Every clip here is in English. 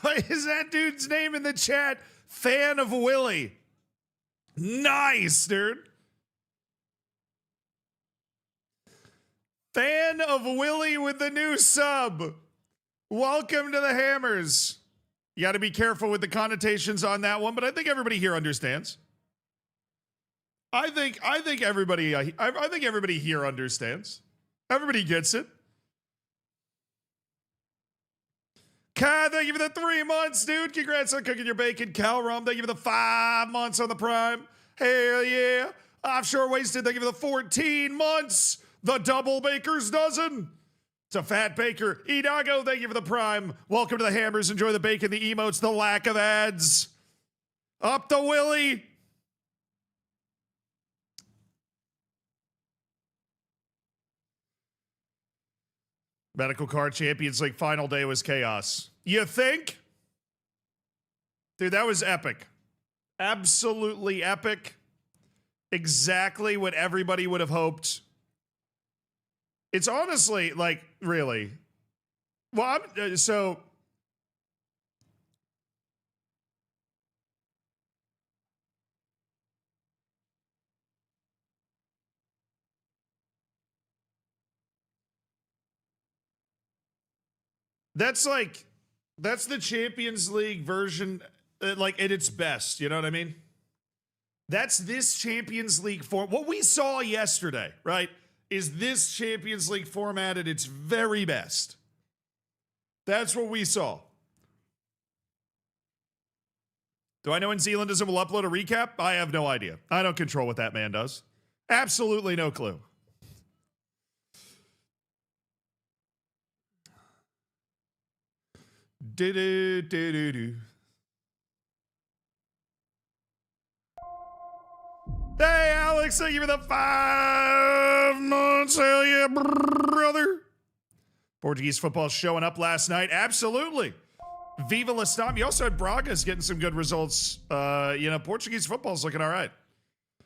What is that dude's name in the chat? Fan of Willie. Nice, dude. Fan of Willie with the new sub. Welcome to the Hammers. You got to be careful with the connotations on that one, but I think everybody here understands. I think everybody here understands. Everybody gets it. Kai, thank you for the 3 months, dude. Congrats on cooking your bacon. Cal Rum, thank you for the 5 months on the Prime. Hell yeah. Offshore Wasted, thank you for the 14 months. The double baker's dozen. It's a fat baker. Idago, thank you for the Prime. Welcome to the Hammers. Enjoy the bacon, the emotes, the lack of ads. Up the Willie. Medical Card Champions League final day was chaos. You think? Dude, that was epic. Absolutely epic. Exactly what everybody would have hoped. It's honestly, like, really. Well, so... That's the Champions League version, like at its best. You know what I mean? That's this Champions League form. What we saw yesterday, right, is this Champions League format at its very best. That's what we saw. Do I know when Zealandism will upload a recap? I have no idea. I don't control what that man does. Absolutely no clue. Do-do-do-do-do. Hey, Alex, thank you for the 5 months. Hell yeah, brother. Portuguese football showing up last night. Absolutely. Viva La Stam. You also had Braga's getting some good results. Portuguese football's looking all right.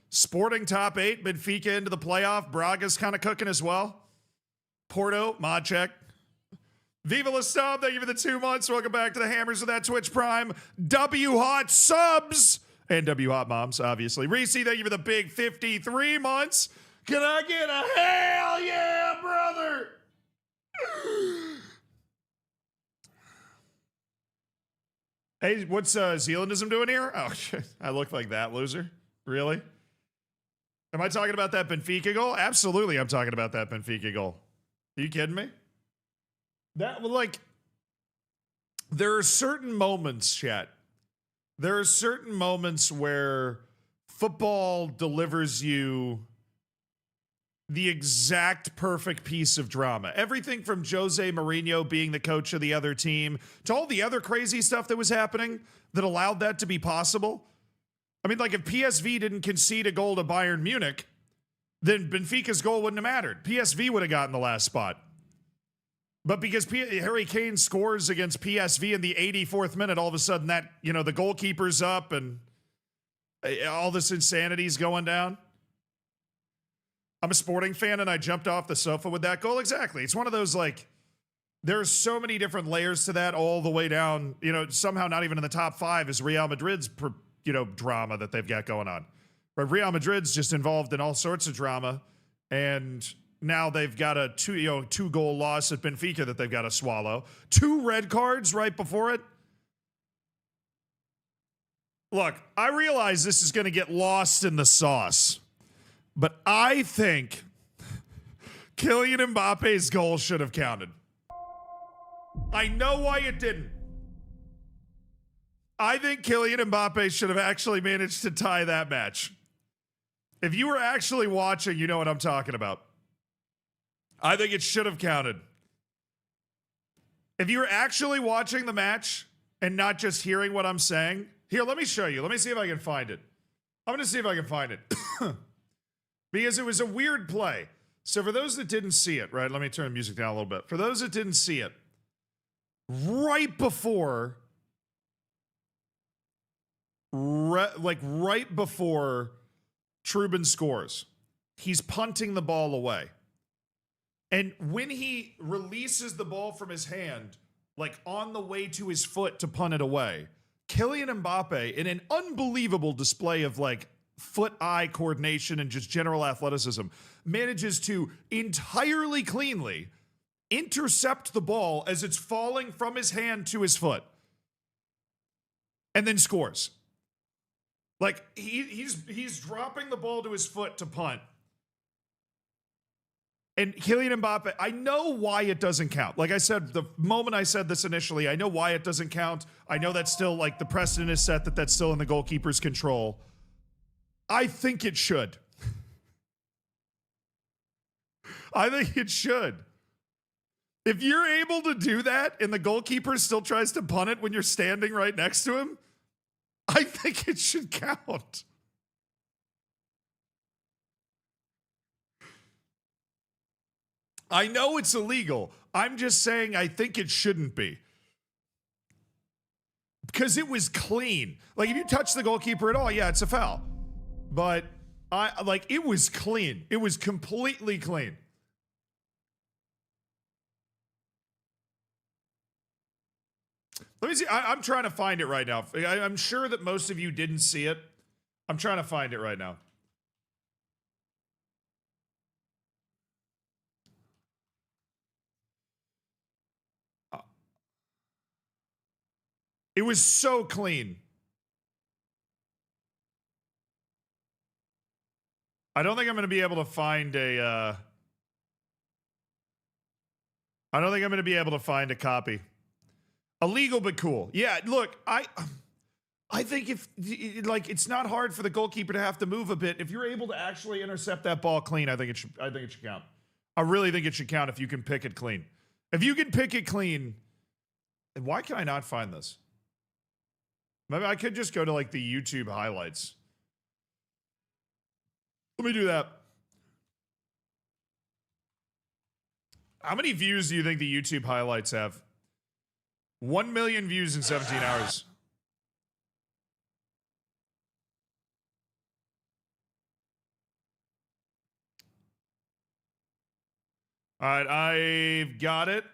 Sporting top 8. Benfica into the playoff. Braga's kind of cooking as well. Porto, mod check. Viva La Stam, thank you for the 2 months. Welcome back to the Hammers with that Twitch Prime. W Hot subs. And W Hot Moms, obviously. Reese, thank you for the big 53 months. Can I get a hell yeah, brother? Hey, what's Zealandism doing here? Oh, shit. I look like that loser. Really? Am I talking about that Benfica goal? Absolutely, I'm talking about that Benfica goal. Are you kidding me? There are certain moments, chat. There are certain moments where football delivers you the exact perfect piece of drama. Everything from Jose Mourinho being the coach of the other team to all the other crazy stuff that was happening that allowed that to be possible. I mean, like if PSV didn't concede a goal to Bayern Munich, then Benfica's goal wouldn't have mattered. PSV would have gotten the last spot. But because Harry Kane scores against PSV in the 84th minute, all of a sudden that, the goalkeeper's up and all this insanity's going down. I'm a Sporting fan and I jumped off the sofa with that goal. Exactly. It's one of those, there's so many different layers to that all the way down. Somehow not even in the top 5 is Real Madrid's, drama that they've got going on. But Real Madrid's just involved in all sorts of drama. And now they've got a 2-goal loss at Benfica that they've got to swallow. 2 red cards right before it. Look, I realize this is going to get lost in the sauce, but I think Kylian Mbappe's goal should have counted. I know why it didn't. I think Kylian Mbappe should have actually managed to tie that match. If you were actually watching, you know what I'm talking about. I think it should have counted. If you were actually watching the match and not just hearing what I'm saying, here, let me show you. Let me see if I can find it. I'm going to see if I can find it. Because it was a weird play. So for those that didn't see it, right, let me turn the music down a little bit. For those that didn't see it, right before Trubin scores, he's punting the ball away. And when he releases the ball from his hand, like on the way to his foot to punt it away. Kylian Mbappe, in an unbelievable display of like foot-eye coordination and just general athleticism, manages to entirely cleanly intercept the ball as it's falling from his hand to his foot and then scores. Like he's dropping the ball to his foot to punt. And Kylian Mbappe, I know why it doesn't count. Like I said, the moment I said this initially, I know why it doesn't count. I know that's still like the precedent is set that that's still in the goalkeeper's control. I think it should. I think it should. If you're able to do that and the goalkeeper still tries to punt it when you're standing right next to him, I think it should count. I know it's illegal. I'm just saying I think it shouldn't be. Because it was clean. Like if you touch the goalkeeper at all, yeah, it's a foul. But it was clean. It was completely clean. Let me see. I'm trying to find it right now. I'm sure that most of you didn't see it. I'm trying to find it right now. It was so clean. I don't think I'm going to be able to find a. I don't think I'm going to be able to find a copy. Illegal but cool. Yeah, look, I think if like it's not hard for the goalkeeper to have to move a bit. If you're able to actually intercept that ball clean, I think it should count. I really think it should count if you can pick it clean. If you can pick it clean, why can I not find this? Maybe I could just go to like the YouTube highlights. Let me do that. How many views do you think the YouTube highlights have? 1 million views in 17 hours. All right, I've got it.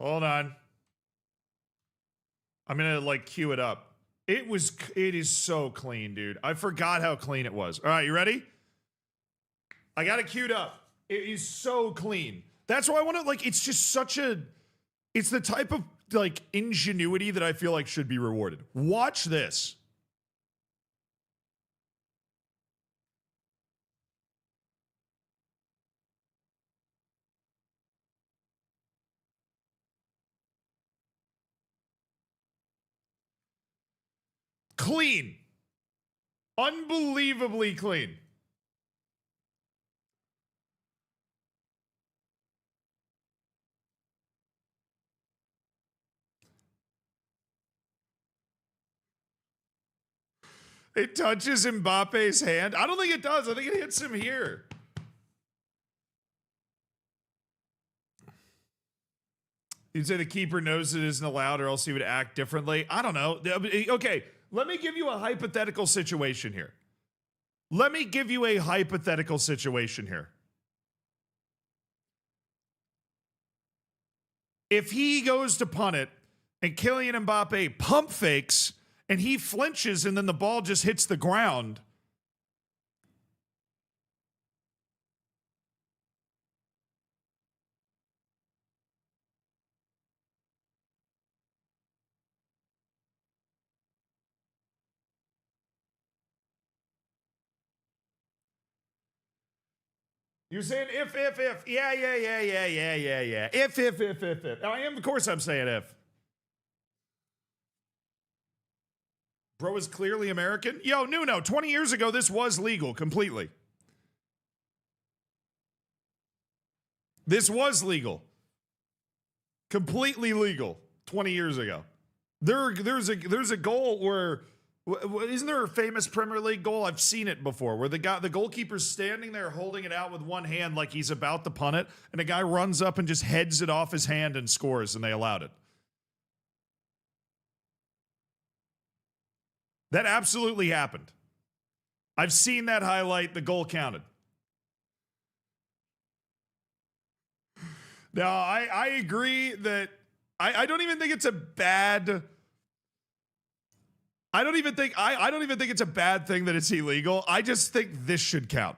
Hold on. I'm going to like queue it up. It is so clean, dude. I forgot how clean it was. All right, you ready? I got it queued up. It is so clean. That's why I want to like, it's just such a, it's the type of like ingenuity that I feel like should be rewarded. Watch this. Clean. Unbelievably clean. It touches Mbappe's hand. I don't think it does. I think it hits him here. You'd say the keeper knows it isn't allowed or else he would act differently. I don't know. Okay, let me give you a hypothetical situation here. If he goes to punt it and Kylian Mbappe pump fakes and he flinches and then the ball just hits the ground. You're saying if. Yeah. If. I am, of course I'm saying if. Bro is clearly American. Yo, Nuno, 20 years ago, this was legal completely. This was legal. Completely legal 20 years ago. There's a goal where, isn't there a famous Premier League goal? I've seen it before where the goalkeeper's standing there holding it out with one hand like he's about to punt it, and a guy runs up and just heads it off his hand and scores, and they allowed it. That absolutely happened. I've seen that highlight. The goal counted. Now, I agree that I don't even think it's a bad. I don't even think it's a bad thing that it's illegal. I just think this should count.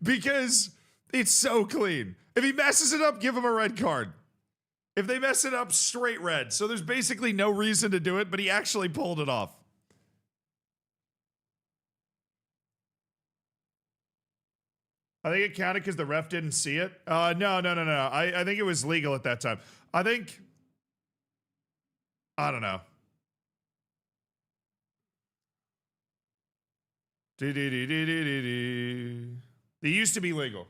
Because it's so clean. If he messes it up, give him a red card. If they mess it up, straight red. So there's basically no reason to do it, but he actually pulled it off. I think it counted because the ref didn't see it. No. I think it was legal at that time. I don't know. They used to be legal.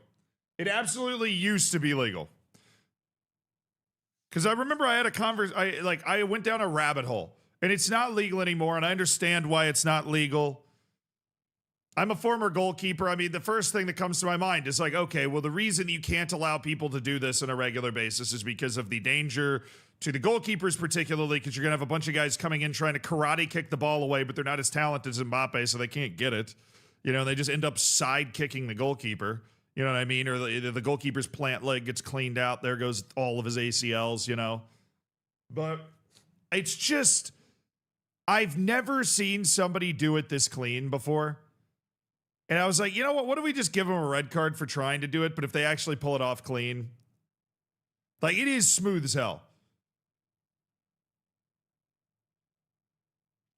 It absolutely used to be legal. Because I remember I had a I went down a rabbit hole, and it's not legal anymore, and I understand why it's not legal. I'm a former goalkeeper. I mean, the first thing that comes to my mind is like, okay, well, the reason you can't allow people to do this on a regular basis is because of the danger to the goalkeepers, particularly because you're going to have a bunch of guys coming in trying to karate kick the ball away, but they're not as talented as Mbappe, so they can't get it. You know, they just end up side kicking the goalkeeper. You know what I mean? Or the goalkeeper's plant leg gets cleaned out. There goes all of his ACLs, you know. But it's just, I've never seen somebody do it this clean before. And I was like, you know what? What if we just give them a red card for trying to do it? But if they actually pull it off clean, like it is smooth as hell.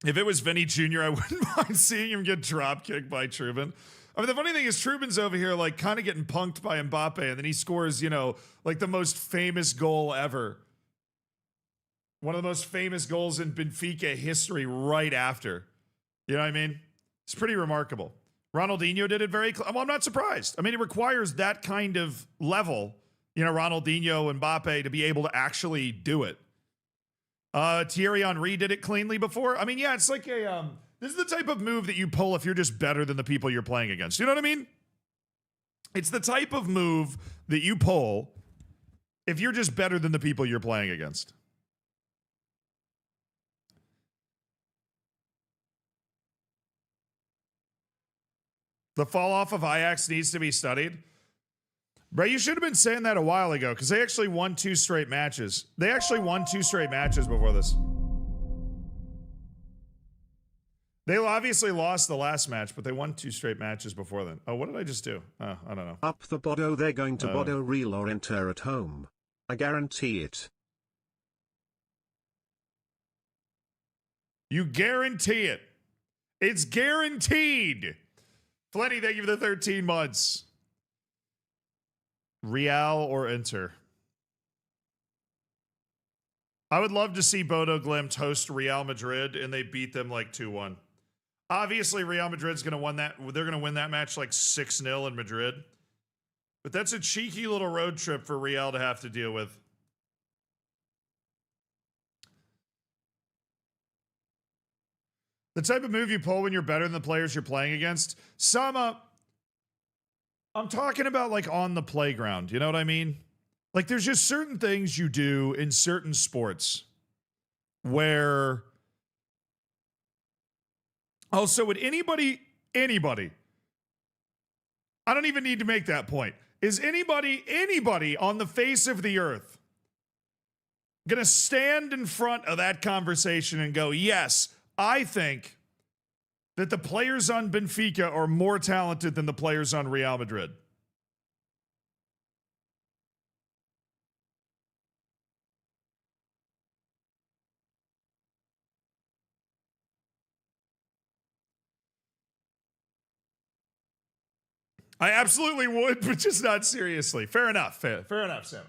If it was Vinny Jr., I wouldn't mind seeing him get drop kicked by Trubin. I mean, the funny thing is Trubin's over here like kind of getting punked by Mbappe, and then he scores, you know, like the most famous goal ever. One of the most famous goals in Benfica history right after. You know what I mean? It's pretty remarkable. Ronaldinho did it very well, I'm not surprised. I mean, it requires that kind of level, you know, Ronaldinho and Mbappe to be able to actually do it. Thierry Henry did it cleanly before. I mean, yeah, it's like a this is the type of move that you pull if you're just better than the people you're playing against. You know what I mean? It's the type of move that you pull if you're just better than the people you're playing against. The fall off of Ajax needs to be studied. Bro, you should have been saying that a while ago because they actually won 2 straight matches. They actually won 2 straight matches before this. They obviously lost the last match, but they won 2 straight matches before then. Oh, what did I just do? Oh, I don't know. Up the Bodo, they're going to Bodo Real or Inter at home. I guarantee it. You guarantee it. It's guaranteed. Plenty, thank you for the 13 months. Real or Inter? I would love to see Bodo Glimt host Real Madrid and they beat them like 2-1. Obviously, Real Madrid's going to win that. They're going to win that match like 6-0 in Madrid. But that's a cheeky little road trip for Real to have to deal with. The type of move you pull when you're better than the players you're playing against. Sama, I'm talking about like on the playground. You know what I mean? Like there's just certain things you do in certain sports where also would anybody, I don't even need to make that point. Is anybody on the face of the earth going to stand in front of that conversation and go, yes, I think that the players on Benfica are more talented than the players on Real Madrid? I absolutely would, but just not seriously. Fair enough. Fair enough, Sam.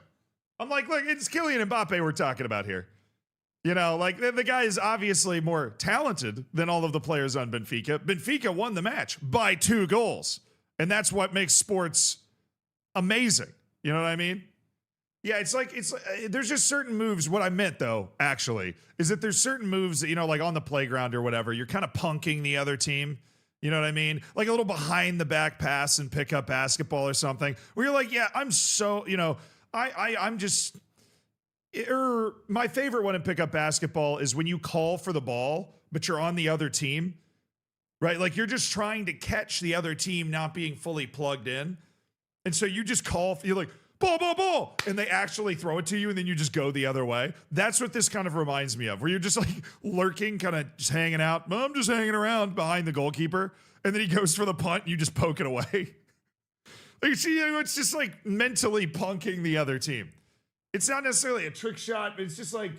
I'm like, look, it's Kylian Mbappe we're talking about here. You know, like the guy is obviously more talented than all of the players on Benfica. Benfica won the match by 2 goals. And that's what makes sports amazing. You know what I mean? Yeah, it's there's just certain moves. What I meant, though, actually, is that there's certain moves that, you know, like on the playground or whatever, you're kind of punking the other team. You know what I mean? Like a little behind the back pass and pick up basketball or something where you're like, yeah, I'm so, you know, I'm just, my favorite one in pick up basketball is when you call for the ball, but you're on the other team, right? Like you're just trying to catch the other team not being fully plugged in. And so you just call, you're like, ball, ball, ball, and they actually throw it to you and then you just go the other way. That's what this kind of reminds me of, where you're just like lurking, kind of just hanging out. I'm just hanging around behind the goalkeeper, and then he goes for the punt and you just poke it away. Like, see, it's just like mentally punking the other team. It's not necessarily a trick shot, but it's just like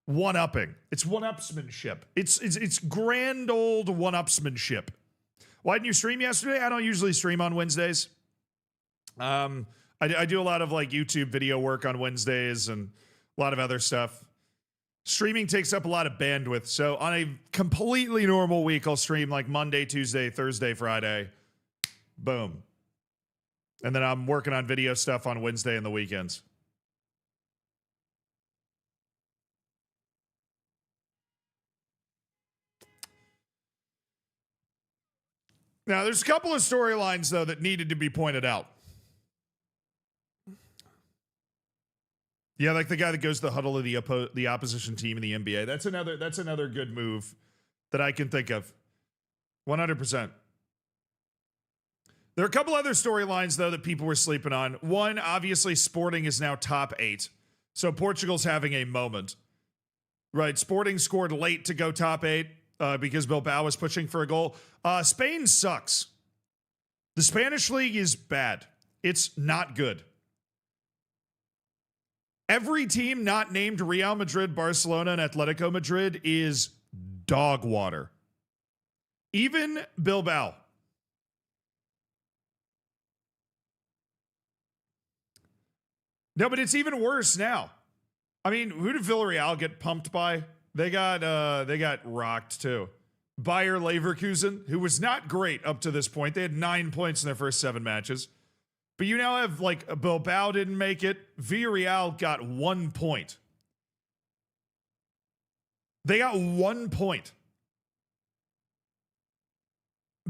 one-upping. It's one-upsmanship. It's grand old one-upsmanship. Why didn't you stream yesterday? I don't usually stream on Wednesdays. I do a lot of like YouTube video work on Wednesdays and a lot of other stuff. Streaming takes up a lot of bandwidth. So on a completely normal week, I'll stream like Monday, Tuesday, Thursday, Friday. Boom. And then I'm working on video stuff on Wednesday and the weekends. Now, there's a couple of storylines, though, that needed to be pointed out. Yeah, like the guy that goes to the huddle of the opposition team in the NBA. That's another good move that I can think of. 100%. There are a couple other storylines, though, that people were sleeping on. One, obviously, Sporting is now top 8. So Portugal's having a moment. Right, Sporting scored late to go top 8 because Bilbao was pushing for a goal. Spain sucks. The Spanish league is bad. It's not good. Every team not named Real Madrid, Barcelona, and Atletico Madrid is dog water. Even Bilbao. No, but it's even worse now. I mean, who did Villarreal get pumped by? They got rocked too. Bayer Leverkusen, who was not great up to this point. They had 9 points in their first 7 matches. But you now have, like, Bilbao didn't make it. Villarreal got 1 point. They got 1 point.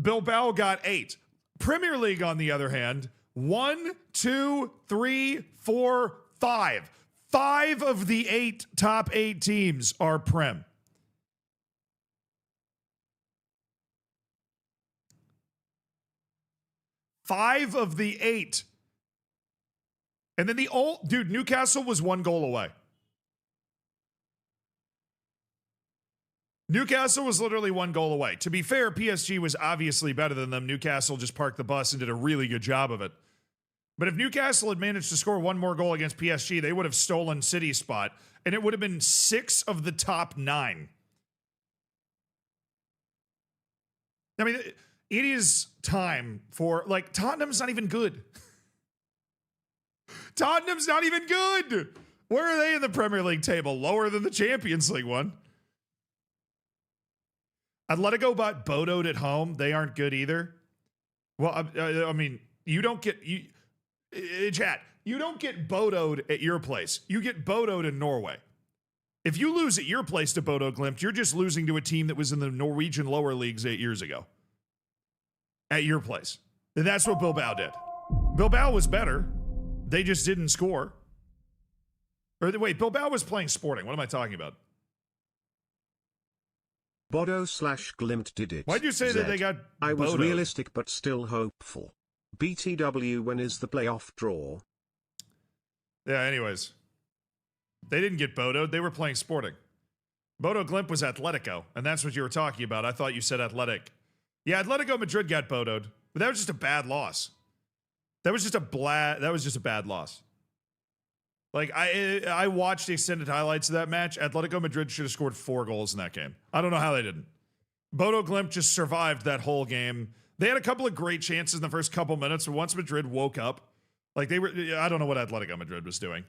Bilbao got 8. Premier League, on the other hand, 1, 2, 3, 4, 5. 5 of the 8 top 8 teams are Prem. Five of the 8. And then Newcastle was 1 goal away. Newcastle was literally 1 goal away. To be fair, PSG was obviously better than them. Newcastle just parked the bus and did a really good job of it. But if Newcastle had managed to score 1 more goal against PSG, they would have stolen City's spot, and it would have been 6 of the top 9. I mean, it is time for, like, Tottenham's not even good. Tottenham's not even good. Where are they in the Premier League table? Lower than the Champions League one. Atletico bought Bodoed at home. They aren't good either. Well, I mean, you don't get... chat, you don't get Bodoed at your place. You get Bodoed in Norway. If you lose at your place to Bodo Glimt, you're just losing to a team that was in the Norwegian lower leagues 8 years ago. At your place. And that's what Bilbao did. Bilbao was better. They just didn't score. Or wait, Bilbao was playing Sporting. What am I talking about? Bodo/Glimt did it. Why'd you say that they got I was Bodoed? realistic but still hopeful. BTW, when is the playoff draw? Yeah, anyways. They didn't get Bodoed. They were playing Sporting. Bodo Glimt was Atletico, and that's what you were talking about. I thought you said Athletic. Yeah, Atletico Madrid got Bodoed, but that was just a bad loss. That was just a bad loss. Like, I watched the extended highlights of that match. Atletico Madrid should have scored 4 goals in that game. I don't know how they didn't. Bodo Glimt just survived that whole game. They had a couple of great chances in the first couple minutes, but once Madrid woke up, like I don't know what Atletico Madrid was doing.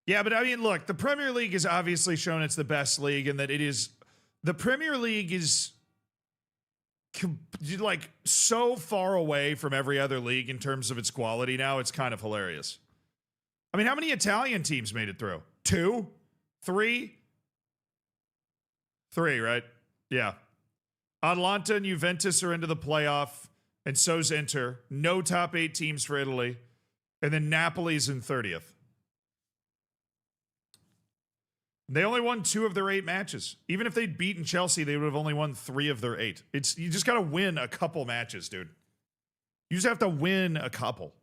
Yeah, but I mean, look, the Premier League has obviously shown it's the best league, and that the Premier League is like so far away from every other league in terms of its quality now. It's kind of hilarious. I mean, how many Italian teams made it through? 2? 3? 3, right? Yeah. Atalanta and Juventus are into the playoff, and so's Inter. No top 8 teams for Italy. And then Napoli's in 30th. They only won 2 of their 8 matches. Even if they'd beaten Chelsea, they would have only won 3 of their 8. You just got to win a couple matches, dude. You just have to win a couple.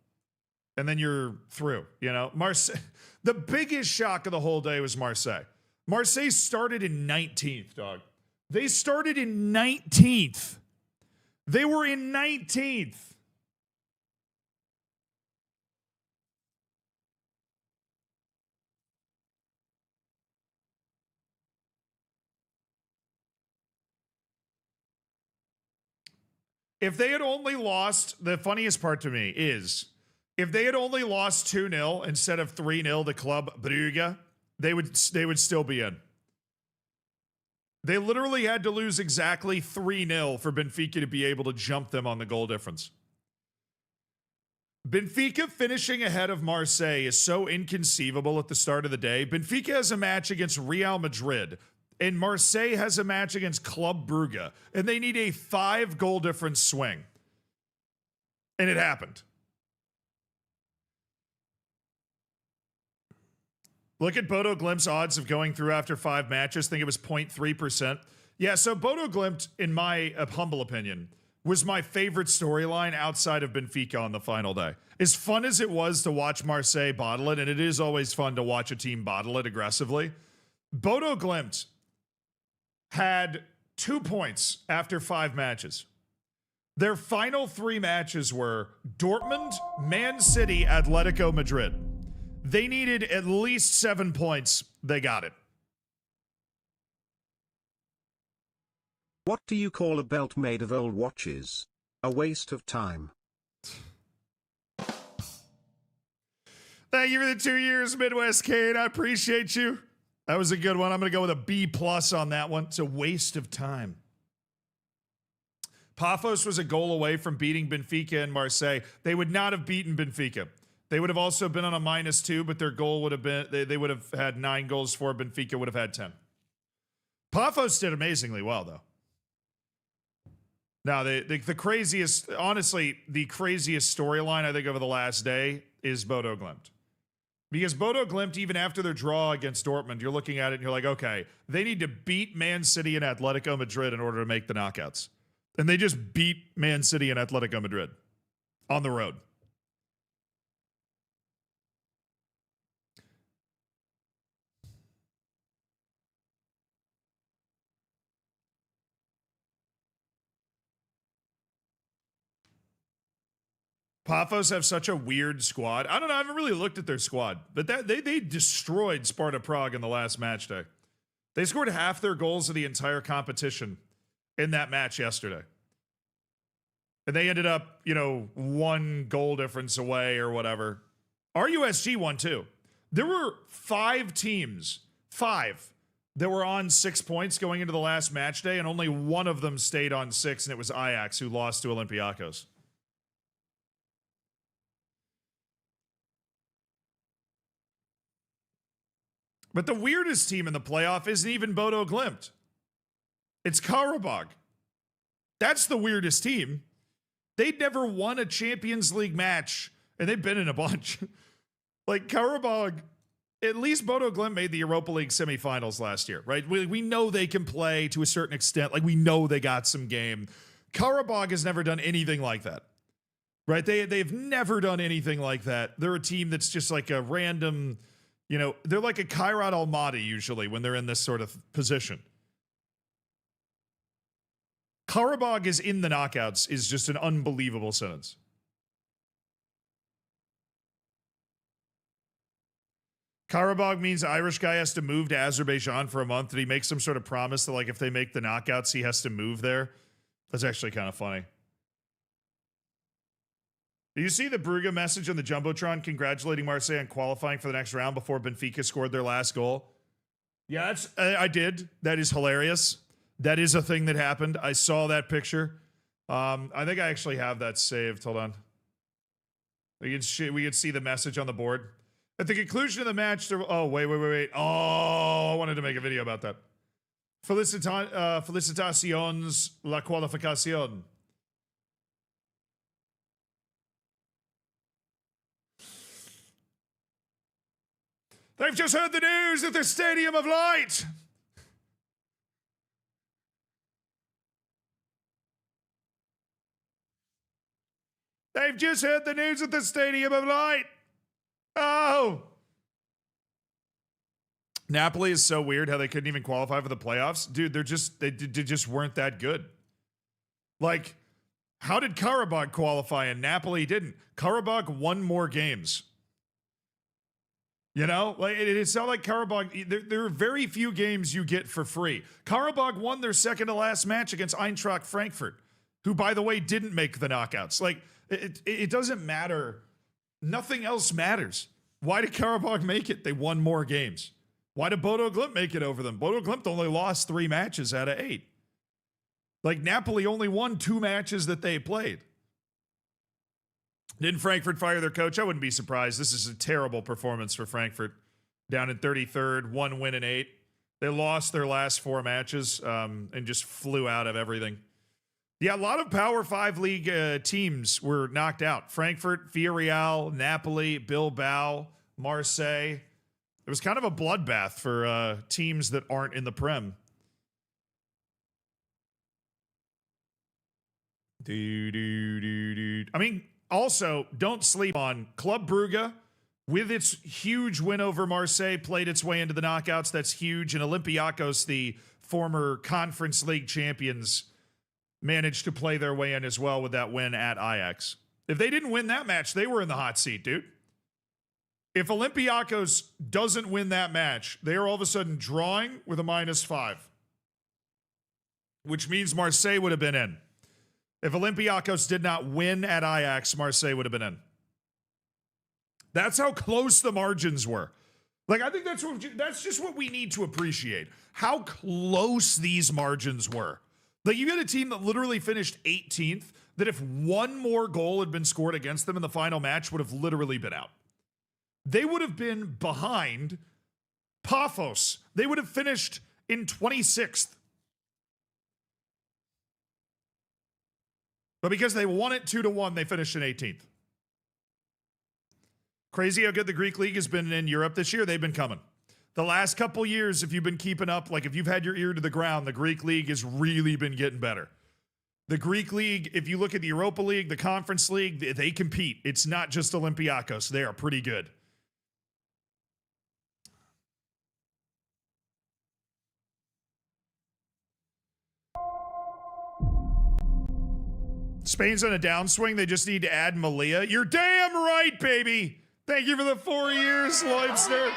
And then you're through, you know? Marseille. The biggest shock of the whole day was Marseille. Marseille started in 19th, dog. They started in 19th. They were in 19th. If they had only lost, the funniest part to me is if they had only lost 2-0 instead of 3-0 to Club Brugge, they would still be in. They literally had to lose exactly 3-0 for Benfica to be able to jump them on the goal difference. Benfica finishing ahead of Marseille is so inconceivable at the start of the day. Benfica has a match against Real Madrid, and Marseille has a match against Club Brugge, and they need a 5-goal difference swing. And it happened. Look at Bodo Glimt's odds of going through after 5 matches. I think it was 0.3%. Yeah, so Bodo Glimt, in my humble opinion, was my favorite storyline outside of Benfica on the final day. As fun as it was to watch Marseille bottle it, and it is always fun to watch a team bottle it aggressively, Bodo Glimt had 2 points after 5 matches. Their final 3 matches were Dortmund, Man City, Atletico Madrid. They needed at least 7 points. They got it. What do you call a belt made of old watches? A waste of time. Thank you for the 2 years, Midwest Kane. I appreciate you. That was a good one. I'm going to go with a B+ on that one. It's a waste of time. Paphos was a goal away from beating Benfica and Marseille. They would not have beaten Benfica. They would have also been on a -2, but their goal would have been, they would have had 9 goals for. Benfica would have had 10. Paphos did amazingly well, though. Now, the craziest, honestly, the craziest storyline, I think, over the last day is Bodo Glimt. Because Bodo Glimt, even after their draw against Dortmund, you're looking at it and you're like, okay, they need to beat Man City and Atletico Madrid in order to make the knockouts. And they just beat Man City and Atletico Madrid on the road. Paphos have such a weird squad. I don't know. I haven't really looked at their squad, but they destroyed Sparta Prague in the last match day. They scored half their goals of the entire competition in that match yesterday. And they ended up, 1 goal difference away or whatever. RUSG won too. There were 5 teams, 5, that were on 6 points going into the last match day, and only one of them stayed on 6, and it was Ajax, who lost to Olympiacos. But the weirdest team in the playoff isn't even Bodo Glimt. It's Karabakh. That's the weirdest team. They'd never won a Champions League match, and they've been in a bunch. Like Karabakh, at least Bodo Glimt made the Europa League semifinals last year, right? We know they can play to a certain extent. Like, we know they got some game. Karabakh has never done anything like that, right? They've never done anything like that. They're a team that's just like a random... they're like a Kairat Almaty usually when they're in this sort of position. Karabakh is in the knockouts is just an unbelievable sentence. Karabakh means Irish guy has to move to Azerbaijan for a month. Did he make some sort of promise that, like, if they make the knockouts, he has to move there? That's actually kind of funny. Do you see the Brugge message on the Jumbotron congratulating Marseille on qualifying for the next round before Benfica scored their last goal? Yeah, I did. That is hilarious. That is a thing that happened. I saw that picture. I think I actually have that saved. Hold on. We can see the message on the board. At the conclusion of the match, oh, wait. Oh, I wanted to make a video about that. Felicitaciones la qualificación. They've just heard the news at the Stadium of Light. They've just heard the news at the Stadium of Light. Oh. Napoli is so weird how they couldn't even qualify for the playoffs. Dude, they just weren't that good. Like, how did Karabakh qualify and Napoli didn't? Karabakh won more games. You know, like it's not like Karabakh. There are very few games you get for free. Karabakh won their second to last match against Eintracht Frankfurt, who, by the way, didn't make the knockouts. Like, it doesn't matter. Nothing else matters. Why did Karabakh make it? They won more games. Why did Bodo Glimt make it over them? Bodo Glimt only lost 3 matches out of 8. Like, Napoli only won 2 matches that they played. Didn't Frankfurt fire their coach? I wouldn't be surprised. This is a terrible performance for Frankfurt. Down in 33rd, 1 win in 8. They lost their last 4 matches and just flew out of everything. Yeah, a lot of Power 5 league teams were knocked out. Frankfurt, Villarreal, Napoli, Bilbao, Marseille. It was kind of a bloodbath for teams that aren't in the Prem. I mean, also, don't sleep on Club Brugge. With its huge win over Marseille, played its way into the knockouts. That's huge. And Olympiacos, the former Conference League champions, managed to play their way in as well with that win at Ajax. If they didn't win that match, they were in the hot seat, dude. If Olympiacos doesn't win that match, they are all of a sudden drawing with a -5, which means Marseille would have been in. If Olympiacos did not win at Ajax, Marseille would have been in. That's how close the margins were. Like, I think that's just what we need to appreciate. How close these margins were. Like, you got a team that literally finished 18th, that if one more goal had been scored against them in the final match, would have literally been out. They would have been behind Paphos. They would have finished in 26th. But because they won it 2-1, they finished in 18th. Crazy how good the Greek League has been in Europe this year. They've been coming. The last couple years, if you've been keeping up, like if you've had your ear to the ground, the Greek League has really been getting better. The Greek League, if you look at the Europa League, the Conference League, they compete. It's not just Olympiacos. They are pretty good. Spain's on a downswing. They just need to add Malia. You're damn right, baby. Thank you for the 4 years, Loibster.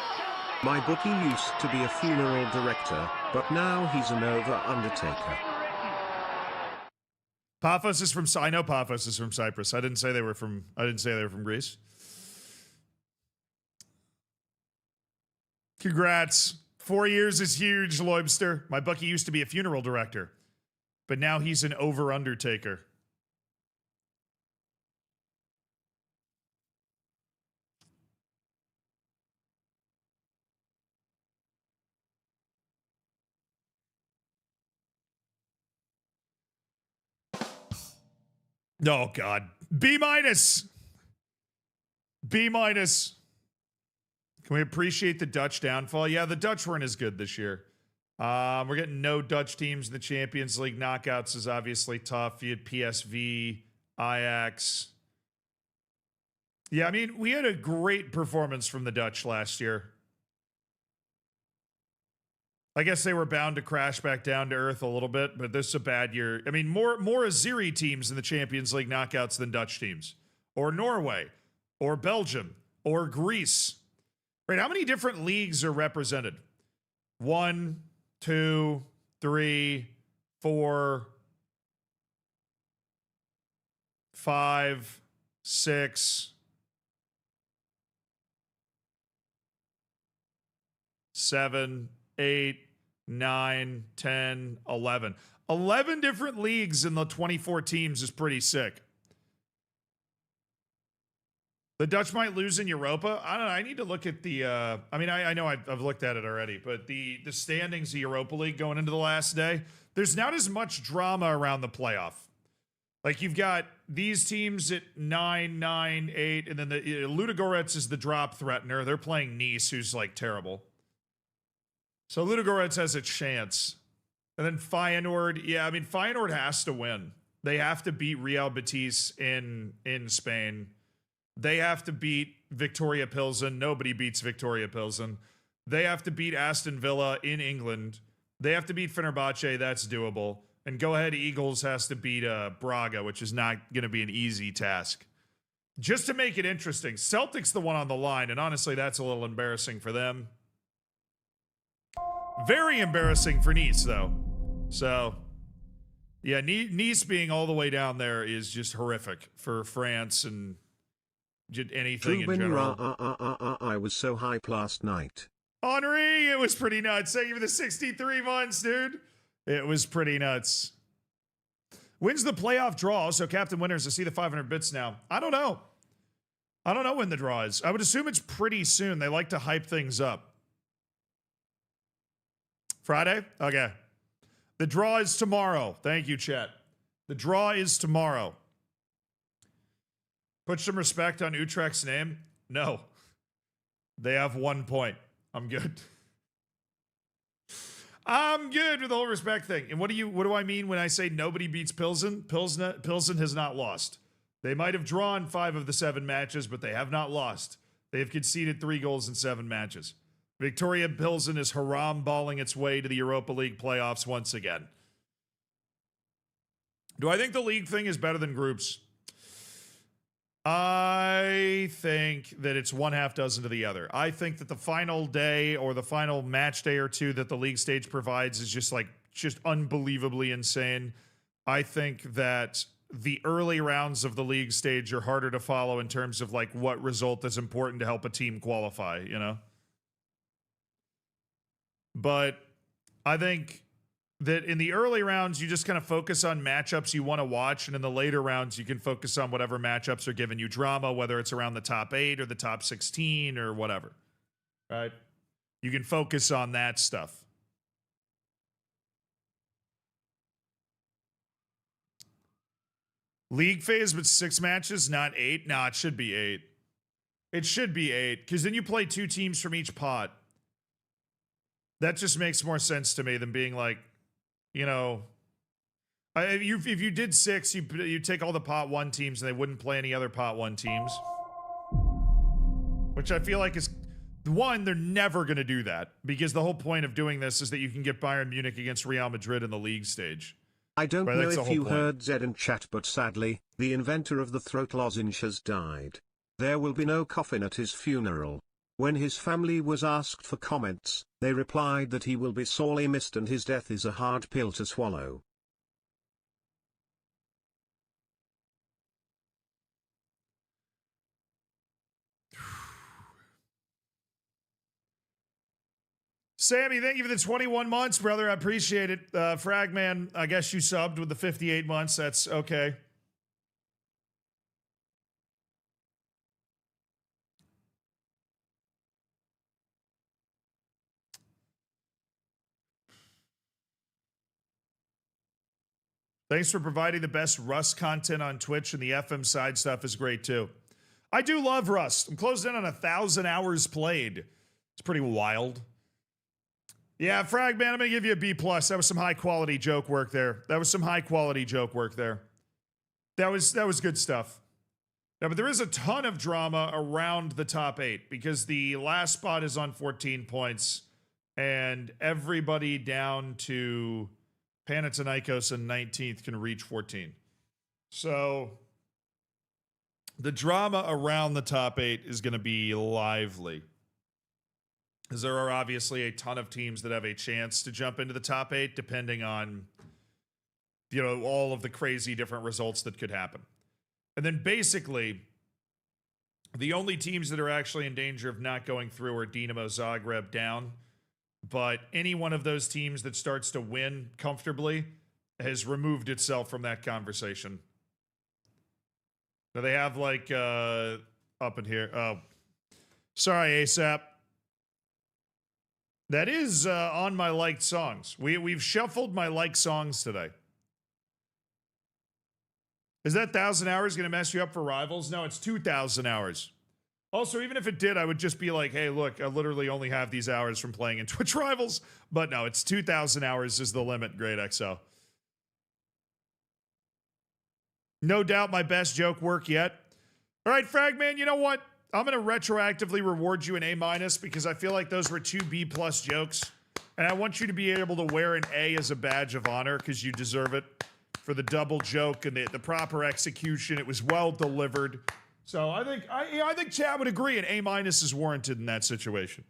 My bookie used to be a funeral director, but now he's an over-undertaker. Paphos is from, I know Paphos is from Cyprus. I didn't say they were from Greece. Congrats. 4 years is huge, Loibster. My bookie used to be a funeral director, but now he's an over-undertaker. Oh, God. B-. B-. Can we appreciate the Dutch downfall? Yeah, the Dutch weren't as good this year. We're getting no Dutch teams in the Champions League. Knockouts is obviously tough. You had PSV, Ajax. Yeah, I mean, we had a great performance from the Dutch last year. I guess they were bound to crash back down to earth a little bit, but this is a bad year. I mean, more Azeri teams in the Champions League knockouts than Dutch teams. Or Norway. Or Belgium. Or Greece. Right, how many different leagues are represented? 1, 2, 3, 4, 5, 6, 7, 8, 9, 10, 11. 11 different leagues in the 24 teams is pretty sick. The Dutch might lose in Europa. I don't know. I need to look at the, I know I've looked at it already, but the standings of Europa League going into the last day, there's not as much drama around the playoff. Like you've got these teams at 9, 9, 8, and then the Ludogorets is the drop threatener. They're playing Nice, who's like terrible. So Ludogorets has a chance. And then Feyenoord, yeah, I mean, Feyenoord has to win. They have to beat Real Betis in Spain. They have to beat Victoria Pilsen. Nobody beats Victoria Pilsen. They have to beat Aston Villa in England. They have to beat Fenerbahce. That's doable. And Go Ahead Eagles has to beat Braga, which is not going to be an easy task. Just to make it interesting, Celtic's the one on the line, and honestly, that's a little embarrassing for them. Very embarrassing for Nice, though. So, yeah, Nice being all the way down there is just horrific for France and anything in general. I was so hyped last night. Henri, it was pretty nuts. Thank you for the 63 months, dude. It was pretty nuts. When's the playoff draw? So Captain Winners, I see the 500 bits now. I don't know. I don't know when the draw is. I would assume it's pretty soon. They like to hype things up. Friday? Okay. The draw is tomorrow. Thank you, chat. The draw is tomorrow. Put some respect on Utrecht's name? No. They have 1 point. I'm good. I'm good with the whole respect thing. And what do I mean when I say nobody beats Pilsen? Pilsen has not lost. They might have drawn 5 of the 7 matches, but they have not lost. They have conceded 3 goals in 7 matches. Victoria Pilsen is haram balling its way to the Europa League playoffs once again. Do I think the league thing is better than groups? I think that it's one half dozen to the other. I think that the final day or the final match day or two that the league stage provides is just unbelievably insane. I think that the early rounds of the league stage are harder to follow in terms of like what result is important to help a team qualify, you know? But I think that in the early rounds, you just kind of focus on matchups you want to watch. And in the later rounds, you can focus on whatever matchups are giving you drama, whether it's around the top 8 or the top 16 or whatever. Right? You can focus on that stuff. League phase with 6 matches, not 8? No, it should be 8. It should be 8, because then you play 2 teams from each pot. That just makes more sense to me than being like, you know, if you did 6, you take all the pot 1 teams and they wouldn't play any other pot 1 teams. Which I feel like is, one, they're never going to do that, because the whole point of doing this is that you can get Bayern Munich against Real Madrid in the league stage. I don't know if you heard Zed in chat, but sadly, the inventor of the throat lozenge has died. There will be no coffin at his funeral. When his family was asked for comments, they replied that he will be sorely missed and his death is a hard pill to swallow. Sammy, thank you for the 21 months, brother. I appreciate it. Fragman, I guess you subbed with the 58 months. That's okay. Thanks for providing the best Rust content on Twitch, and the FM side stuff is great too. I do love Rust. I'm closed in on 1,000 hours played. It's pretty wild. Yeah, Fragman, I'm gonna give you a B+. That was some high quality joke work there. That was good stuff. Yeah, but there is a ton of drama around the top 8 because the last spot is on 14 points, and everybody down to Panathinaikos in 19th can reach 14. So the drama around the top 8 is going to be lively, because there are obviously a ton of teams that have a chance to jump into the top 8, depending on, you know, all of the crazy different results that could happen. And then basically, the only teams that are actually in danger of not going through are Dinamo Zagreb down. But any one of those teams that starts to win comfortably has removed itself from that conversation. Now they have like up in here. Oh, sorry, ASAP. That is on my liked songs. We've shuffled my liked songs today. Is that 1,000 hours going to mess you up for Rivals? No, it's 2,000 hours. Also, even if it did, I would just be like, hey, look, I literally only have these hours from playing in Twitch Rivals. But no, it's 2,000 hours is the limit, Great XO. No doubt my best joke work yet. All right, Fragman, you know what? I'm going to retroactively reward you an A- because I feel like those were 2 B+ jokes. And I want you to be able to wear an A as a badge of honor because you deserve it for the double joke and the proper execution. It was well delivered. So I think Chad would agree an A- is warranted in that situation.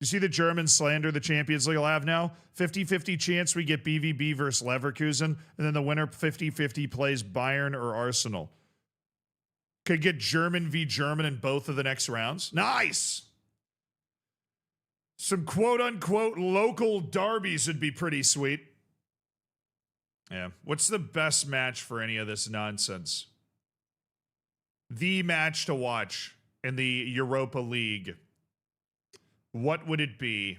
You see the Germans slander the Champions League will have now? 50-50 chance we get BVB versus Leverkusen, and then the winner 50-50 plays Bayern or Arsenal. Could get German v. German in both of the next rounds. Nice! Some quote-unquote local derbies would be pretty sweet. Yeah. What's the best match for any of this nonsense? The match to watch in the Europa League. What would it be?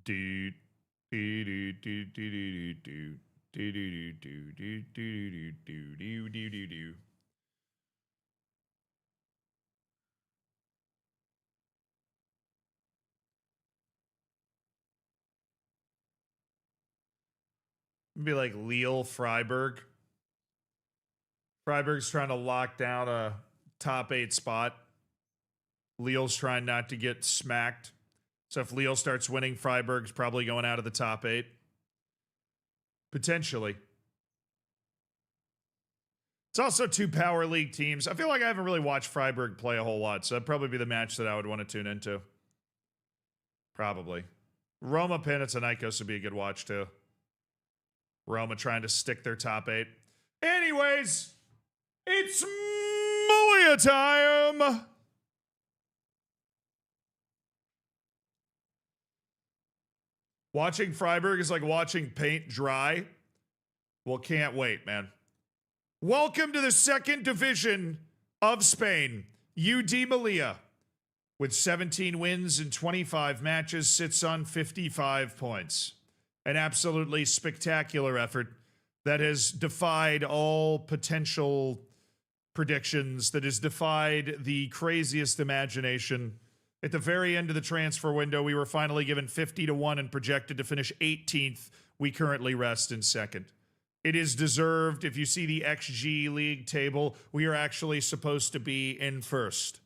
Do do do do do do do do do do do do do do do do. It'd be like Lille Freiburg. Freiburg's trying to lock down a top 8 spot. Lille's trying not to get smacked. So if Lille starts winning, Freiburg's probably going out of the top 8. Potentially. It's also 2 Power League teams. I feel like I haven't really watched Freiburg play a whole lot, so that'd probably be the match that I would want to tune into. Probably. Roma Panathinaikos would be a good watch, too. Roma trying to stick their top 8. Anyways, it's Malia time! Watching Freiburg is like watching paint dry. Well, can't wait, man. Welcome to the 2nd division of Spain. UD Malia, with 17 wins and 25 matches, sits on 55 points. An absolutely spectacular effort that has defied all potential predictions, that has defied the craziest imagination. At the very end of the transfer window, we were finally given 50-1 and projected to finish 18th. We currently rest in 2nd. It is deserved. If you see the XG league table, we are actually supposed to be in 1st.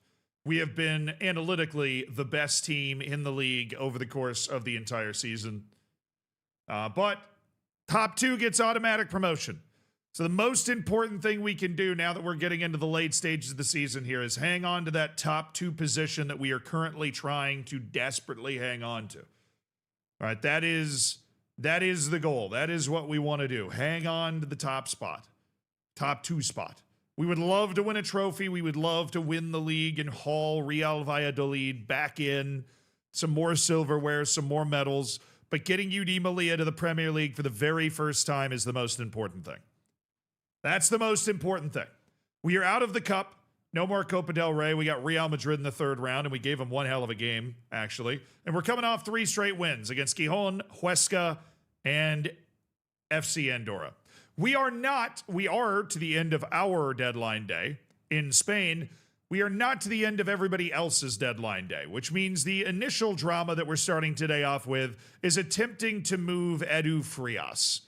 We have been analytically the best team in the league over the course of the entire season. But top 2 gets automatic promotion. So the most important thing we can do now that we're getting into the late stages of the season here is hang on to that top 2 position that we are currently trying to desperately hang on to. All right, that is the goal. That is what we want to do. Hang on to the top spot. Top 2 spot. We would love to win a trophy. We would love to win the league and haul Real Valladolid back in. Some more silverware, some more medals. But getting UD Malia to the Premier League for the very first time is the most important thing. That's the most important thing. We are out of the cup. No more Copa del Rey. We got Real Madrid in the 3rd round, and we gave them one hell of a game, actually. And we're coming off 3 straight wins against Gijón, Huesca, and FC Andorra. We are to the end of our deadline day in Spain. We are not to the end of everybody else's deadline day, which means the initial drama that we're starting today off with is attempting to move Edu Frias,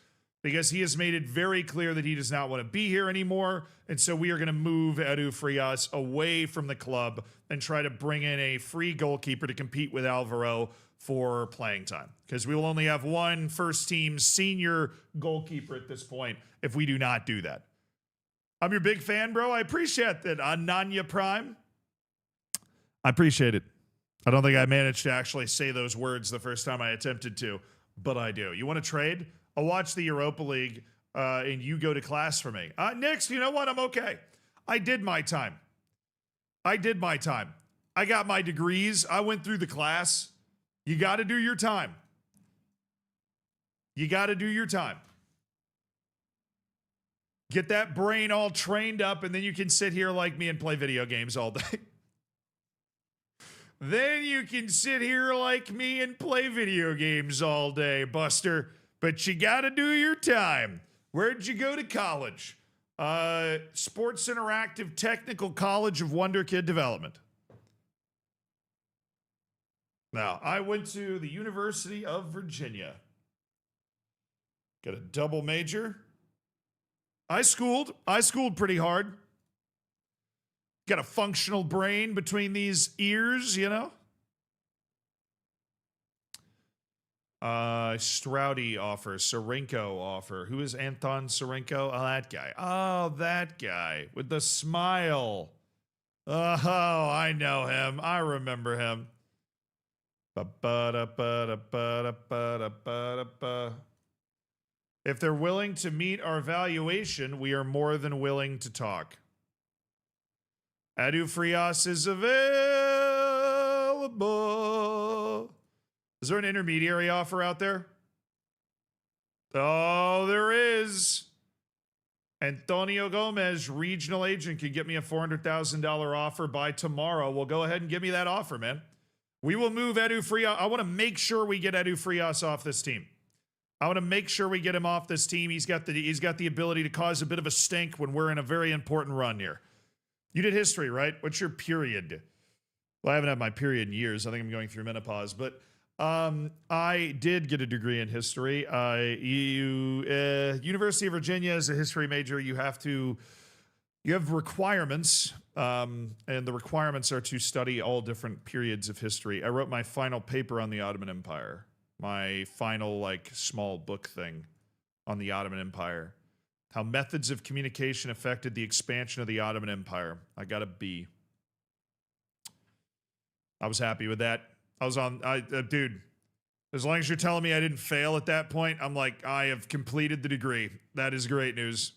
because he has made it very clear that he does not want to be here anymore. And so we are going to move Edu Frias away from the club and try to bring in a free goalkeeper to compete with Alvaro for playing time, because we will only have one first team senior goalkeeper at this point if we do not do that. I'm your big fan, bro. I appreciate that. Ananya Prime. I appreciate it. I don't think I managed to actually say those words the first time I attempted to, but I do. You want to trade? I'll watch the Europa League and you go to class for me. Next, you know what? I'm okay. I did my time. I got my degrees. I went through the class. You got to do your time. Get that brain all trained up, and then you can sit here like me and play video games all day. then you can sit here like me and play video games all day, Buster. But you gotta do your time. Where'd you go to college? Sports Interactive Technical College of Wonder Kid Development. Now, I went to the University of Virginia. Got a double major. I schooled pretty hard. Got a functional brain between these ears, you know? Stroudy offer, Sarenko offer. Who is Anton Sarenko? Oh, that guy. Oh, that guy with the smile. Oh, I know him. I remember him. If they're willing to meet our valuation, we are more than willing to talk. Adu Frias is available. Is there an intermediary offer out there? Oh, there is. Antonio Gomez, regional agent, can get me a $400,000 offer by tomorrow. Well, go ahead and give me that offer, man. We will move Edu Frias. I want to make sure we get Edu Frias off this team. I want to make sure we get him off this team. He's got the ability to cause a bit of a stink when we're in a very important run here. You did history, right? What's your period? Well, I haven't had my period in years. I think I'm going through menopause, but I did get a degree in history. University of Virginia is a history major. You have requirements, and the requirements are to study all different periods of history. I wrote my final paper on the Ottoman Empire, my final small book thing on the Ottoman Empire, how methods of communication affected the expansion of the Ottoman Empire. I got a B. I was happy with that. I was on, dude, as long as you're telling me I didn't fail at that point, I'm like, I have completed the degree. That is great news.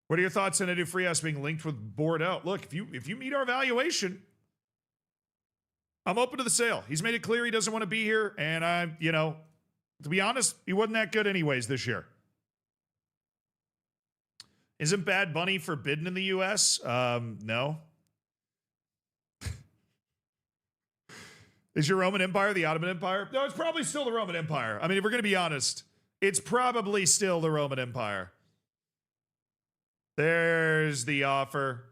What are your thoughts on Edu Frias being linked with Bordeaux? Look, if you meet our valuation, I'm open to the sale. He's made it clear he doesn't want to be here, and to be honest, he wasn't that good anyways this year. Isn't Bad Bunny forbidden in the U.S.? No. Is your Roman Empire the Ottoman Empire? No, it's probably still the Roman Empire. I mean, if we're going to be honest, it's probably still the Roman Empire. There's the offer.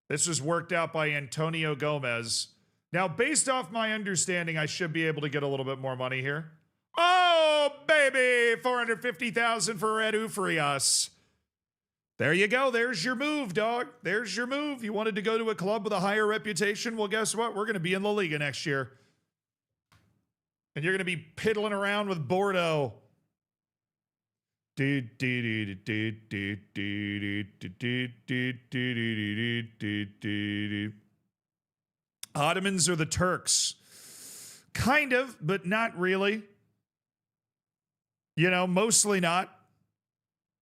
This was worked out by Antonio Gomez. Now, based off my understanding, I should be able to get a little bit more money here. Oh, baby, $450,000 for Edu Frias. There you go. There's your move, dog. There's your move. You wanted to go to a club with a higher reputation? Well, guess what? We're going to be in La Liga next year. And you're going to be piddling around with Bordeaux. Ottomans are the Turks. Kind of, but not really. Mostly not.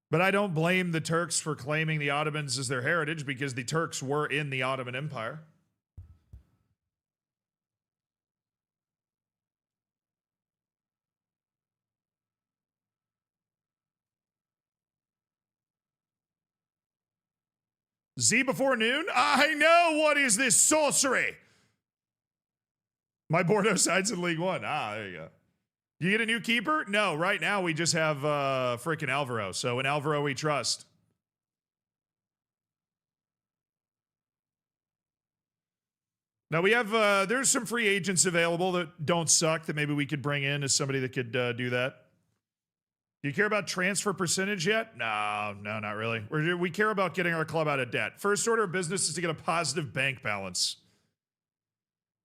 But I don't blame the Turks for claiming the Ottomans as their heritage because the Turks were in the Ottoman Empire. Z before noon? I know, what is this sorcery? My Bordeaux side's in League One. There you go. You get a new keeper? No, right now we just have freaking Alvaro. So in Alvaro we trust. Now we have, there's some free agents available that don't suck that maybe we could bring in as somebody that could do that. Do you care about transfer percentage yet? No, not really. We care about getting our club out of debt. First order of business is to get a positive bank balance.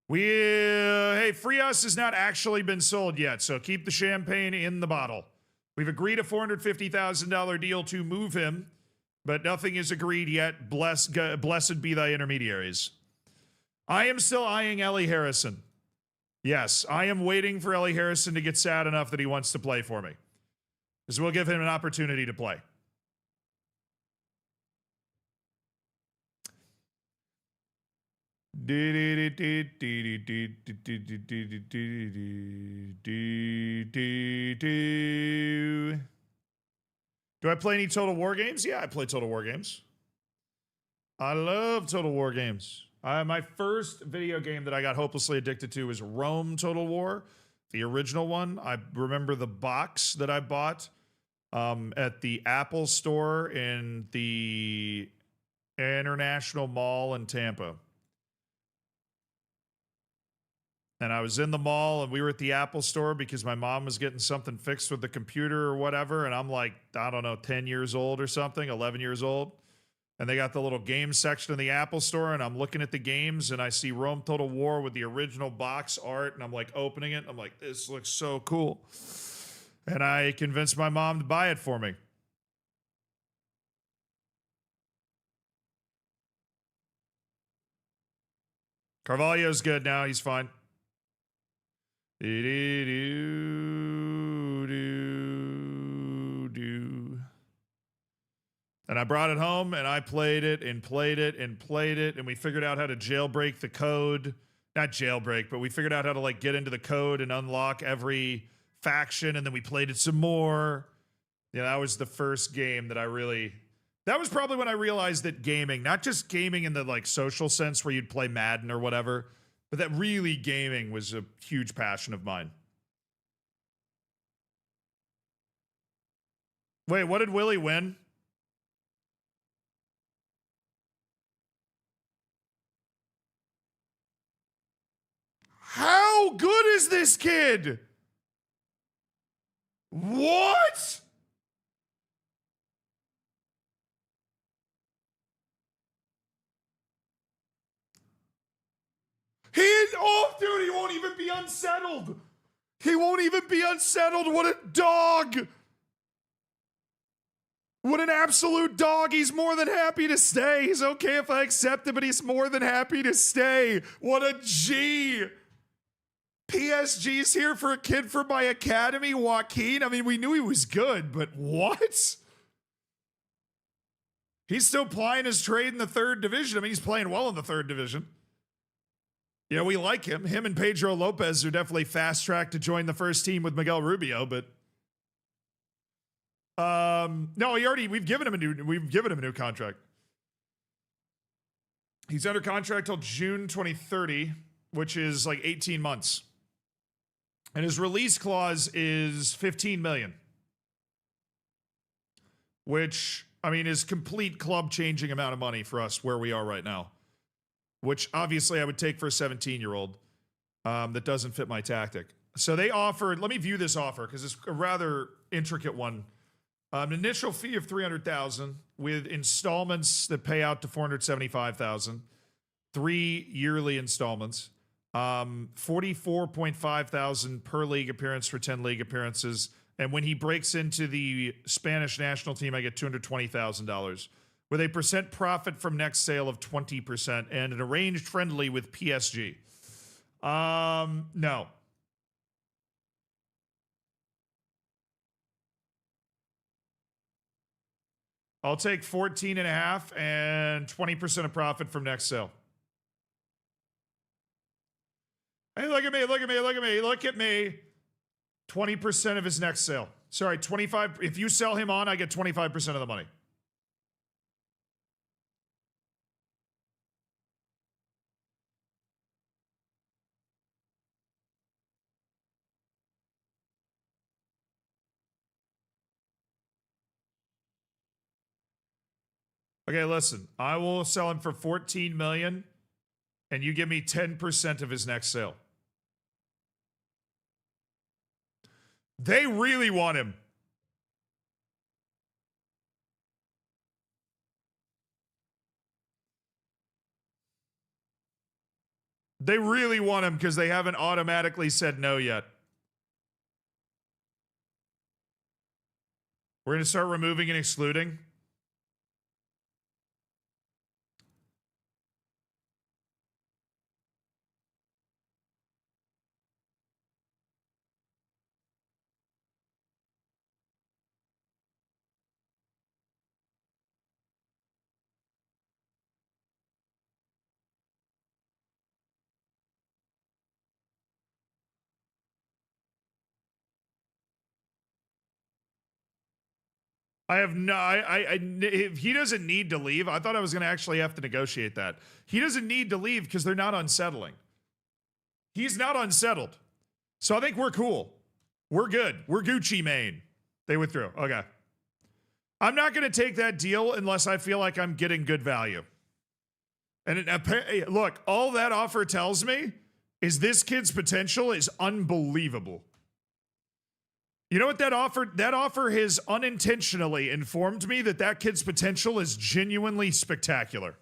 Hey, Frias has not actually been sold yet, so keep the champagne in the bottle. We've agreed a $450,000 deal to move him, but nothing is agreed yet. Blessed be thy intermediaries. I am still eyeing Ellie Harrison. Yes, I am waiting for Ellie Harrison to get sad enough that he wants to play for me. Because we'll give him an opportunity to play. Do I play any Total War games? Yeah, I play Total War games. I love Total War games. My first video game that I got hopelessly addicted to was Rome Total War, the original one. I remember the box that I bought at the Apple store in the International Mall in Tampa. And I was in the mall and we were at the Apple store because my mom was getting something fixed with the computer or whatever. And I'm like, I don't know, 10 years old or something, 11 years old. And they got the little game section in the Apple store. And I'm looking at the games and I see Rome Total War with the original box art. And I'm like opening it. And I'm like, this looks so cool. And I convinced my mom to buy it for me. Carvalho's good now. He's fine. And I brought it home and I played it and played it and played it. And we figured out how to jailbreak the code. Not jailbreak, but we figured out how to like get into the code and unlock every faction. And then we played it some more. Yeah, that was the first game that I really... That was probably when I realized that gaming, not just gaming in the like social sense where you'd play Madden or whatever, but that really gaming was a huge passion of mine. Wait, what did Willie win? How good is this kid? What? Oh, dude, he won't even be unsettled. He won't even be unsettled. What a dog. What an absolute dog. He's more than happy to stay. He's okay if I accept it, but he's more than happy to stay. What a G. PSG's here for a kid from my academy, Joaquin. I mean, we knew he was good, but what? He's still plying his trade in the third division. I mean, he's playing well in the third division. You know, we like him. Him and Pedro Lopez are definitely fast-tracked to join the first team with Miguel Rubio, but no, we've given him a new contract. He's under contract till June 2030, which is like 18 months. And his release clause is 15 million. Which, I mean, is complete club-changing amount of money for us where we are right now. Which obviously I would take for a 17-year-old that doesn't fit my tactic. So they offered, let me view this offer because it's a rather intricate one. An initial fee of $300,000 with installments that pay out to $475,000, 3 yearly installments, $44,500 per league appearance for 10 league appearances. And when he breaks into the Spanish national team, I get $220,000 with a percent profit from next sale of 20% and an arranged friendly with PSG. No. I'll take 14.5 and 20% of profit from next sale. Hey, look at me, look at me, look at me, look at me. 20% of his next sale. Sorry, 25. If you sell him on, I get 25% of the money. Okay, listen. I will sell him for 14 million and you give me 10% of his next sale. They really want him. They really want him because they haven't automatically said no yet. We're going to start removing and excluding. I have no. If he doesn't need to leave, I thought I was going to actually have to negotiate that. He doesn't need to leave because they're not unsettling. He's not unsettled, so I think we're cool. We're good. We're Gucci Mane. They withdrew. Okay. I'm not going to take that deal unless I feel like I'm getting good value. And look, all that offer tells me is this kid's potential is unbelievable. You know what that offer? That offer has unintentionally informed me that that kid's potential is genuinely spectacular.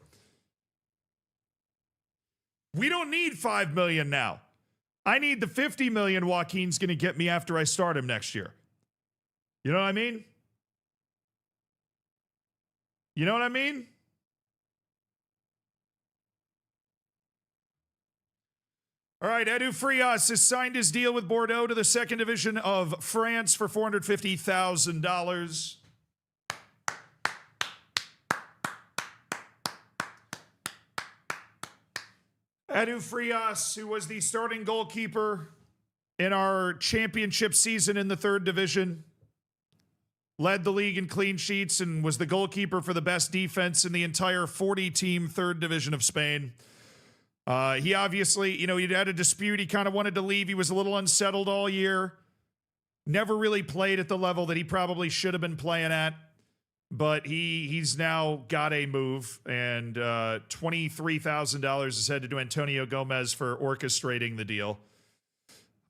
We don't need $5 million now. I need the $50 million Joaquin's going to get me after I start him next year. You know what I mean? You know what I mean? All right, Edu Frias has signed his deal with Bordeaux to the second division of France for $450,000. Edu Frias, who was the starting goalkeeper in our championship season in the third division, led the league in clean sheets and was the goalkeeper for the best defense in the entire 40-team third division of Spain. He obviously, he'd had a dispute. He kind of wanted to leave. He was a little unsettled all year. Never really played at the level that he probably should have been playing at. But he's now got a move, and $23,000 is headed to Antonio Gomez for orchestrating the deal.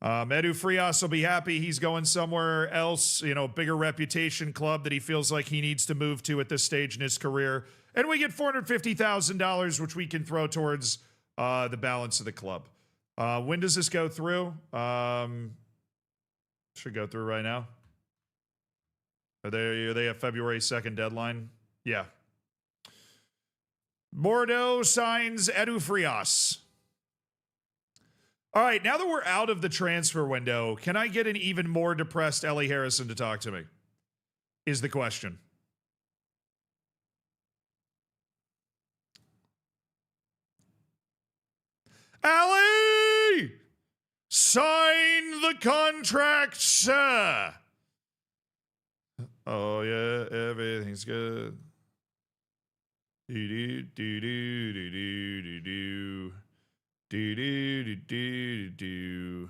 Edu Frias will be happy he's going somewhere else, bigger reputation club that he feels like he needs to move to at this stage in his career. And we get $450,000, which we can throw towards the balance of the club. When does this go through? Should go through right now. Are they a February 2nd deadline? Yeah. Bordeaux signs Edu Frias. All right, now that we're out of the transfer window, can I get an even more depressed Ellie Harrison to talk to me? Is the question. Ellie! Sign the contract, sir! Oh, yeah, everything's good. Do-do-do-do-do-do-do. Do-do-do-do-do-do.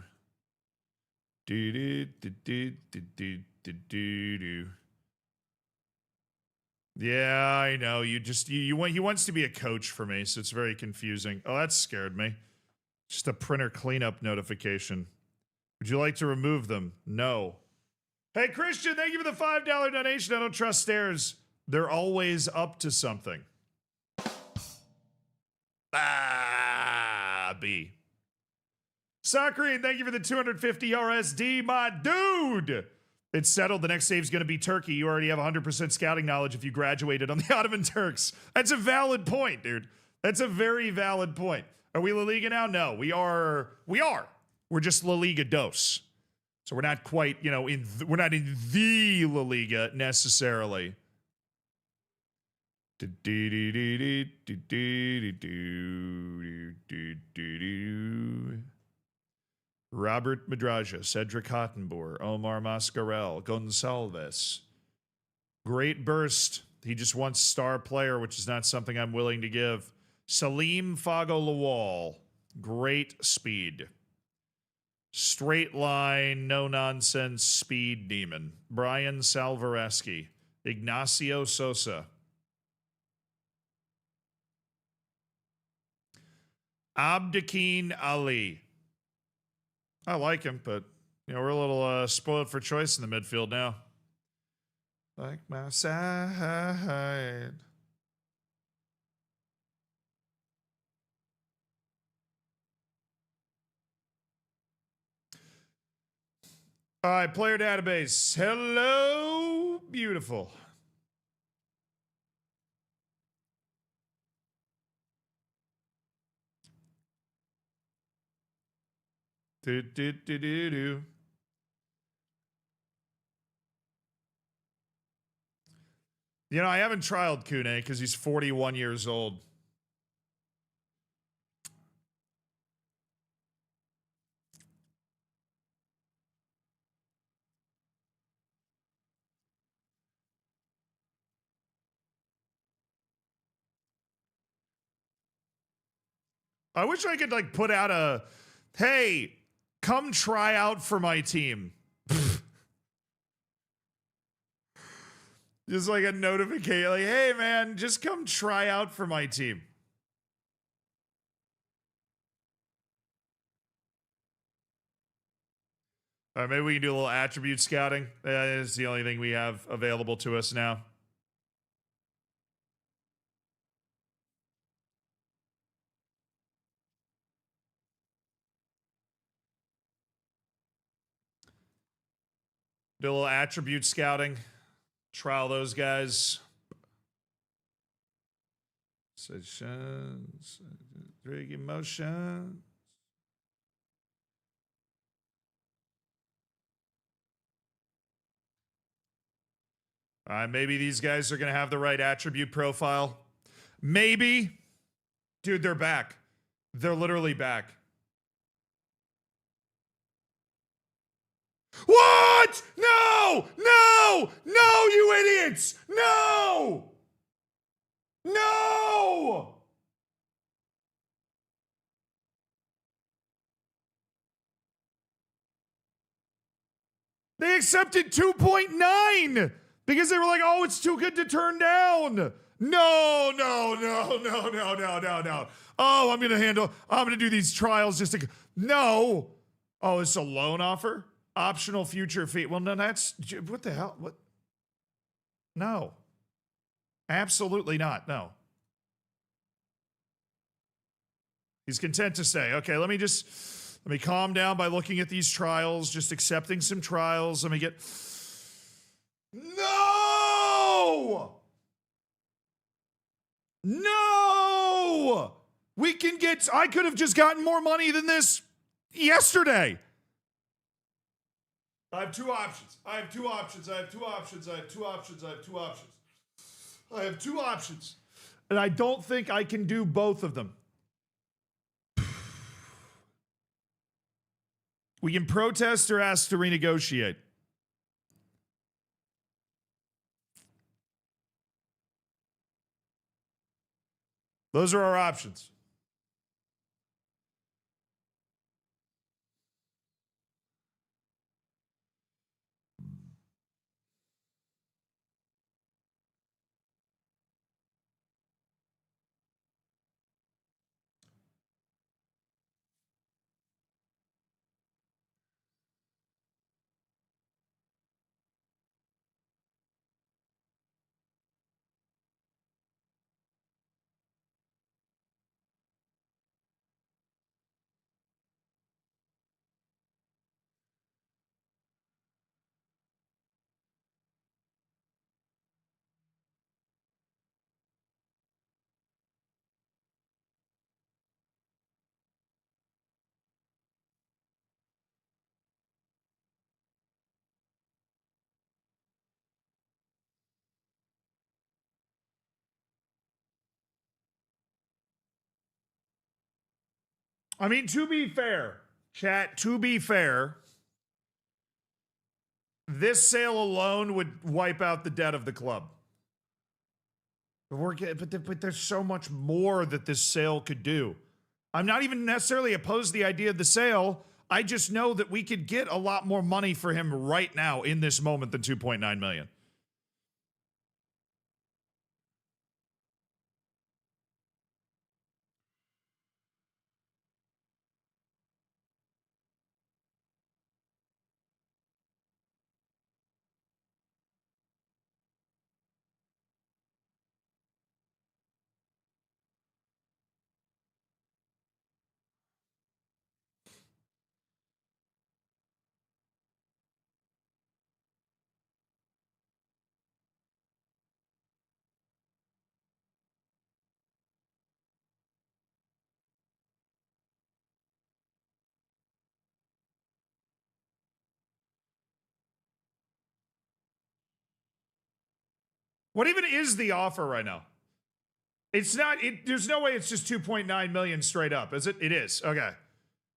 Do-do-do-do-do-do-do. Yeah, I know. He wants to be a coach for me, so it's very confusing. Oh, that scared me. Just a printer cleanup notification. Would you like to remove them? No. Hey, Christian, thank you for the $5 donation. I don't trust stairs. They're always up to something. B. Sakreen, thank you for the 250 RSD, my dude. It's settled. The next save's going to be Turkey. You already have 100% scouting knowledge if you graduated on the Ottoman Turks. That's a valid point, dude. That's a very valid point. Are we La Liga now? No, we are. We're just La Liga dos. So we're not quite, we're not in the La Liga necessarily. Robert Madraja, Cedric Hottenboer, Omar Mascarell, Gonsalves. Great burst. He just wants star player, which is not something I'm willing to give. Salim Fago Lawal. Great speed. Straight line, no nonsense, speed demon. Brian Salvareski. Ignacio Sosa. Abdikeen Ali. I like him, but we're a little spoiled for choice in the midfield now. Like my side. All right, player database. Hello, beautiful. Do. I haven't trialed Kune because he's 41 years old. I wish I could like put out a, hey, come try out for my team. Just like a notification, like, hey man, just come try out for my team. All right, maybe we can do a little attribute scouting. That is the only thing we have available to us now. Do a little attribute scouting. Trial those guys. Sessions. Three emotions. Maybe these guys are going to have the right attribute profile. Maybe. Dude, they're back. They're literally back. What? No! No! No, you idiots! No! No! They accepted 2.9 because they were like, oh, it's too good to turn down. No, no, no, no, no, no, no, no. Oh, I'm going to do these trials just to, no. Oh, it's a loan offer? Optional future fee. Well, no, that's, what the hell? What? No. Absolutely not. No. He's content to stay. Okay, let me calm down by looking at these trials, just accepting some trials. Let me get, no! No! I could have just gotten more money than this yesterday. I have two options. I have two options. And I don't think I can do both of them. We can protest or ask to renegotiate. Those are our options. I mean, to be fair, chat, to be fair, this sale alone would wipe out the debt of the club. But there's so much more that this sale could do. I'm not even necessarily opposed to the idea of the sale. I just know that we could get a lot more money for him right now in this moment than 2.9 million. What even is the offer right now? It's not, there's no way it's just 2.9 million straight up, is it? It is. Okay.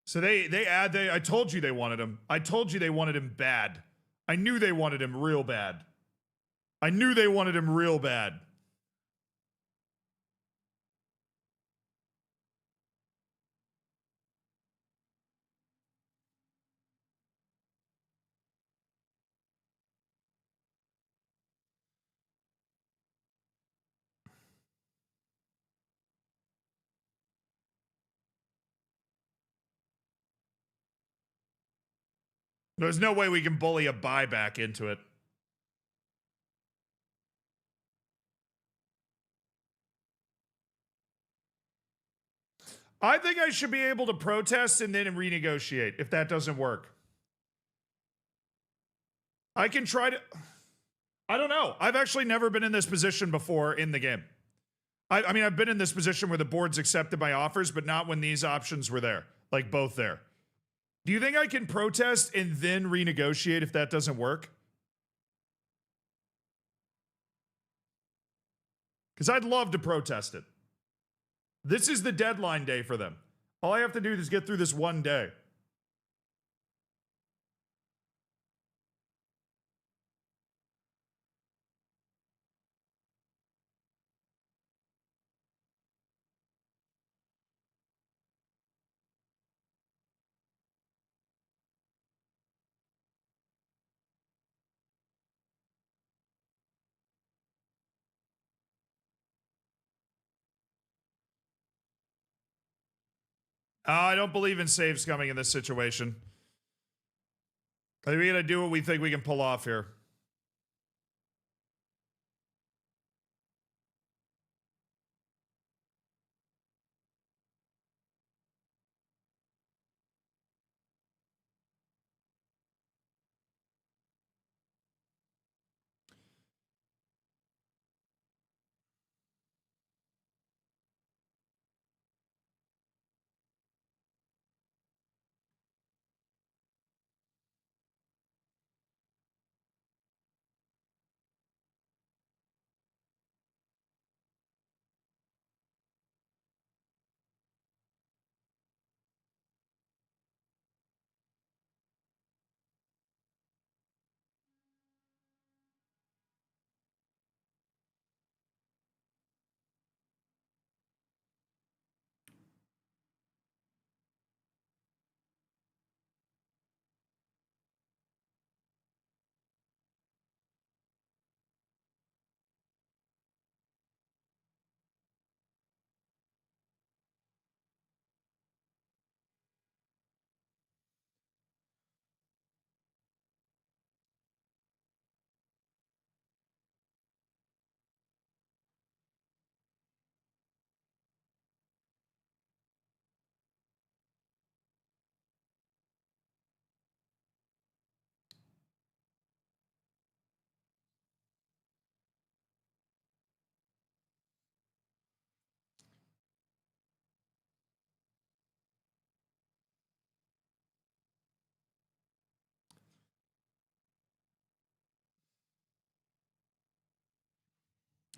So I told you they wanted him. I told you they wanted him bad. I knew they wanted him real bad. There's no way we can bully a buyback into it. I think I should be able to protest and then renegotiate if that doesn't work. I can try to. I don't know. I've actually never been in this position before in the game. I mean, I've been in this position where the board's accepted my offers, but not when these options were there, like both there. Do you think I can protest and then renegotiate if that doesn't work? Because I'd love to protest it. This is the deadline day for them. All I have to do is get through this one day. I don't believe in saves coming in this situation. I think we gotta do what we think we can pull off here.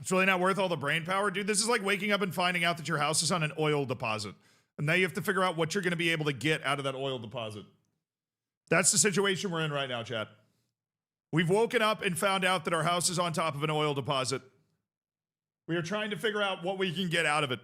It's really not worth all the brain power, dude. This is like waking up and finding out that your house is on an oil deposit. And now you have to figure out what you're going to be able to get out of that oil deposit. That's the situation we're in right now, chat. We've woken up and found out that our house is on top of an oil deposit. We are trying to figure out what we can get out of it.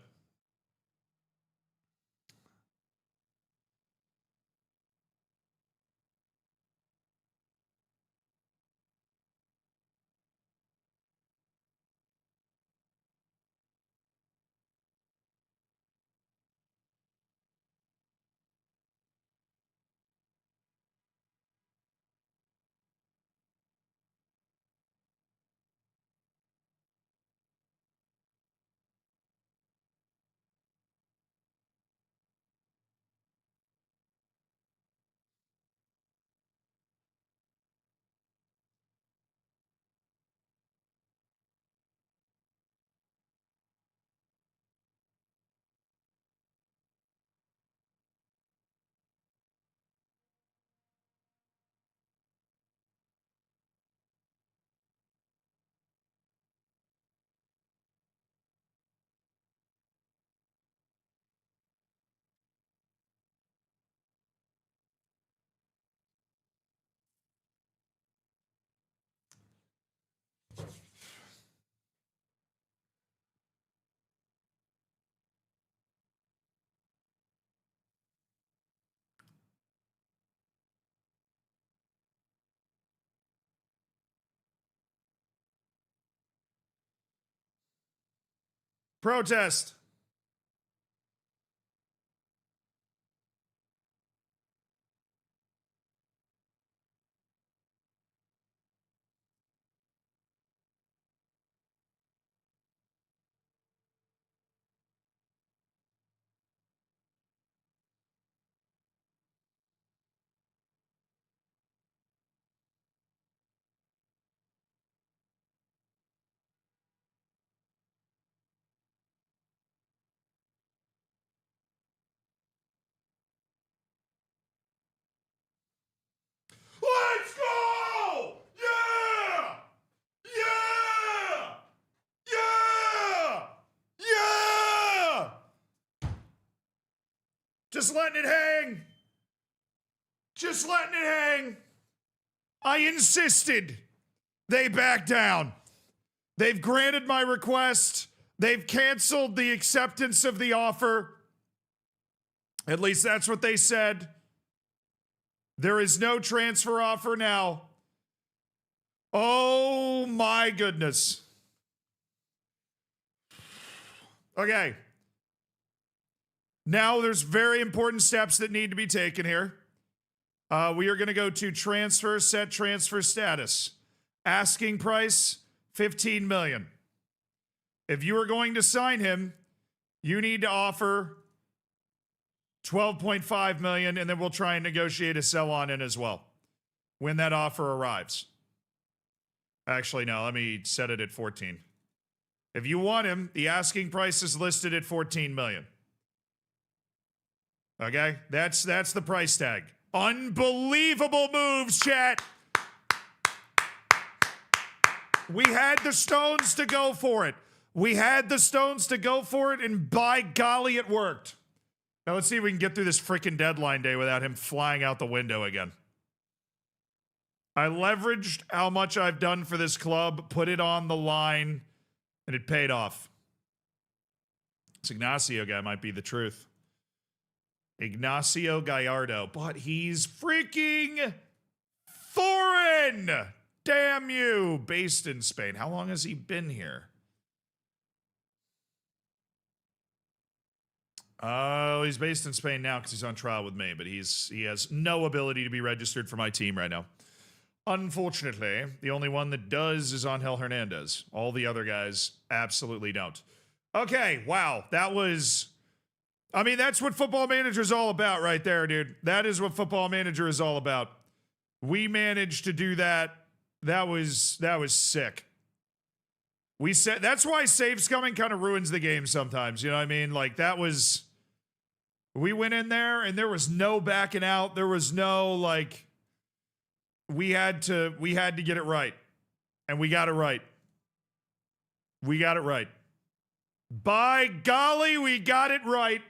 Protest. Just letting it hang. Just letting it hang. I insisted. They backed down. They've granted my request. They've canceled the acceptance of the offer. At least that's what they said. There is no transfer offer now. Oh my goodness. Okay. Now there's very important steps that need to be taken here. We are going to go to transfer, set transfer status. Asking price, $15 million. If you are going to sign him, you need to offer $12.5 million, and then we'll try and negotiate a sell on in as well when that offer arrives. Actually, no, let me set it at 14. If you want him, the asking price is listed at $14 million. Okay? That's the price tag. Unbelievable moves, chat. We had the stones to go for it. We had the stones to go for it, and by golly, it worked. Now let's see if we can get through this freaking deadline day without him flying out the window again. I leveraged how much I've done for this club, put it on the line, and it paid off. This Ignacio guy might be the truth. Ignacio Gallardo, but he's freaking foreign. Damn you. Based in Spain. How long has he been here? Oh, he's based in Spain now because he's on trial with me, but he has no ability to be registered for my team right now. Unfortunately, the only one that does is Angel Hernandez. All the other guys absolutely don't. Okay, wow. That was... I mean, that's what Football Manager is all about right there, dude. That is what Football Manager is all about. We managed to do that. That was sick. We said that's why save scumming kind of ruins the game sometimes. You know what I mean? Like that was... We went in there and there was no backing out. There was no like... We had to get it right. And we got it right. We got it right. By golly, we got it right.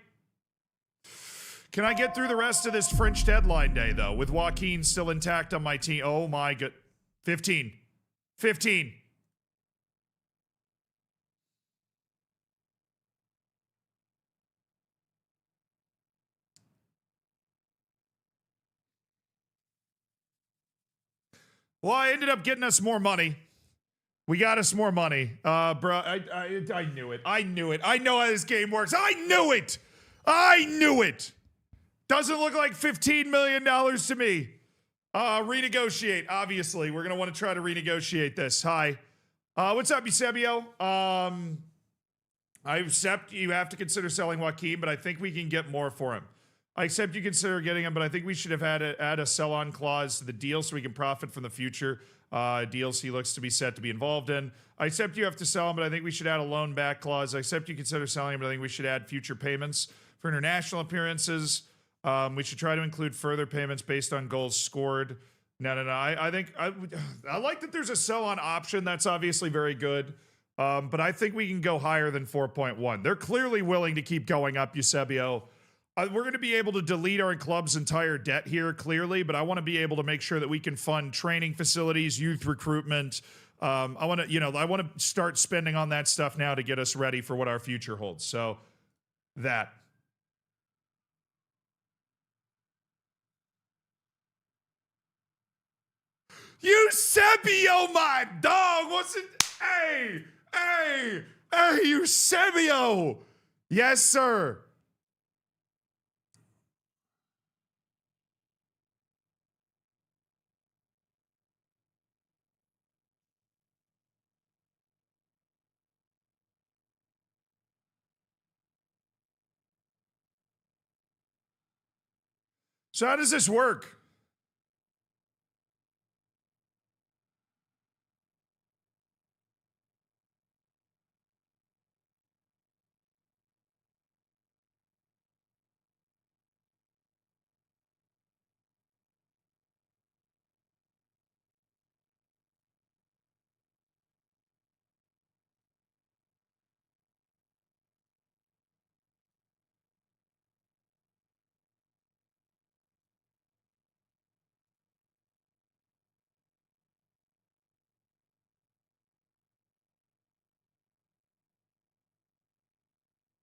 Can I get through the rest of this French deadline day, though, with Joaquin still intact on my team? Oh, my God. 15. 15. Well, I ended up getting us more money. We got us more money. Bro, I knew it. I knew it. I know how this game works. I knew it. I knew it. Doesn't look like $15 million to me. Renegotiate, obviously. We're going to want to try to renegotiate this. Hi. What's up, Eusebio? I accept you have to consider selling Joaquin, but I think we can get more for him. I accept you consider getting him, but I think we should have add a sell-on clause to the deal so we can profit from the future deals he looks to be set to be involved in. I accept you have to sell him, but I think we should add a loan back clause. I accept you consider selling him, but I think we should add future payments for international appearances. We should try to include further payments based on goals scored. No. I think I like that there's a sell-on option. That's obviously very good. But I think we can go higher than 4.1. They're clearly willing to keep going up, Eusebio. We're going to be able to delete our club's entire debt here, clearly, but I want to be able to make sure that we can fund training facilities, youth recruitment. I want to start spending on that stuff now to get us ready for what our future holds. So that. Eusebio, my dog, what's it? Hey, Eusebio. Yes, sir. So how does this work?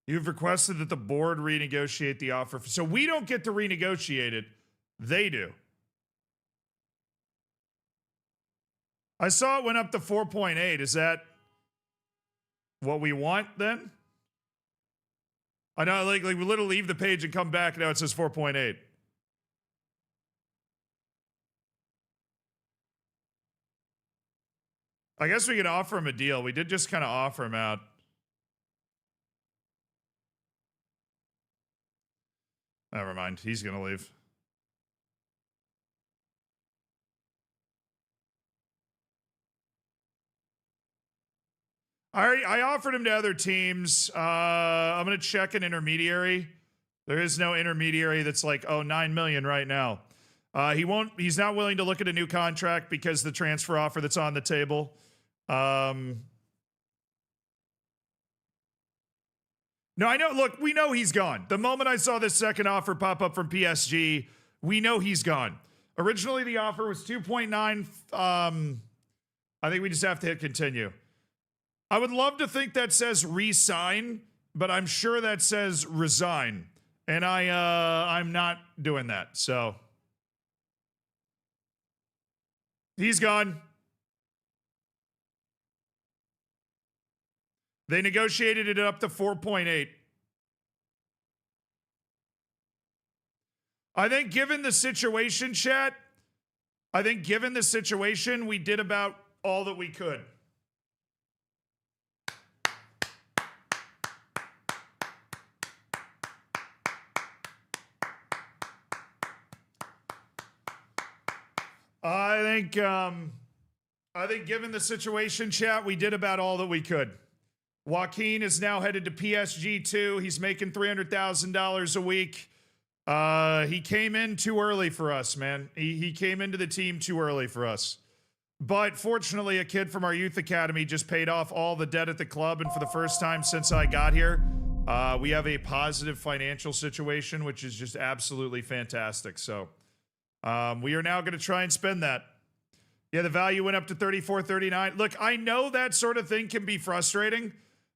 You've requested that the board renegotiate the offer. So we don't get to renegotiate it. They do. I saw it went up to 4.8. Is that what we want then? I know, like we literally leave the page and come back. Now it says 4.8. I guess we could offer him a deal. We did just kind of offer him out. Never mind. He's going to leave. I offered him to other teams. I'm going to check an intermediary. There is no intermediary that's like, oh, $9 million right now. He's not willing to look at a new contract because the transfer offer that's on the table. No, I know. Look, we know he's gone. The moment I saw this second offer pop up from PSG, we know he's gone. Originally, the offer was 2.9. I think we just have to hit continue. I would love to think that says re-sign, but I'm sure that says resign. And I'm not doing that. So he's gone. They negotiated it up to 4.8. I think given the situation, chat, we did about all that we could. I think given the situation, chat, we did about all that we could. Joaquin is now headed to PSG too. He's making $300,000 a week. He came in too early for us, man. He came into the team too early for us. But fortunately, a kid from our youth academy just paid off all the debt at the club. And for the first time since I got here, we have a positive financial situation, which is just absolutely fantastic. So we are now going to try and spend that. Yeah, the value went up to 34.39. Look, I know that sort of thing can be frustrating,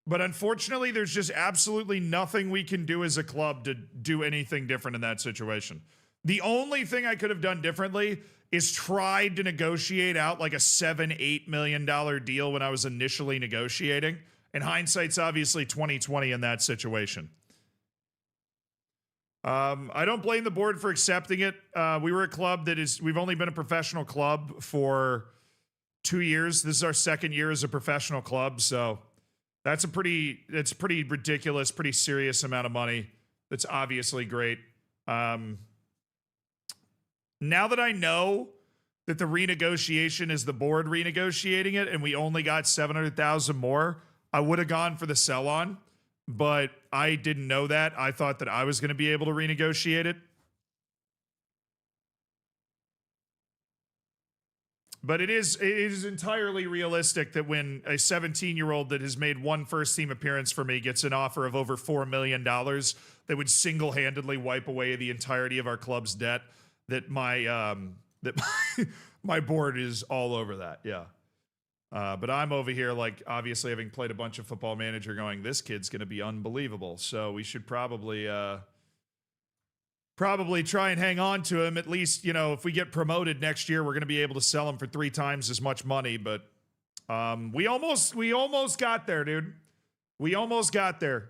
but unfortunately, there's just absolutely nothing we can do as a club to do anything different in that situation. The only thing I could have done differently is tried to negotiate out like a $7-8 million deal when I was initially negotiating. And hindsight's obviously 2020 in that situation. I don't blame the board for accepting it. We were a club we've only been a professional club for 2 years. This is our second year as a professional club. So it's pretty ridiculous, pretty serious amount of money. That's obviously great. Now that I know that the renegotiation is the board renegotiating it and we only got 700,000 more, I would have gone for the sell on. But I didn't know that. I thought that I was going to be able to renegotiate it. But it is entirely realistic that when a 17-year-old that has made one first-team appearance for me gets an offer of over $4 million that would single-handedly wipe away the entirety of our club's debt, that my board is all over that. Yeah. But I'm over here, like, obviously having played a bunch of Football Manager going, this kid's going to be unbelievable. So we should probably try and hang on to him. At least, you know, if we get promoted next year, we're going to be able to sell him for 3 times as much money. But we almost got there, dude. We almost got there.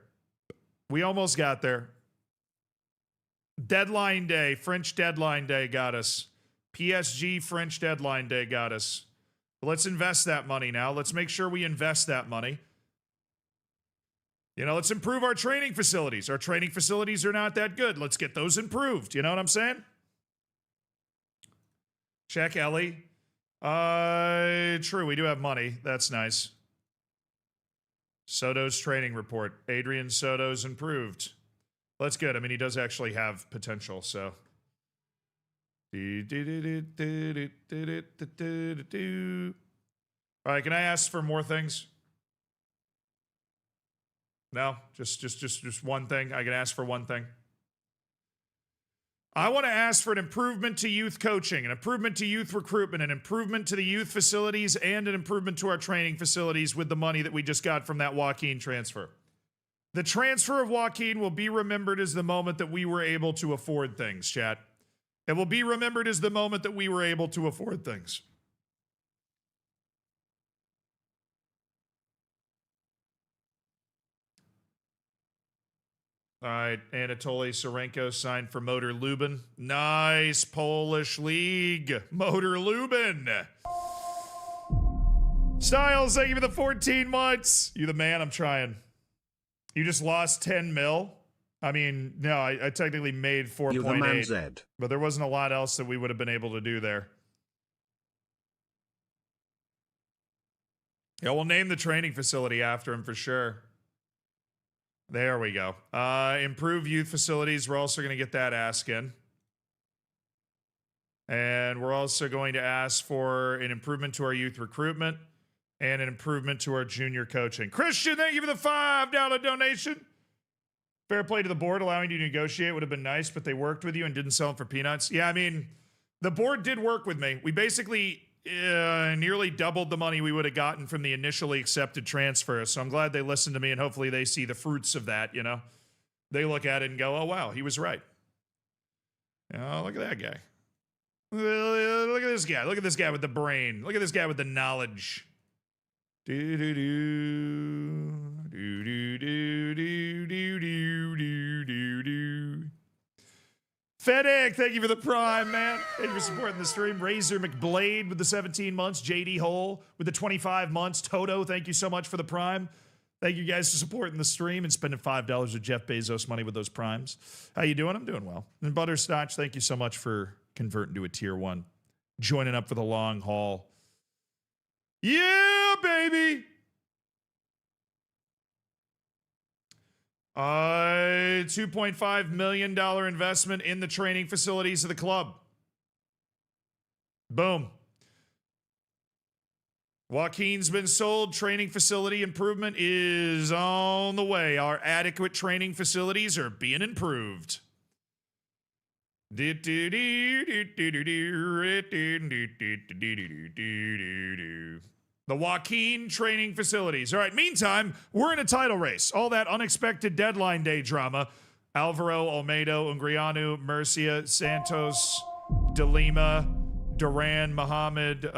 Deadline day, French deadline day got us. PSG French deadline day got us. Let's invest that money now. Let's make sure we invest that money. You know, let's improve our training facilities. Our training facilities are not that good. Let's get those improved. You know what I'm saying? Check Ellie. True, we do have money. That's nice. Soto's training report. Adrian Soto's improved. Well, that's good. I mean, he does actually have potential, so. All right, can I ask for more things? No, just one thing. I can ask for one thing. I want to ask for an improvement to youth coaching, an improvement to youth recruitment, an improvement to the youth facilities, and an improvement to our training facilities with the money that we just got from that Joaquin transfer. The transfer of Joaquin will be remembered as the moment that we were able to afford things, chat. It will be remembered as the moment that we were able to afford things. All right, Anatoly Sorenko signed for Motor Lubin. Nice Polish league. Motor Lubin. Styles, thank you for the 14 months. You the man, I'm trying. You just lost 10 mil? I mean, no, I technically made 4.8. You the man, Zed. But there wasn't a lot else that we would have been able to do there. Yeah, we'll name the training facility after him for sure. There we go. Improve youth facilities. We're also going to get that ask in. And we're also going to ask for an improvement to our youth recruitment and an improvement to our junior coaching. Christian, thank you for the $5 donation. Fair play to the board. Allowing you to negotiate would have been nice, but they worked with you and didn't sell them for peanuts. Yeah, I mean, the board did work with me. We basically nearly doubled the money we would have gotten from the initially accepted transfer. So I'm glad they listened to me, and hopefully they see the fruits of that, you know. They look at it and go, oh, wow, he was right. Oh, look at that guy. Look at this guy. Look at this guy with the brain. Look at this guy with the knowledge. Fedek, thank you for the prime, man. Thank you for supporting the stream. Razor McBlade with the 17 months. JD Hole with the 25 months. Toto, thank you so much for the prime. Thank you guys for supporting the stream and spending $5 of Jeff Bezos money with those primes. How you doing? I'm doing well. And Butterscotch, thank you so much for converting to a tier 1. Joining up for the long haul. Yeah, baby. $2.5 million investment in the training facilities of the club. Boom. Joaquin's been sold. Training facility improvement is on the way. Our adequate training facilities are being improved. The Joaquin training facilities. All right, meantime, we're in a title race. All that unexpected deadline day drama. Alvaro, Olmedo, Ungrianu, Murcia, Santos, De Lima, Duran, Muhammad.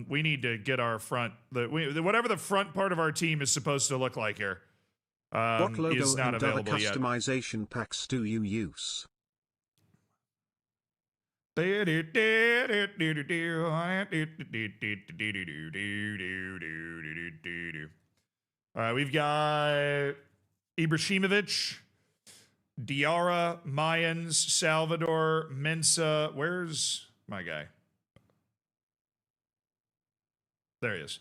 We need to get our front. Whatever the front part of our team is supposed to look like here what logo is not and other available yet. Customization packs do you use? All right, we've got Ibrahimovic, Diarra, Mayans, Salvador, Mensah. Where's my guy? There he is.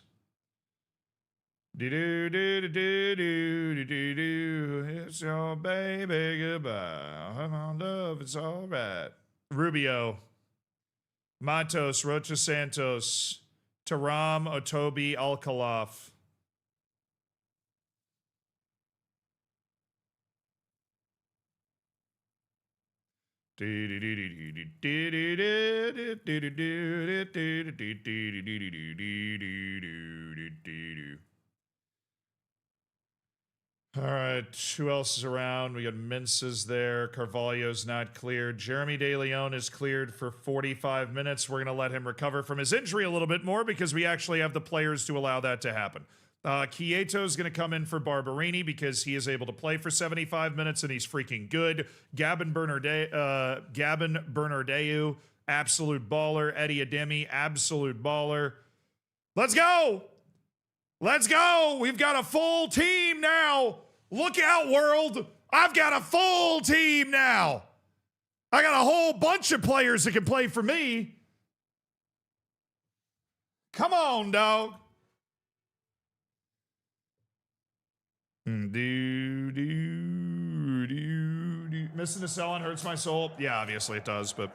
It's your baby goodbye. I'm on love, it's all right. Rubio, Matos, Rocha Santos, Taram, Otobi, Alkalaf. All right, who else is around? We got Mensah's there. Carvalho's not cleared. Jeremy De Leon is cleared for 45 minutes. We're going to let him recover from his injury a little bit more because we actually have the players to allow that to happen. Quieto is going to come in for Barberini because he is able to play for 75 minutes and he's freaking good. Gavin Bernardeu, absolute baller. Eddie Ademi, absolute baller. Let's go! Let's go! We've got a full team now! Look out, world! I've got a full team now! I got a whole bunch of players that can play for me. Come on, dog. Missing a sell-on hurts my soul. Yeah, obviously it does, but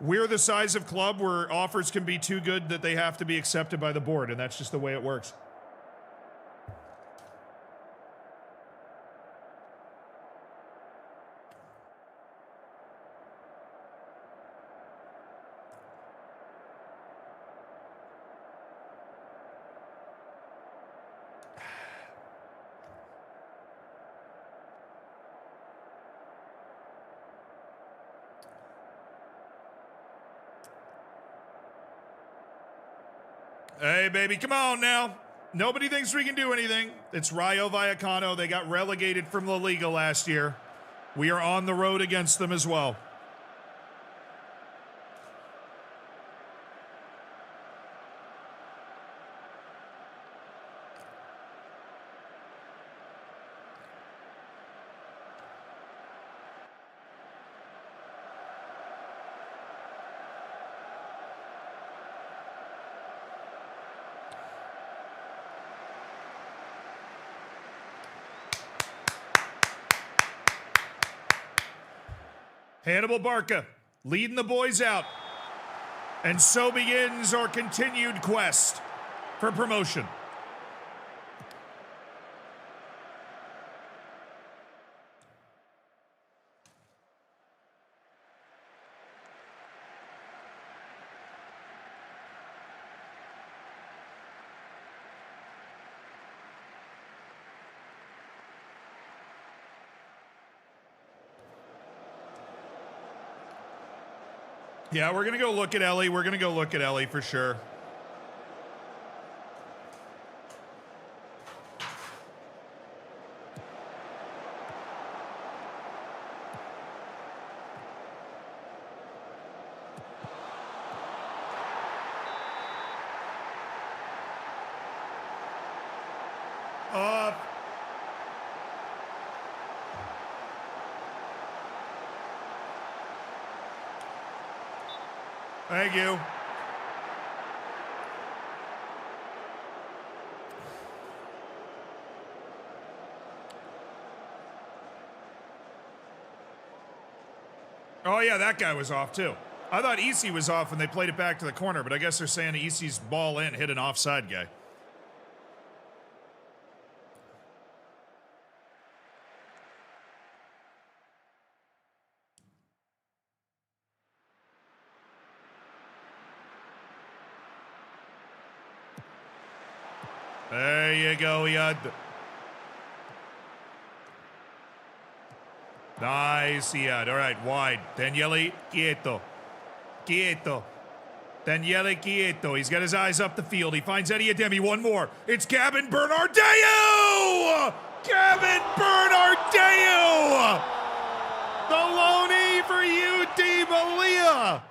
we're the size of club where offers can be too good that they have to be accepted by the board, and that's just the way it works. Hey, baby, come on now. Nobody thinks we can do anything. It's Rayo Vallecano. They got relegated from La Liga last year. We are on the road against them as well. Hannibal Barca leading the boys out. And so begins our continued quest for promotion. Yeah, we're going to go look at Ellie. We're going to go look at Ellie for sure. Thank you. Oh, yeah, that guy was off, too. I thought Isi was off when they played it back to the corner, but I guess they're saying Isi's ball in hit an offside guy. There you go, Iad. Nice, Iad. All right, wide. Daniele quieto. Quieto. Daniele quieto. He's got his eyes up the field. He finds Eddie Ademi. One more. It's Gavin Bernardeu! Gavin Bernardeu! The loanee for UD Malia.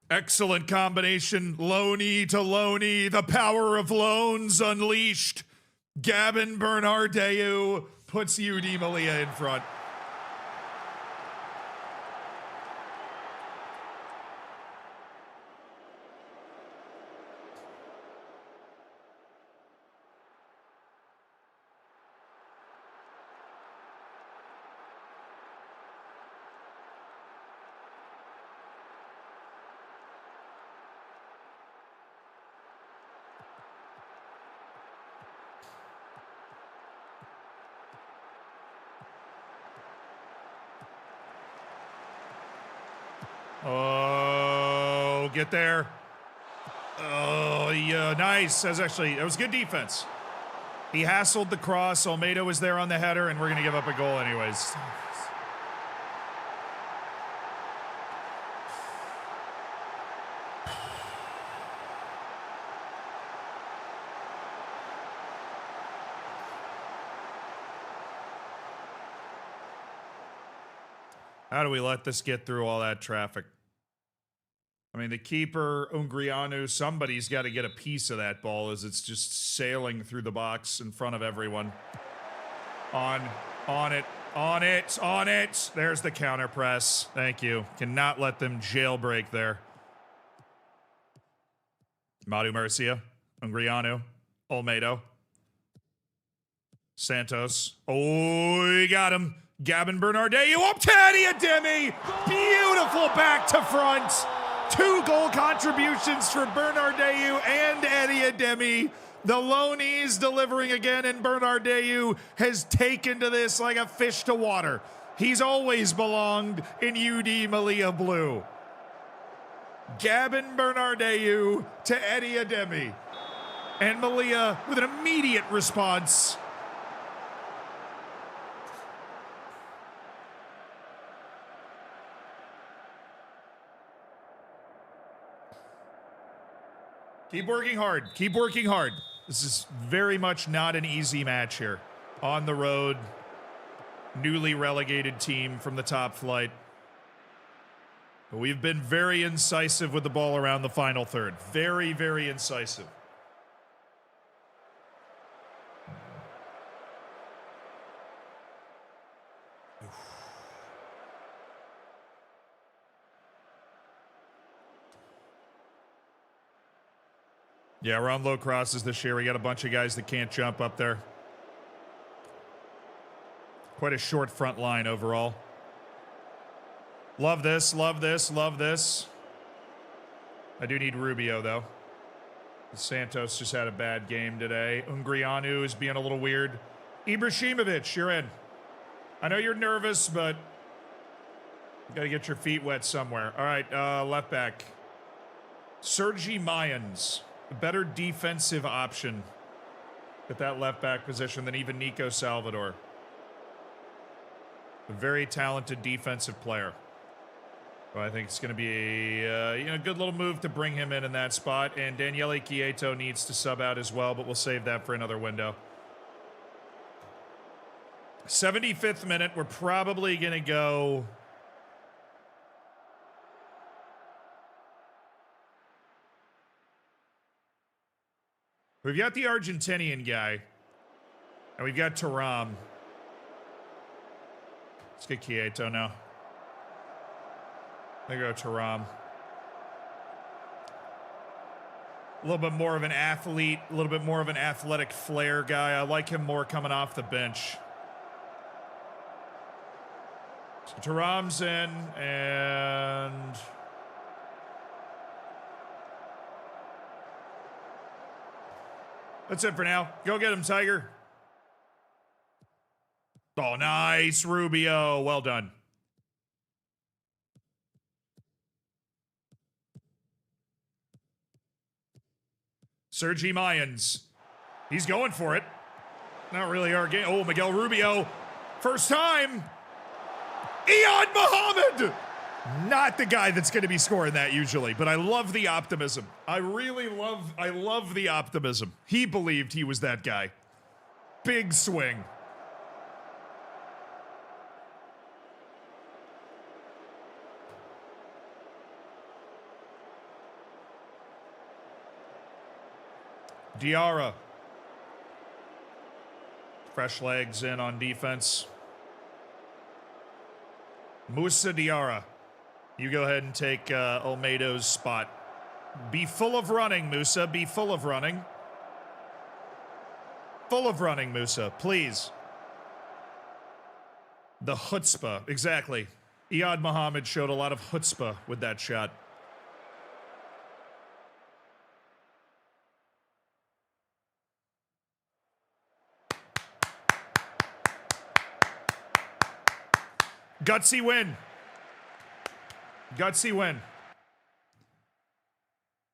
Excellent combination. Loanee to loanee. The power of loans unleashed. Gavin Bernardeu puts UD Malia in front. Oh, get there. Oh, yeah, nice. That was good defense. He hassled the cross. Almeida was there on the header, and we're going to give up a goal anyways. How do we let this get through all that traffic? I mean, the keeper, Ungrianu, somebody's got to get a piece of that ball as it's just sailing through the box in front of everyone. On it. There's the counter press. Thank you. Cannot let them jailbreak there. Madu Murcia, Ungrianu, Olmedo, Santos. Oh, he got him. Gavin Bernardeu up to Eddie Ademi. Beautiful back to front. 2 goal contributions for Bernardeu and Eddie Ademi. The loanees delivering again, and Bernardeu has taken to this like a fish to water. He's always belonged in UD Malia blue. Gavin Bernardeu to Eddie Ademi. And Malia with an immediate response. Keep working hard. Keep working hard. This is very much not an easy match here. On the road, newly relegated team from the top flight. But we've been very incisive with the ball around the final third. Very, very incisive. Yeah, we're on low crosses this year. We got a bunch of guys that can't jump up there. Quite a short front line overall. Love this, love this, love this. I do need Rubio, though. Santos just had a bad game today. Ungrianu is being a little weird. Ibrahimovic, you're in. I know you're nervous, but you got to get your feet wet somewhere. All right, left back. Sergi Mayans. A better defensive option at that left back position than even Nico Salvador. A very talented defensive player. So I think it's going to be a good little move to bring him in that spot. And Daniele Quieto needs to sub out as well, but we'll save that for another window. 75th minute. We're probably going to go... We've got the Argentinian guy, and we've got Thuram. Let's get Quieto now. There you go, Thuram. A little bit more of an athlete, a little bit more of an athletic flair guy. I like him more coming off the bench. So Thuram's in, and... That's it for now. Go get him, Tiger. Oh, nice, Rubio. Well done. Sergi Mayans. He's going for it. Not really our game. Oh, Miguel Rubio. First time. Iyad Muhammad. Not the guy that's going to be scoring that usually, but I love the optimism. I love the optimism. He believed he was that guy. Big swing. Diarra. Fresh legs in on defense. Moussa Diarra. You go ahead and take Olmedo's spot. Be full of running, Moussa. Be full of running. Full of running, Moussa, please. The chutzpah, exactly. Iyad Muhammad showed a lot of chutzpah with that shot. Gutsy win. Gutsy win.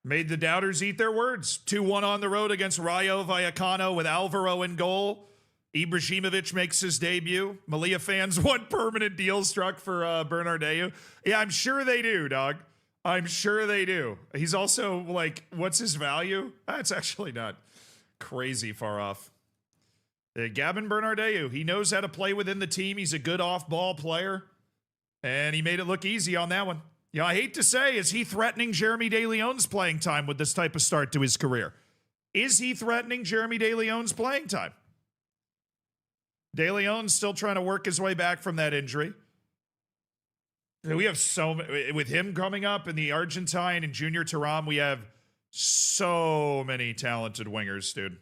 Made the doubters eat their words. 2-1 on the road against Rayo Vallecano with Alvaro in goal. Ibrahimovic makes his debut. Malia fans want permanent deal struck for Bernardeu. Yeah, I'm sure they do, dog. I'm sure they do. He's also, like, what's his value? That's actually not crazy far off. Gavin Bernardeu, he knows how to play within the team. He's a good off-ball player. And he made it look easy on that one. You know, I hate to say, is he threatening Jeremy De Leon's playing time with this type of start to his career? Is he threatening Jeremy De Leon's playing time? De Leon's still trying to work his way back from that injury. We have with him coming up and the Argentine and Junior Thuram, we have so many talented wingers, dude.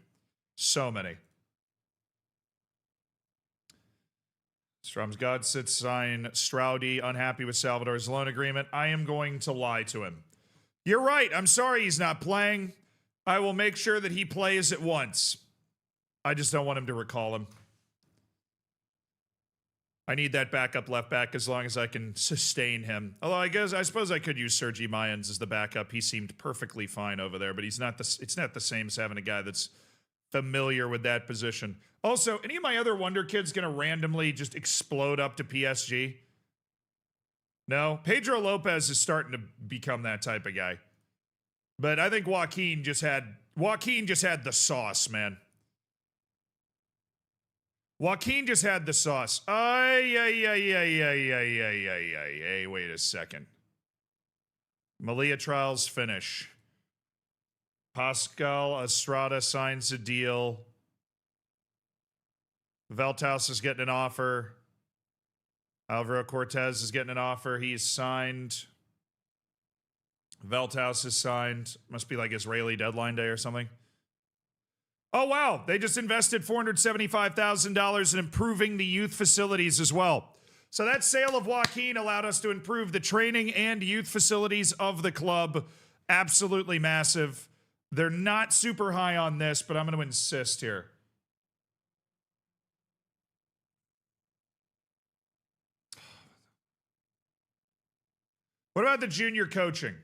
So many. Strom's God sits sign Stroudy, unhappy with Salvador's loan agreement. I am going to lie to him. You're right. I'm sorry he's not playing. I will make sure that he plays at once. I just don't want him to recall him. I need that backup left back as long as I can sustain him. Although I suppose I could use Sergi Mayans as the backup. He seemed perfectly fine over there, but it's not the same as having a guy that's familiar with that position. Also, any of my other Wonder Kids going to randomly just explode up to PSG? No? Pedro Lopez is starting to become that type of guy. But I think Joaquin just had the sauce, man. Joaquin just had the sauce. Wait a second. Malia trials finish. Pascal Estrada signs a deal. Veltaus is getting an offer. Alvaro Cortez is getting an offer. He's signed. Veltaus is signed. Must be like Israeli deadline day or something. Oh, wow. They just invested $475,000 in improving the youth facilities as well. So that sale of Joaquin allowed us to improve the training and youth facilities of the club. Absolutely massive. They're not super high on this, but I'm going to insist here. What about the junior coaching?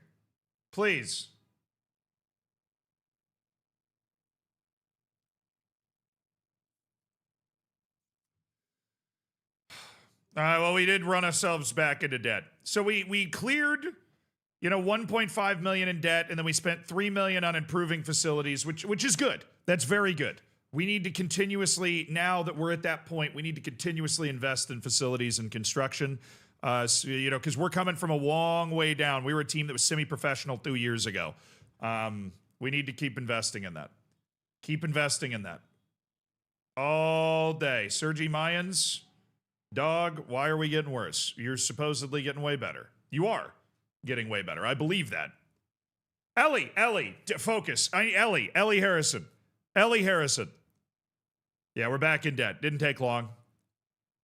Please. Well, we did run ourselves back into debt. So we cleared, $1.5 million in debt, and then we spent $3 million on improving facilities, which is good. That's very good. We need to continuously, now that we're at that point, we need to continuously invest in facilities and construction. Because we're coming from a long way down. We were a team that was semi-professional 2 years ago. We need to keep investing in that. Keep investing in that. All day. Sergi Mayans, dog, why are we getting worse? You're supposedly getting way better. You are getting way better. I believe that. Ellie, focus. Ellie Harrison. Ellie Harrison. Yeah, we're back in debt. Didn't take long.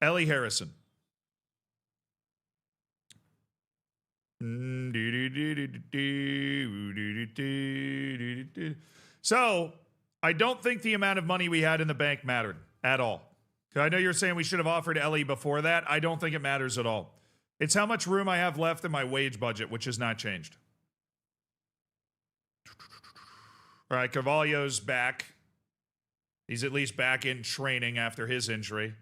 Ellie Harrison. So, I don't think the amount of money we had in the bank mattered at all. I know you're saying we should have offered Ellie before that. I don't think it matters at all. It's how much room I have left in my wage budget, which has not changed. All right, Carvalho's back. He's at least back in training after his injury.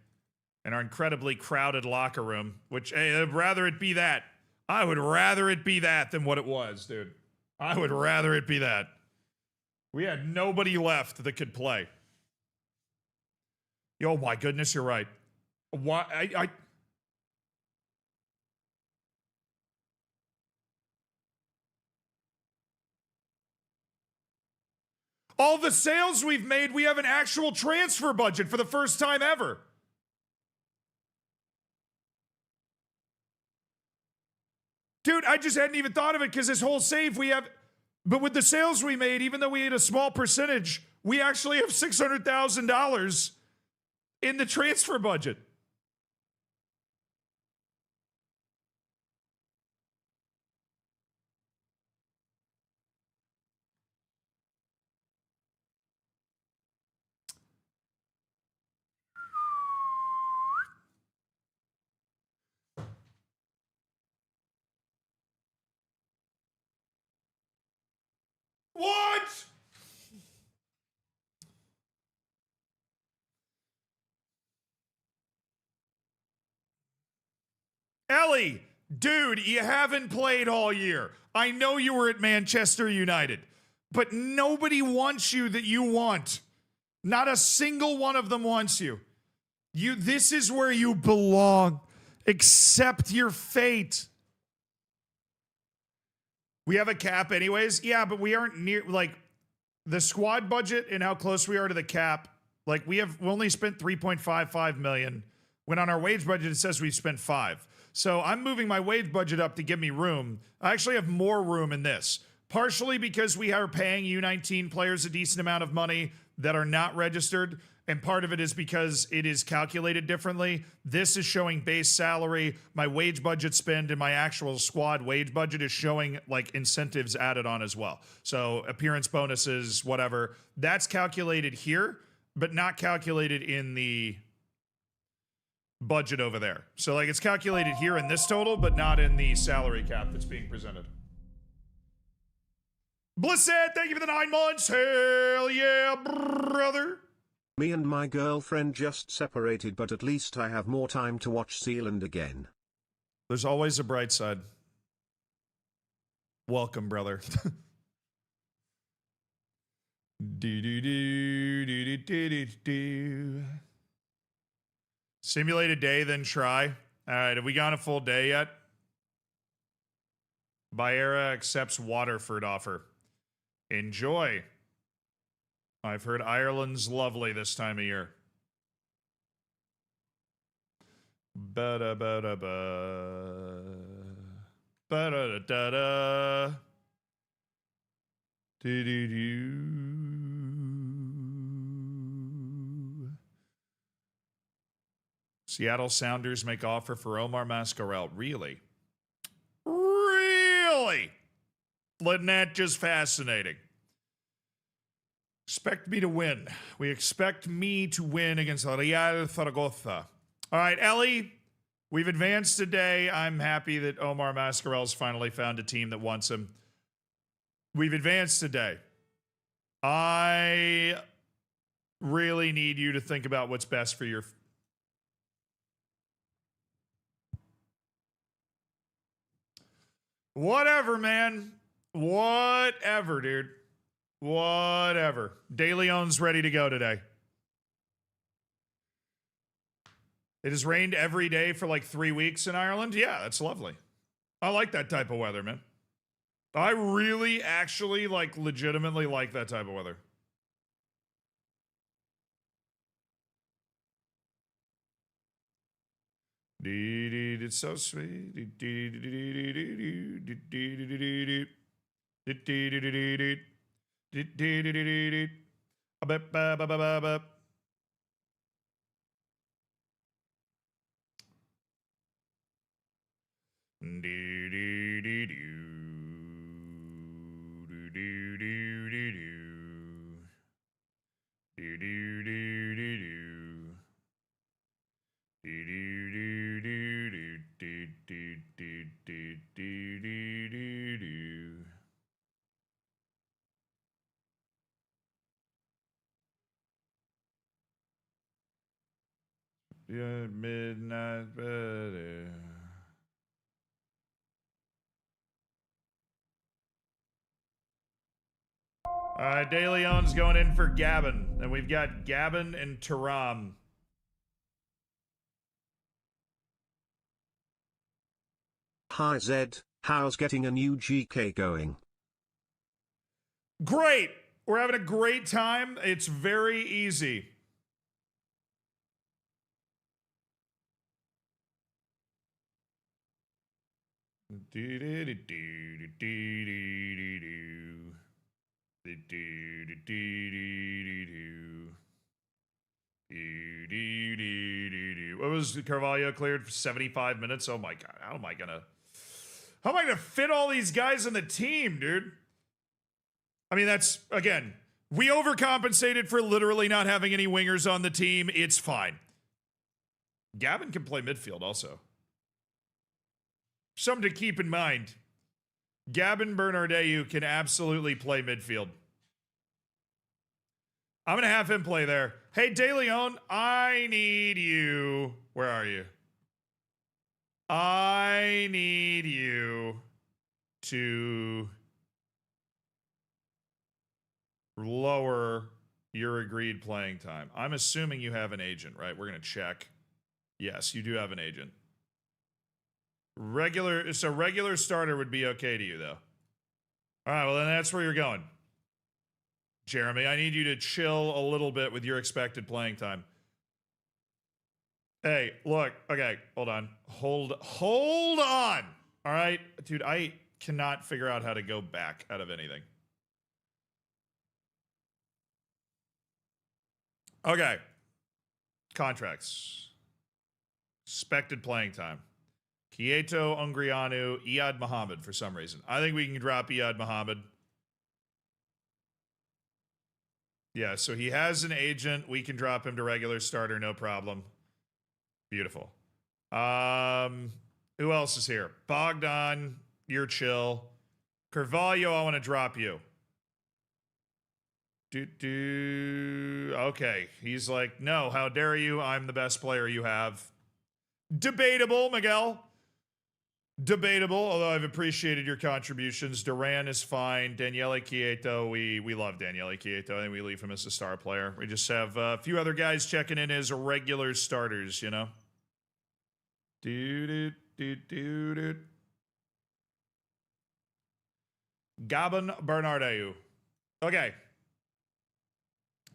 And our incredibly crowded locker room, which, I'd rather it be that. I would rather it be that than what it was, dude. I would rather it be that. We had nobody left that could play. Oh my goodness, you're right. Why? All the sales we've made, we have an actual transfer budget for the first time ever. Dude, I just hadn't even thought of it because this whole save we have, but with the sales we made, even though we had a small percentage, we actually have $600,000 in the transfer budget. What? Ellie, dude, you haven't played all year. I know you were at Manchester United, but nobody wants you that you want. Not a single one of them wants you. This is where you belong. Accept your fate. We have a cap anyways. Yeah, but we aren't near, like, the squad budget and how close we are to the cap. Like, we only spent $3.55 million, when on our wage budget it says we spent $5 million. So I'm moving my wage budget up to give me room. I actually have more room in this. Partially because we are paying U19 players a decent amount of money that are not registered. And part of it is because it is calculated differently. This is showing base salary. My wage budget spend and my actual squad wage budget is showing like incentives added on as well. So appearance bonuses, whatever. That's calculated here, but not calculated in the budget over there. So like it's calculated here in this total, but not in the salary cap that's being presented. Blissett, thank you for the 9 months. Hell yeah, brother. Me and my girlfriend just separated, but at least I have more time to watch Sealand again. There's always a bright side. Welcome, brother. Do. Simulate a day, then try. All right, have we gone a full day yet? Bayera accepts Waterford offer. Enjoy. I've heard Ireland's lovely this time of year. Ba-da-ba-da-ba. Ba-da-da-da-da. Do-do-do. Seattle Sounders make offer for Omar Mascarell. Really? Really? Letting that just fascinating. Expect me to win. We expect me to win against Real Zaragoza. All right, Ellie, we've advanced today. I'm happy that Omar Mascarell's finally found a team that wants him. We've advanced today. I really need you to think about what's best for your... Whatever, man. Whatever, dude. Whatever. De Leon's ready to go today. It has rained every day for like 3 weeks in Ireland. Yeah, that's lovely. I like that type of weather, man. I really, actually, like, legitimately like that type of weather. It's so sweet. Yeah, midnight better. All right, De Leon's going in for Gavin. And we've got Gavin and Taram. Hi Zed, how's getting a new GK going? Great! We're having a great time. It's very easy. What was Carvalho cleared for 75 minutes? Oh my god, how am I gonna fit all these guys in the team, dude? I mean, that's, again, we overcompensated for literally not having any wingers on the team. It's fine. Gavin can play midfield also. Something to keep in mind. Gavin Bernardeu can absolutely play midfield. I'm going to have him play there. Hey, De Leon, I need you. Where are you? I need you to lower your agreed playing time. I'm assuming you have an agent, right? We're going to check. Yes, you do have an agent. Regular starter would be okay to you, though. All right, well, then that's where you're going. Jeremy, I need you to chill a little bit with your expected playing time. Hey, look. Okay, hold on. Hold on. All right? Dude, I cannot figure out how to go back out of anything. Okay. Contracts. Expected playing time. Kieto, Ungrianu, Iyad Muhammad for some reason. I think we can drop Iyad Muhammad. Yeah, so he has an agent. We can drop him to regular starter, no problem. Beautiful. Who else is here? Bogdan, you're chill. Carvalho, I want to drop you. Okay, he's like, no, how dare you? I'm the best player you have. Debatable, Miguel. Debatable, although I've appreciated your contributions. Duran is fine. Daniele Quieto, we love Daniele Quieto. I think we leave him as a star player. We just have a few other guys checking in as regular starters, you know? Gabon Bernardeu. Okay.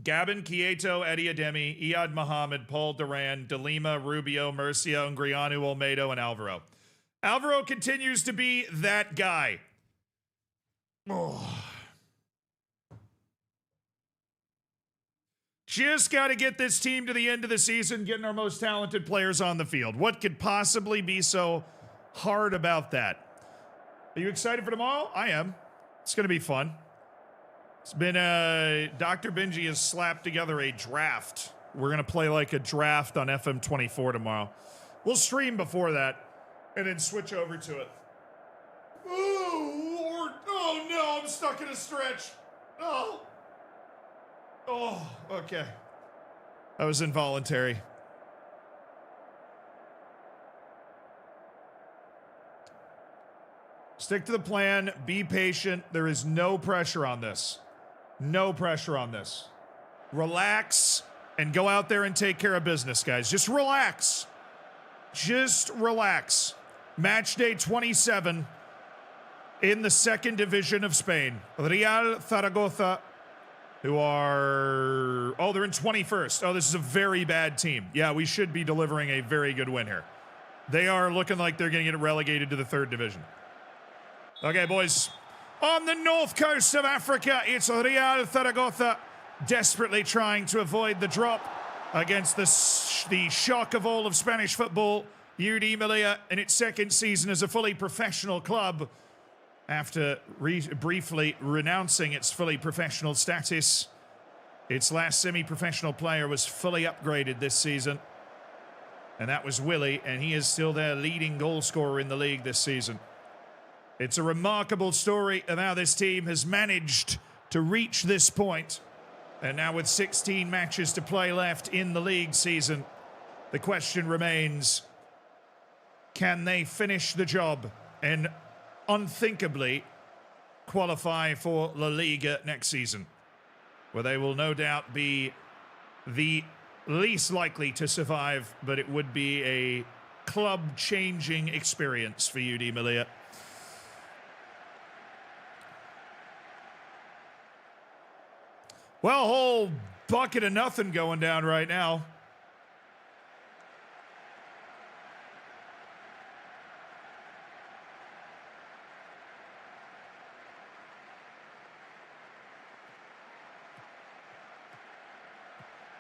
Gabon, Quieto, Eddie Ademi, Iyad Mohammed, Paul Duran, DeLima, Rubio, Murcia, Ungrianu, Olmedo, and Alvaro. Alvaro continues to be that guy. Oh. Just got to get this team to the end of the season, getting our most talented players on the field. What could possibly be so hard about that? Are you excited for tomorrow? I am. It's going to be fun. It's been Dr. Benji has slapped together a draft. We're going to play like a draft on FM24 tomorrow. We'll stream before that and then switch over to it. Oh, Lord. Oh, no. I'm stuck in a stretch. Oh. Oh, okay. That was involuntary. Stick to the plan. Be patient. There is no pressure on this. No pressure on this. Relax and go out there and take care of business, guys. Just relax. Just relax. Match day 27 in the second division of Spain. Real Zaragoza, who are... Oh, they're in 21st. Oh, this is a very bad team. Yeah, we should be delivering a very good win here. They are looking like they're going to get relegated to the third division. Okay, boys. On the north coast of Africa, it's Real Zaragoza desperately trying to avoid the drop against the shock of all of Spanish football, UD Melilla, in its second season as a fully professional club after briefly renouncing its fully professional status. Its last semi-professional player was fully upgraded this season, and that was Willie, and he is still their leading goal scorer in the league this season. It's a remarkable story of how this team has managed to reach this point. And now with 16 matches to play left in the league season, the question remains, can they finish the job and unthinkably qualify for La Liga next season, where they will no doubt be the least likely to survive, but it would be a club-changing experience for UD Melilla. Well, a whole bucket of nothing going down right now.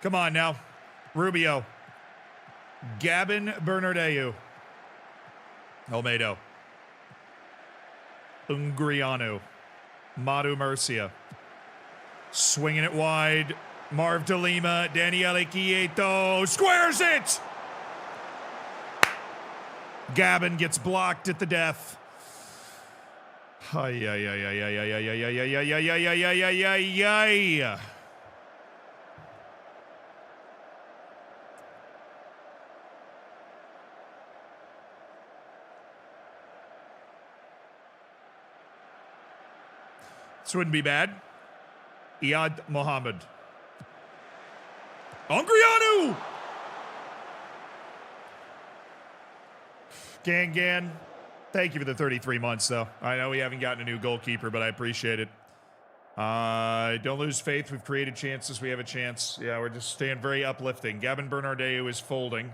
Come on now. Rubio. Gabon Bernardeu. Olmedo. Ungrianu. Madu Murcia. Swinging it wide. Marv DeLima. Daniele Quieto. Squares it! Gabon gets blocked at the death. Ay, ay, ay, ay, ay, ay, ay, ay, ay, ay, ay, ay, ay, ay, ay, ay, ay. This wouldn't be bad. Iyad Mohammed. Ungrianu! Gangan. Thank you for the 33 months, though. I know we haven't gotten a new goalkeeper, but I appreciate it. Don't lose faith. We've created chances. We have a chance. Yeah, we're just staying very uplifting. Gabon Bernardeu is folding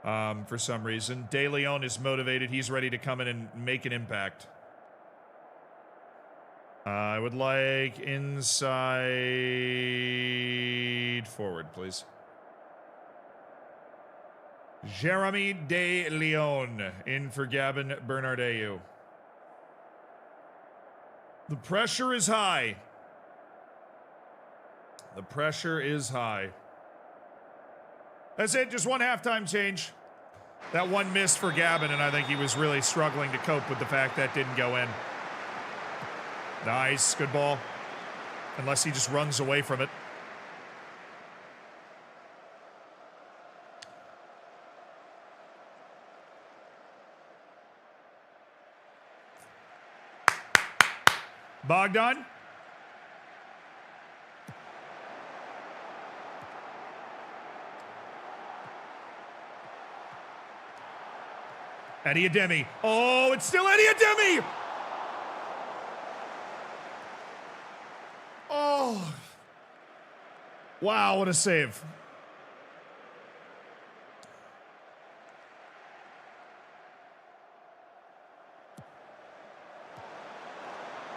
for some reason. De Leon is motivated. He's ready to come in and make an impact. I would like inside forward, please. Jeremy De Leon in for Gabon Bernardeu. The pressure is high. The pressure is high. That's it, just one halftime change. That one missed for Gabon, and I think he was really struggling to cope with the fact that didn't go in. Nice, good ball. Unless he just runs away from it. Bogdan. Eddie Ademi. Oh, it's still Eddie Ademi! Oh. Wow, what a save.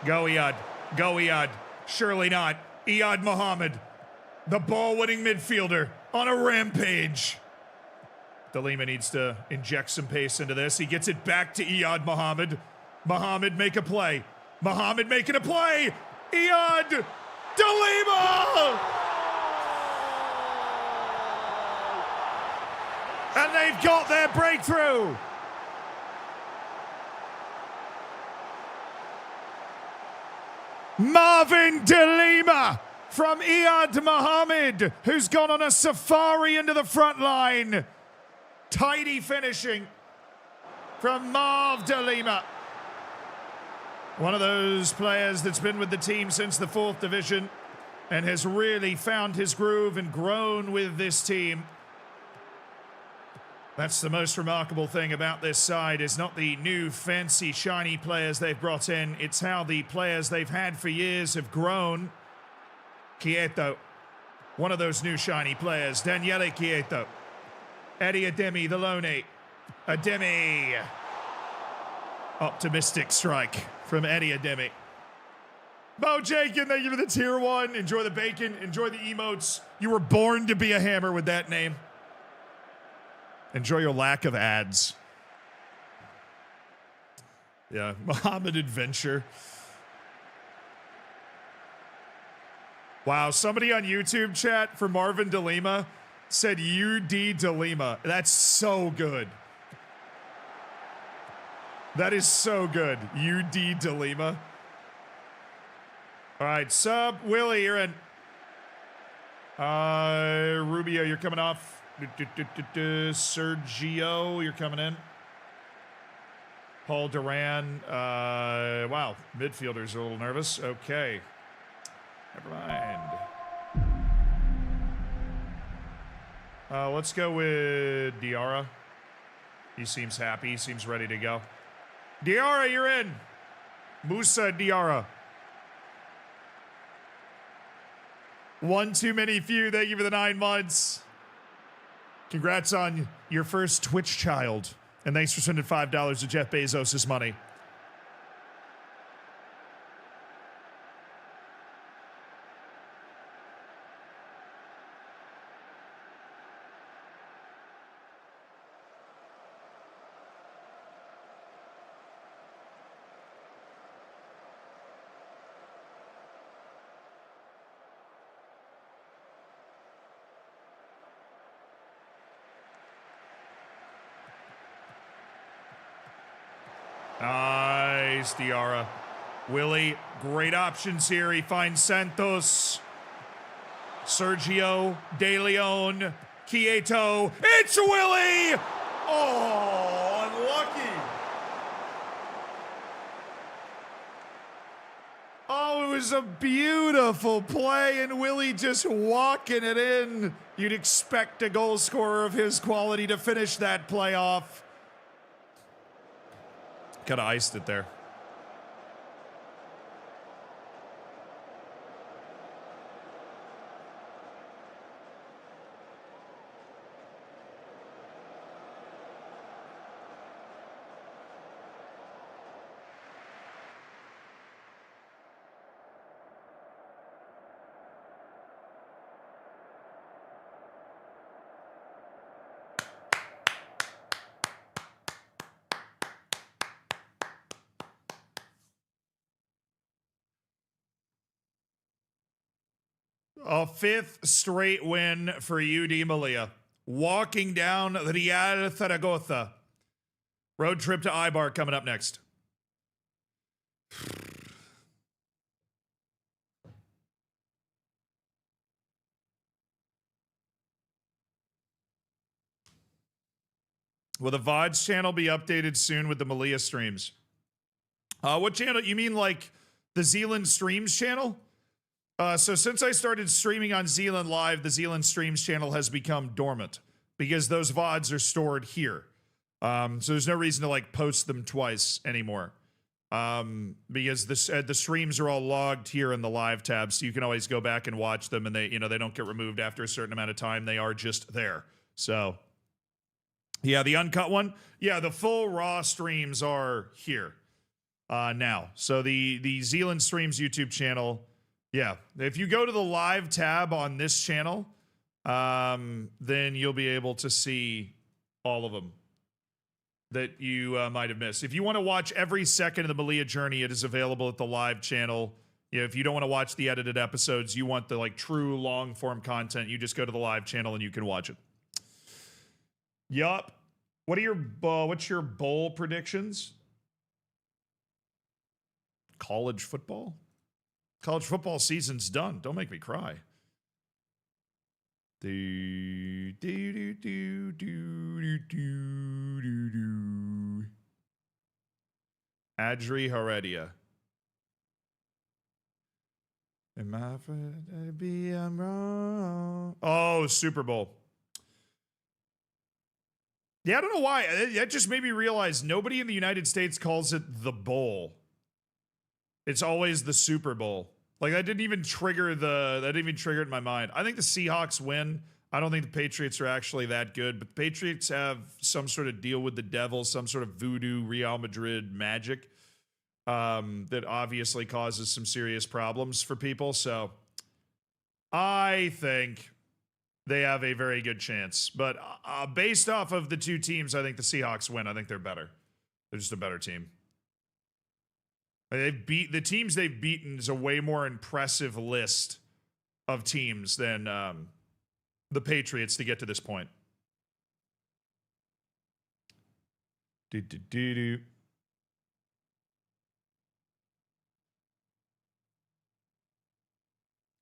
Go, Iyad. Go, Iyad. Surely not. Iyad Muhammad, the ball-winning midfielder, on a rampage. De Lima needs to inject some pace into this. He gets it back to Iyad Muhammad. Muhammad make a play. Muhammad making a play. Iyad De Lima! And they've got their breakthrough. Marvin De Lima from Iyad Muhammad, who's gone on a safari into the front line. Tidy finishing from Marv De Lima. One of those players that's been with the team since the 4th division and has really found his groove and grown with this team. That's the most remarkable thing about this side, is not the new fancy shiny players they've brought in, it's how the players they've had for years have grown. Quieto, one of those new shiny players, Daniele Quieto. Eddie Ademi, the loney. Ademi. Optimistic strike from Eddie Ademi. Bo Jakin, thank you for the tier 1. Enjoy the bacon. Enjoy the emotes. You were born to be a hammer with that name. Enjoy your lack of ads. Yeah, Muhammad Adventure. Wow, somebody on YouTube chat for Marvin De Lima said UD De Lima. That's so good. That is so good. UD De Lima. All right, sub Willie, you're in. Rubio, you're coming off. Sergio, you're coming in. Paul Duran. Wow, midfielders are a little nervous. Okay. Never mind. Let's go with Diarra. He seems happy. He seems ready to go. Diarra, you're in. Musa Diarra. One too many few. Thank you for the 9 months. Congrats on your first Twitch child. And thanks for sending $5 to Jeff Bezos' money. Nice, Diarra. Willie, great options here. He finds Santos. Sergio, De Leon, Quieto. It's Willie! Oh, unlucky. Oh, it was a beautiful play, and Willie just walking it in. You'd expect a goal scorer of his quality to finish that play off. Kind of iced it there. A 5th straight win for UD Melilla. Walking down Real Zaragoza. Road trip to Eibar coming up next. Will the VODs channel be updated soon with the Melilla streams? What channel? You mean like the Zealand Streams channel. So since I started streaming on Zealand Live, the Zealand Streams channel has become dormant because those VODs are stored here. So there's no reason to like post them twice anymore. Because the streams are all logged here in the live tab, so you can always go back and watch them, and they don't get removed after a certain amount of time. They are just there. So yeah, the uncut one, yeah, the full raw streams are here now. So the Zealand Streams YouTube channel, yeah, if you go to the live tab on this channel, then you'll be able to see all of them that you might have missed. If you want to watch every second of the Malia journey, it is available at the live channel. You know, if you don't want to watch the edited episodes, you want the like true long form content, you just go to the live channel and you can watch it. Yup. What's your bowl predictions? College football? College football season's done. Don't make me cry. Adri Heredia. Am I to be I'm wrong? Oh, Super Bowl. Yeah, I don't know why. That just made me realize nobody in the United States calls it the bowl. It's always the Super Bowl. Like that didn't even trigger it in my mind. I think the Seahawks win. I don't think the Patriots are actually that good, but the Patriots have some sort of deal with the devil, some sort of voodoo Real Madrid magic that obviously causes some serious problems for people. So I think they have a very good chance. But based off of the two teams, I think the Seahawks win. I think they're better. They're just a better team. The teams they've beaten is a way more impressive list of teams than the Patriots to get to this point. Yeah,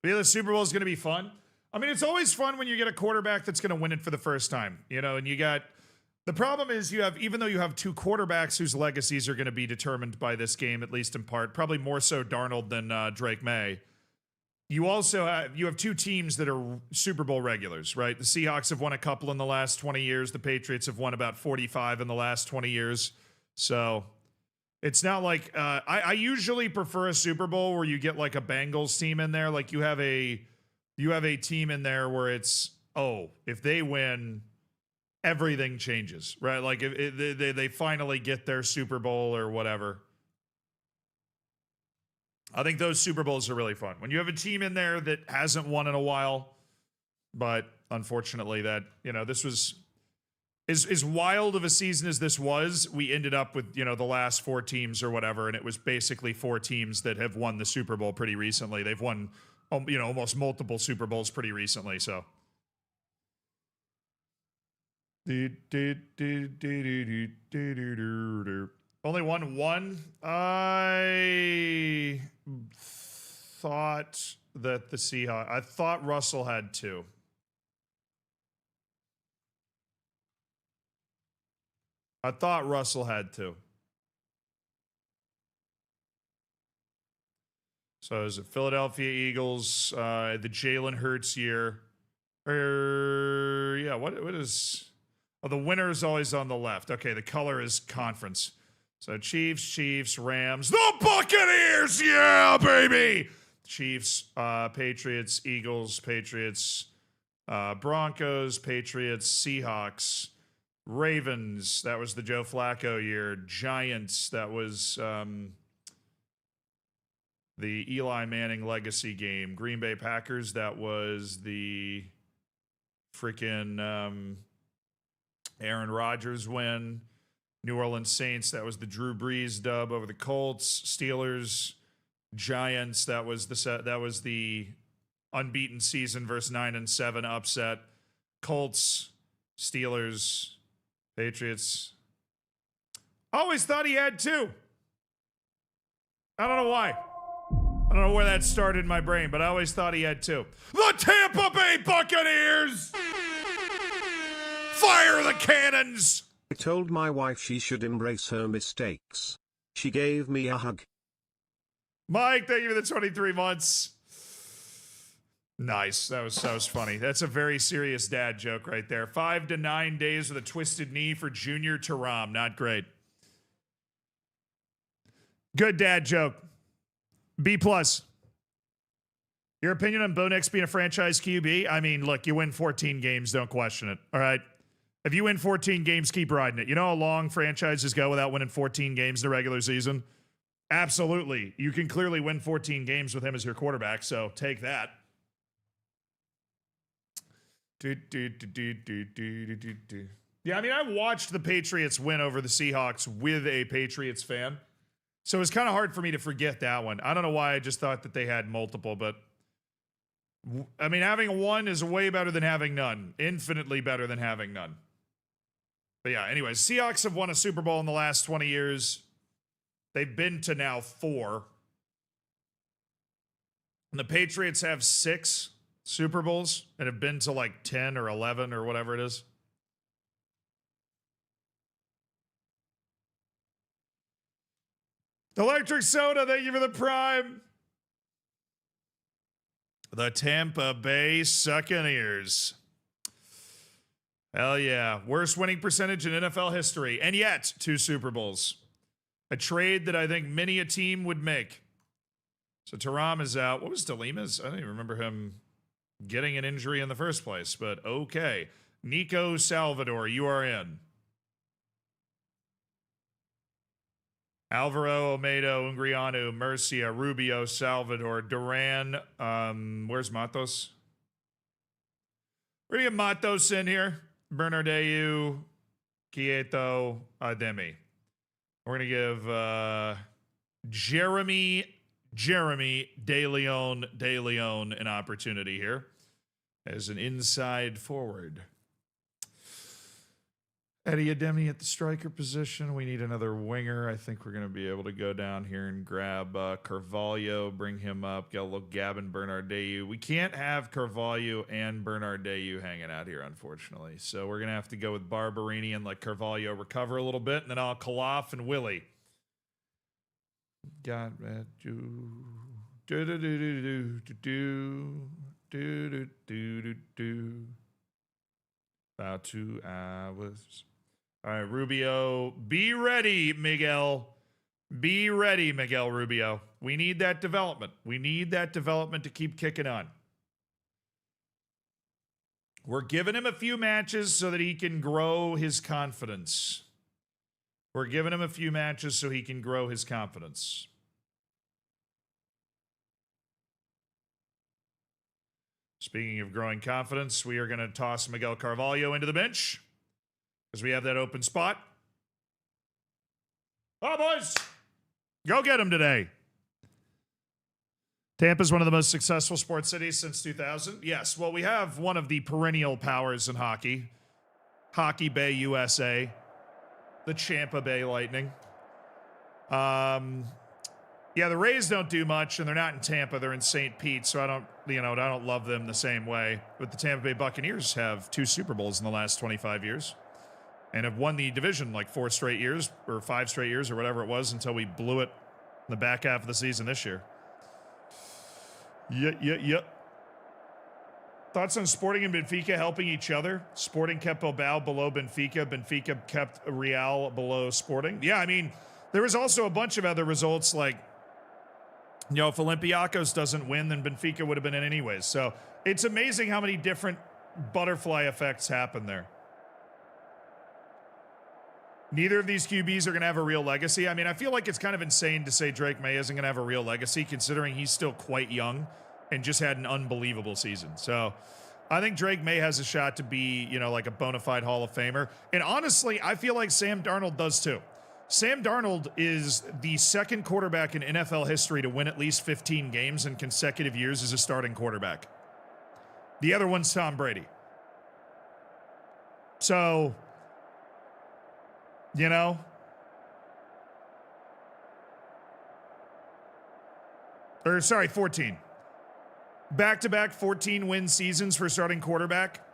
the Super Bowl is going to be fun. I mean, it's always fun when you get a quarterback that's going to win it for the first time, you know, and you got. The problem is even though you have two quarterbacks whose legacies are going to be determined by this game, at least in part, probably more so Darnold than Drake May. You also have two teams that are Super Bowl regulars, right? The Seahawks have won a couple in the last 20 years. The Patriots have won about 45 in the last 20 years. So it's not like I usually prefer a Super Bowl where you get like a Bengals team in there. Like you have a team in there where it's, if they win, everything changes, right? Like if they finally get their Super Bowl or whatever. I think those Super Bowls are really fun. When you have a team in there that hasn't won in a while, but unfortunately that, this was as wild of a season as this was, we ended up with, the last four teams or whatever, and it was basically four teams that have won the Super Bowl pretty recently. They've won, almost multiple Super Bowls pretty recently, so. Only one. I thought that the Seahawks. I thought Russell had two. So is it Philadelphia Eagles? The Jalen Hurts year. Yeah. What is? Oh, the winner is always on the left. Okay, the color is conference. So Chiefs, Rams, the Buccaneers, yeah, baby! Chiefs, Patriots, Eagles, Patriots, Broncos, Patriots, Seahawks, Ravens, that was the Joe Flacco year, Giants, that was the Eli Manning legacy game, Green Bay Packers, that was the freaking Aaron Rodgers win. New Orleans Saints, that was the Drew Brees dub over the Colts. Steelers, Giants, that was the unbeaten season versus 9-7 upset. Colts, Steelers, Patriots. Always thought he had two. I don't know why. I don't know where that started in my brain, but I always thought he had two. The Tampa Bay Buccaneers! Fire the cannons! I told my wife she should embrace her mistakes. She gave me a hug. Mike, thank you for the 23 months. Nice. That was funny. That's a very serious dad joke right there. 5 to 9 days with a twisted knee for Junior Taram. Not great. Good dad joke. B+. Your opinion on Bo Nix being a franchise QB? I mean, look, you win 14 games, don't question it. All right? If you win 14 games, keep riding it. You know how long franchises go without winning 14 games in the regular season? Absolutely. You can clearly win 14 games with him as your quarterback, so take that. Yeah, I mean, I watched the Patriots win over the Seahawks with a Patriots fan, so it's kind of hard for me to forget that one. I don't know why I just thought that they had multiple, but I mean, having one is way better than having none. Infinitely better than having none. But yeah, anyways, Seahawks have won a Super Bowl in the last 20 years. They've been to now 4. And the Patriots have 6 Super Bowls and have been to like 10 or 11 or whatever it is. Electric Soda, thank you for the prime. The Tampa Bay Succaneers. Hell yeah. Worst winning percentage in NFL history. And yet, 2 Super Bowls. A trade that I think many a team would make. So Taram is out. What was DeLima's? I don't even remember him getting an injury in the first place, but okay. Nico Salvador, you are in. Alvaro, Olmedo, Ungriano, Murcia, Rubio, Salvador, Duran. Where's Matos? We're going to get Matos in here. Bernardeu, Quieto, Ademi. We're going to give Jeremy De Leon an opportunity here as an inside forward. Eddie Ademi at the striker position. We need another winger. I think we're going to be able to go down here and grab Carvalho, bring him up, get a little Gavin Bernardeu. We can't have Carvalho and Bernardeu hanging out here, unfortunately. So we're going to have to go with Barberini and let Carvalho recover a little bit, and then I'll Kaloff and Willie. Got about 2 hours. All right, Rubio. Be ready, Miguel. Be ready, Miguel Rubio. We need that development. We need that development to keep kicking on. We're giving him a few matches so that he can grow his confidence. We're giving him a few matches so he can grow his confidence. Speaking of growing confidence, we are going to toss Miguel Carvalho into the bench because we have that open spot. Oh, boys, go get him today. Tampa's one of the most successful sports cities since 2000. Yes, well, we have one of the perennial powers in hockey. Hockey Bay, USA. The Champa Bay Lightning. Yeah, the Rays don't do much, and they're not in Tampa. They're in St. Pete, so I don't love them the same way. But the Tampa Bay Buccaneers have 2 Super Bowls in the last 25 years and have won the division like 4 straight years or 5 straight years or whatever it was until we blew it in the back half of the season this year. Yeah. Thoughts on Sporting and Benfica helping each other? Sporting kept Bilbao below Benfica. Benfica kept Real below Sporting. Yeah, I mean, there was also a bunch of other results like, you know, if Olympiacos doesn't win, then Benfica would have been in anyways. So it's amazing how many different butterfly effects happen there. Neither of these QBs are going to have a real legacy. I mean, I feel like it's kind of insane to say Drake May isn't going to have a real legacy considering he's still quite young and just had an unbelievable season. So I think Drake May has a shot to be, you know, like a bona fide Hall of Famer. And honestly, I feel like Sam Darnold does too. Sam Darnold is the second quarterback in NFL history to win at least 15 games in consecutive years as a starting quarterback. The other one's Tom Brady. So, you know, or sorry, 14. Back-to-back 14-win seasons for starting quarterback.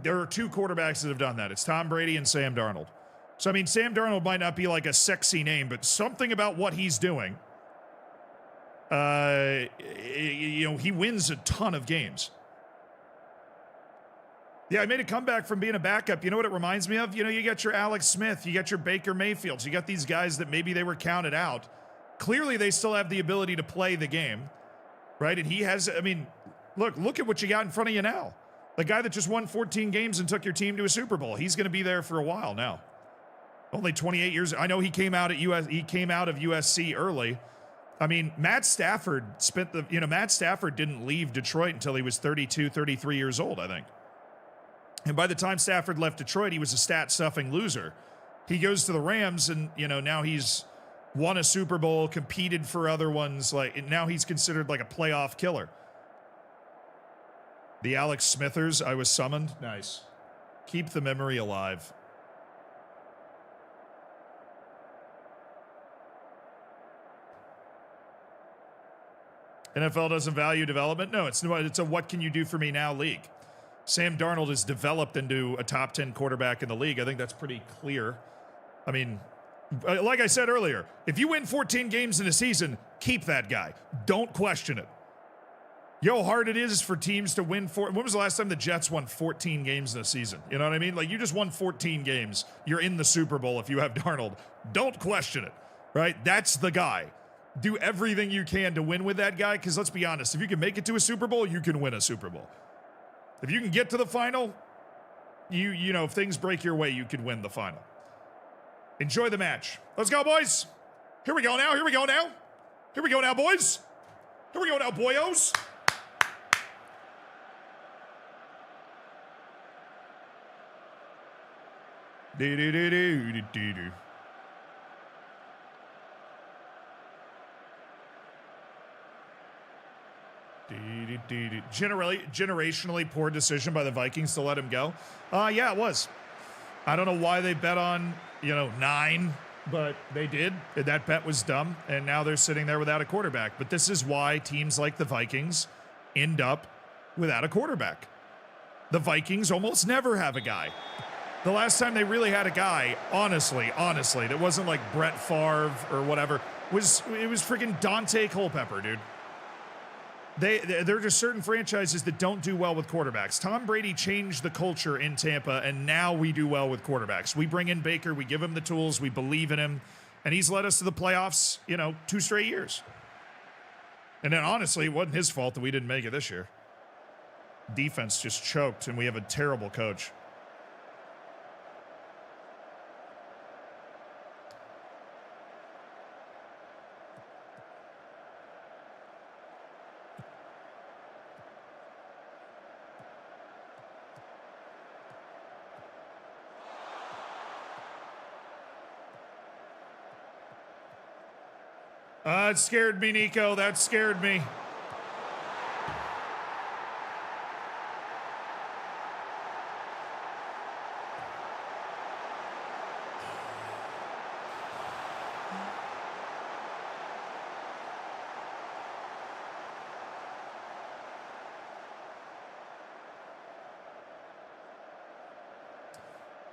There are 2 quarterbacks that have done that. It's Tom Brady and Sam Darnold. So, I mean, Sam Darnold might not be like a sexy name, but something about what he's doing He wins a ton of games. Yeah, I made a comeback from being a backup. You know what it reminds me of? You got your Alex Smith, you got your Baker Mayfields, you got these guys that maybe they were counted out. Clearly, they still have the ability to play the game, right? And he has, look at what you got in front of you now. The guy that just won 14 games and took your team to a Super Bowl. He's going to be there for a while now. Only 28 years. I know he came out of USC early. Matt Stafford Matt Stafford didn't leave Detroit until he was 32, 33 years old, I think. And by the time Stafford left Detroit, he was a stat-stuffing loser. He goes to the Rams, and, now he's won a Super Bowl, competed for other ones. Now he's considered like a playoff killer. The Alex Smithers, I was summoned. Nice. Keep the memory alive. NFL doesn't value development? No, it's a what can you do for me now league. Sam Darnold is developed into a top 10 quarterback in the league. I think that's pretty clear. Like I said earlier, if you win 14 games in a season, keep that guy. Don't question it. You know how hard it is for teams to win. When was the last time the Jets won 14 games in a season? You know what I mean? You just won 14 games. You're in the Super Bowl if you have Darnold. Don't question it, right? That's the guy. Do everything you can to win with that guy, because let's be honest, if you can make it to a Super Bowl, you can win a Super Bowl. If you can get to the final, if things break your way, you can win the final. Enjoy the match. Let's go, boys. Here we go now. Here we go now. Here we go now, boys. Here we go now, boyos. Do-do-do-do-do-do-do. Generationally poor decision by the Vikings to let him go. Yeah, it was. I don't know why they bet on, 9, but they did. That bet was dumb, and now they're sitting there without a quarterback. But this is why teams like the Vikings end up without a quarterback. The Vikings almost never have a guy. The last time they really had a guy, honestly, that wasn't like Brett Favre or whatever, it was freaking Dante Culpepper, dude. There are just certain franchises that don't do well with quarterbacks. Tom Brady changed the culture in Tampa, and now we do well with quarterbacks. We bring in Baker, we give him the tools, we believe in him, and he's led us to the playoffs, 2 straight years. And then honestly, it wasn't his fault that we didn't make it this year. Defense just choked, and we have a terrible coach. It scared me, Nico. That scared me.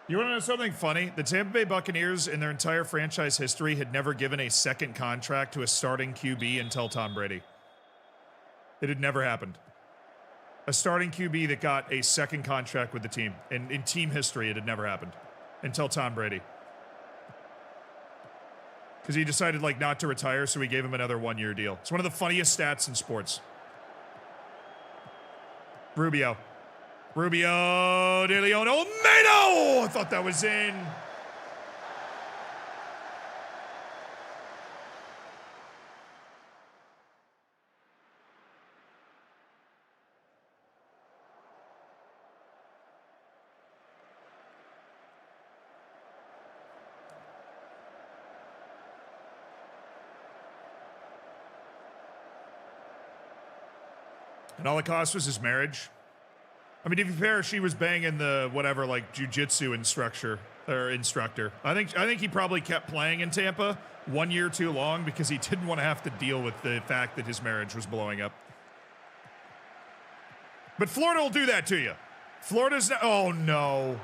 You want to know something funny? The Tampa Bay Buccaneers, in their entire franchise history, had never given a second contract to a starting QB until Tom Brady. It had never happened. A starting QB that got a second contract with the team. In team history, it had never happened until Tom Brady. Because he decided, not to retire, so we gave him another one-year deal. It's one of the funniest stats in sports. Rubio de Leon Olmedo! I thought that was in. And all it cost was his marriage. To be fair, she was banging the jiu-jitsu instructor. I think he probably kept playing in Tampa 1 year too long because he didn't want to have to deal with the fact that his marriage was blowing up. But Florida will do that to you. Florida's not, oh no.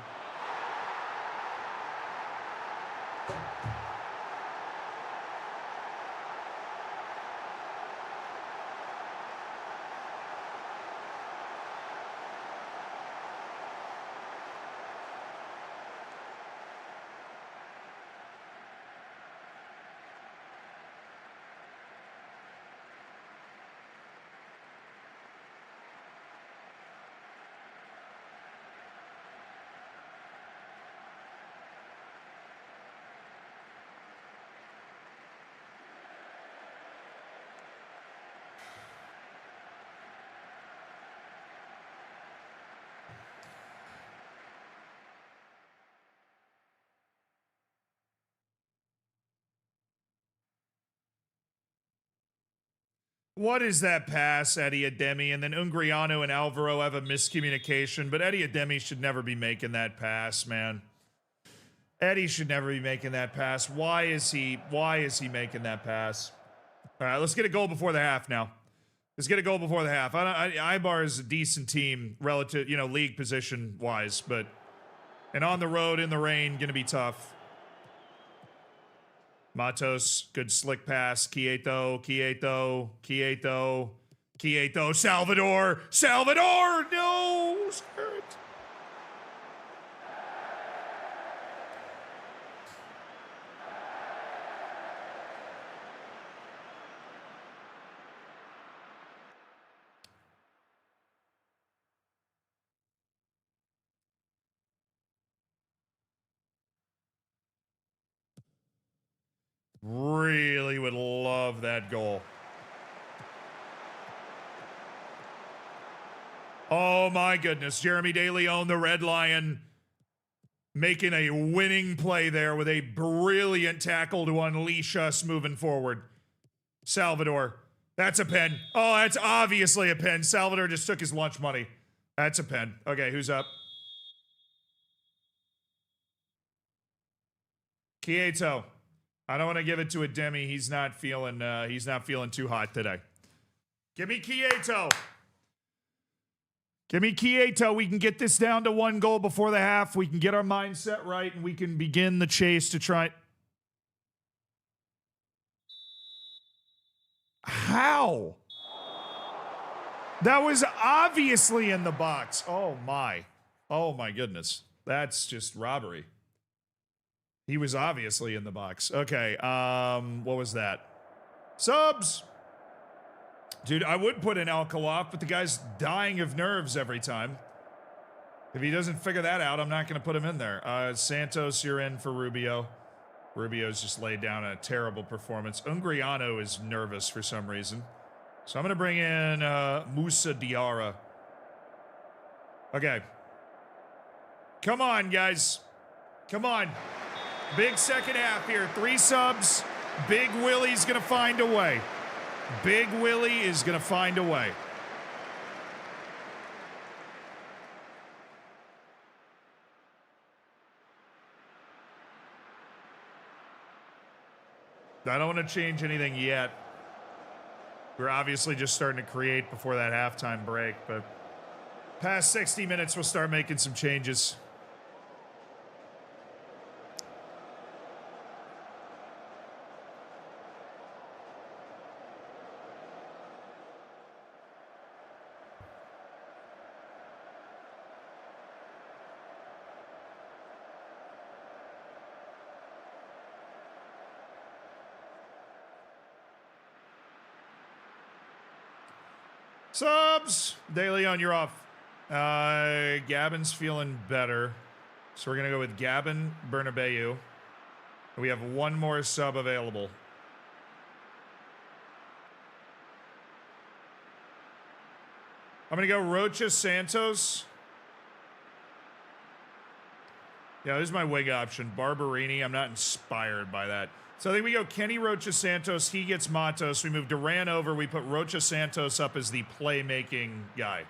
What is that pass, Eddie Ademi? And then Ungriano and Alvaro have a miscommunication, but Eddie Ademi should never be making that pass, man. Eddie should never be making that pass. Why is he making that pass? All right, let's get a goal before the half now. Let's get a goal before the half. Ibar is a decent team relative, league position wise, and on the road in the rain, gonna be tough. Matos, good slick pass. Quieto, Salvador, no, skirt. Really would love that goal. Oh my goodness. Jeremy De Leon, the Red Lion, making a winning play there with a brilliant tackle to unleash us moving forward. Salvador. That's a pen. Oh, that's obviously a pen. Salvador just took his lunch money. That's a pen. Okay, who's up? Quieto. I don't want to give it to a Demi. He's not feeling too hot today. Give me Quieto. Give me Quieto. We can get this down to 1 goal before the half. We can get our mindset right, and we can begin the chase to try. How? That was obviously in the box. Oh my goodness. That's just robbery. He was obviously in the box. Okay, what was that? Subs! Dude, I would put in Alcaloff, but the guy's dying of nerves every time. If he doesn't figure that out, I'm not going to put him in there. Santos, you're in for Rubio. Rubio's just laid down a terrible performance. Ungriano is nervous for some reason. So I'm going to bring in Musa Diarra. Okay. Come on, guys. Come on. Big second half here. 3 subs. Big Willie's going to find a way. Big Willie is going to find a way. I don't want to change anything yet. We're obviously just starting to create before that halftime break, but past 60 minutes, we'll start making some changes. Subs! De Leon, you're off. Gabin's feeling better. So we're going to go with Gabin Bernabeu. We have 1 more sub available. I'm going to go Rocha Santos. Yeah, this is my wing option. Barberini, I'm not inspired by that. So I think we go Kenny Rocha Santos. He gets Matos. We move Duran over. We put Rocha Santos up as the playmaking guy.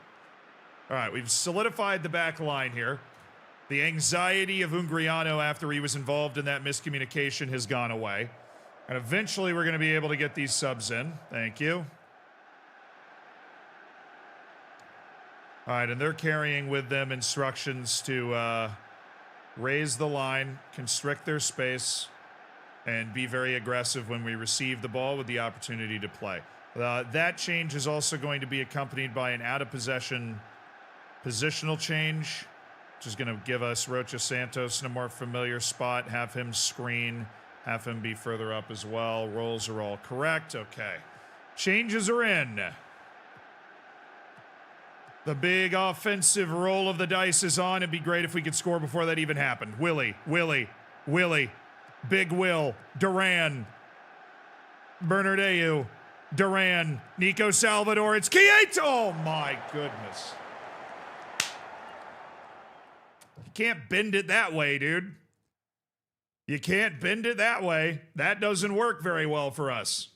All right, we've solidified the back line here. The anxiety of Ungriano after he was involved in that miscommunication has gone away. And eventually we're going to be able to get these subs in. Thank you. All right, and they're carrying with them instructions to raise the line, constrict their space, and be very aggressive when we receive the ball with the opportunity to play. That change is also going to be accompanied by an out-of-possession positional change, which is going to give us Rocha Santos in a more familiar spot, have him screen, have him be further up as well. Rolls are all correct. Okay. Changes are in. The big offensive roll of the dice is on. It'd be great if we could score before that even happened. Willie. Big Will, Duran, Bernardeu, Duran, Nico Salvador, it's Quieto! Oh my goodness. You can't bend it that way, dude. You can't bend it that way. That doesn't work very well for us.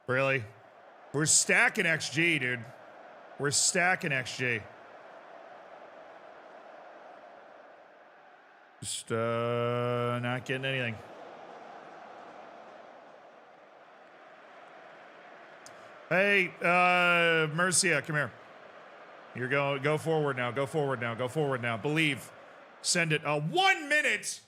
Really? We're stacking XG, dude. We're stacking XG. Just not getting anything. Hey, Mercia, come here. You're going. Go forward now. Go forward now. Go forward now. Believe. Send it. 1 minute.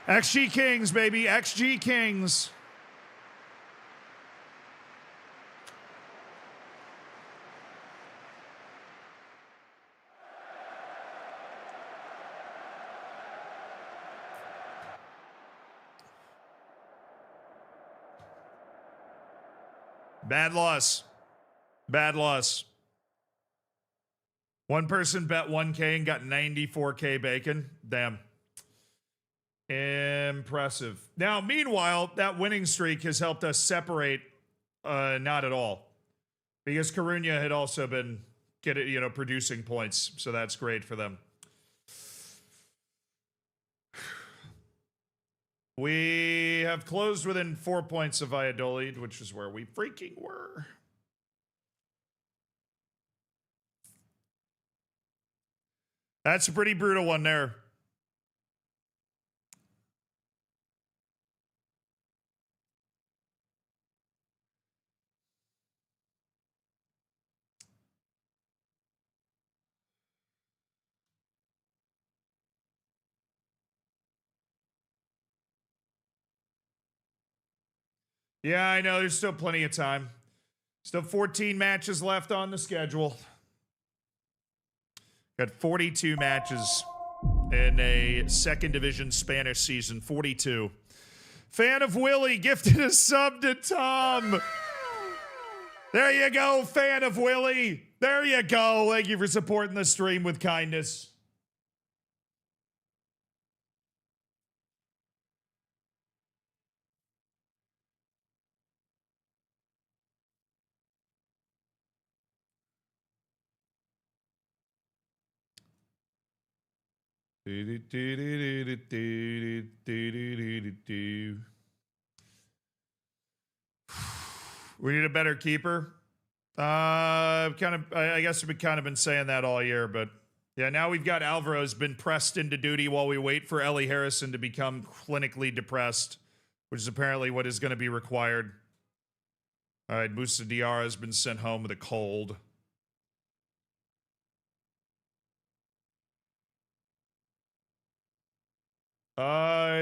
XG Kings, baby. XG Kings. Bad loss. Bad loss. One person bet 1K and got 94K bacon. Damn. Impressive. Now, meanwhile, that winning streak has helped us separate not at all. Because Coruña had also been producing points, so that's great for them. We have closed within 4 points of Valladolid, which is where we freaking were. That's a pretty brutal one there. Yeah, I know. There's still plenty of time. Still 14 matches left on the schedule. Got 42 matches in a second division Spanish season. 42. Fan of Willie gifted a sub to Tom. There you go, fan of Willie. There you go. Thank you for supporting the stream with kindness. We need a better keeper. I guess we've kind of been saying that all year, but yeah, now we've got Alvaro's been pressed into duty while we wait for Ellie Harrison to become clinically depressed, which is apparently what is going to be required. All right, Moussa Diarra has been sent home with a cold.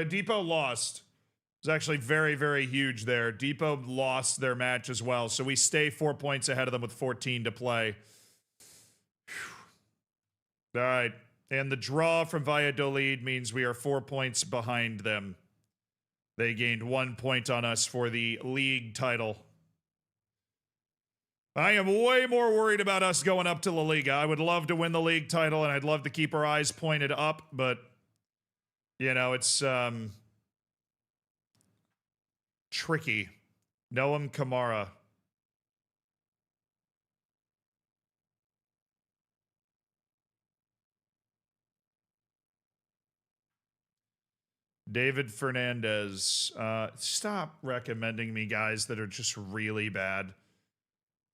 Depot lost. It was actually very, very huge there. Depot lost their match as well, so we stay 4 points ahead of them with 14 to play. Whew. All right, and the draw from Valladolid means we are 4 points behind them. They gained 1 point on us for the league title. I am way more worried about us going up to La Liga. I would love to win the league title, and I'd love to keep our eyes pointed up, but you know, it's tricky. Noam Kamara. David Fernandez. Stop recommending me guys that are just really bad.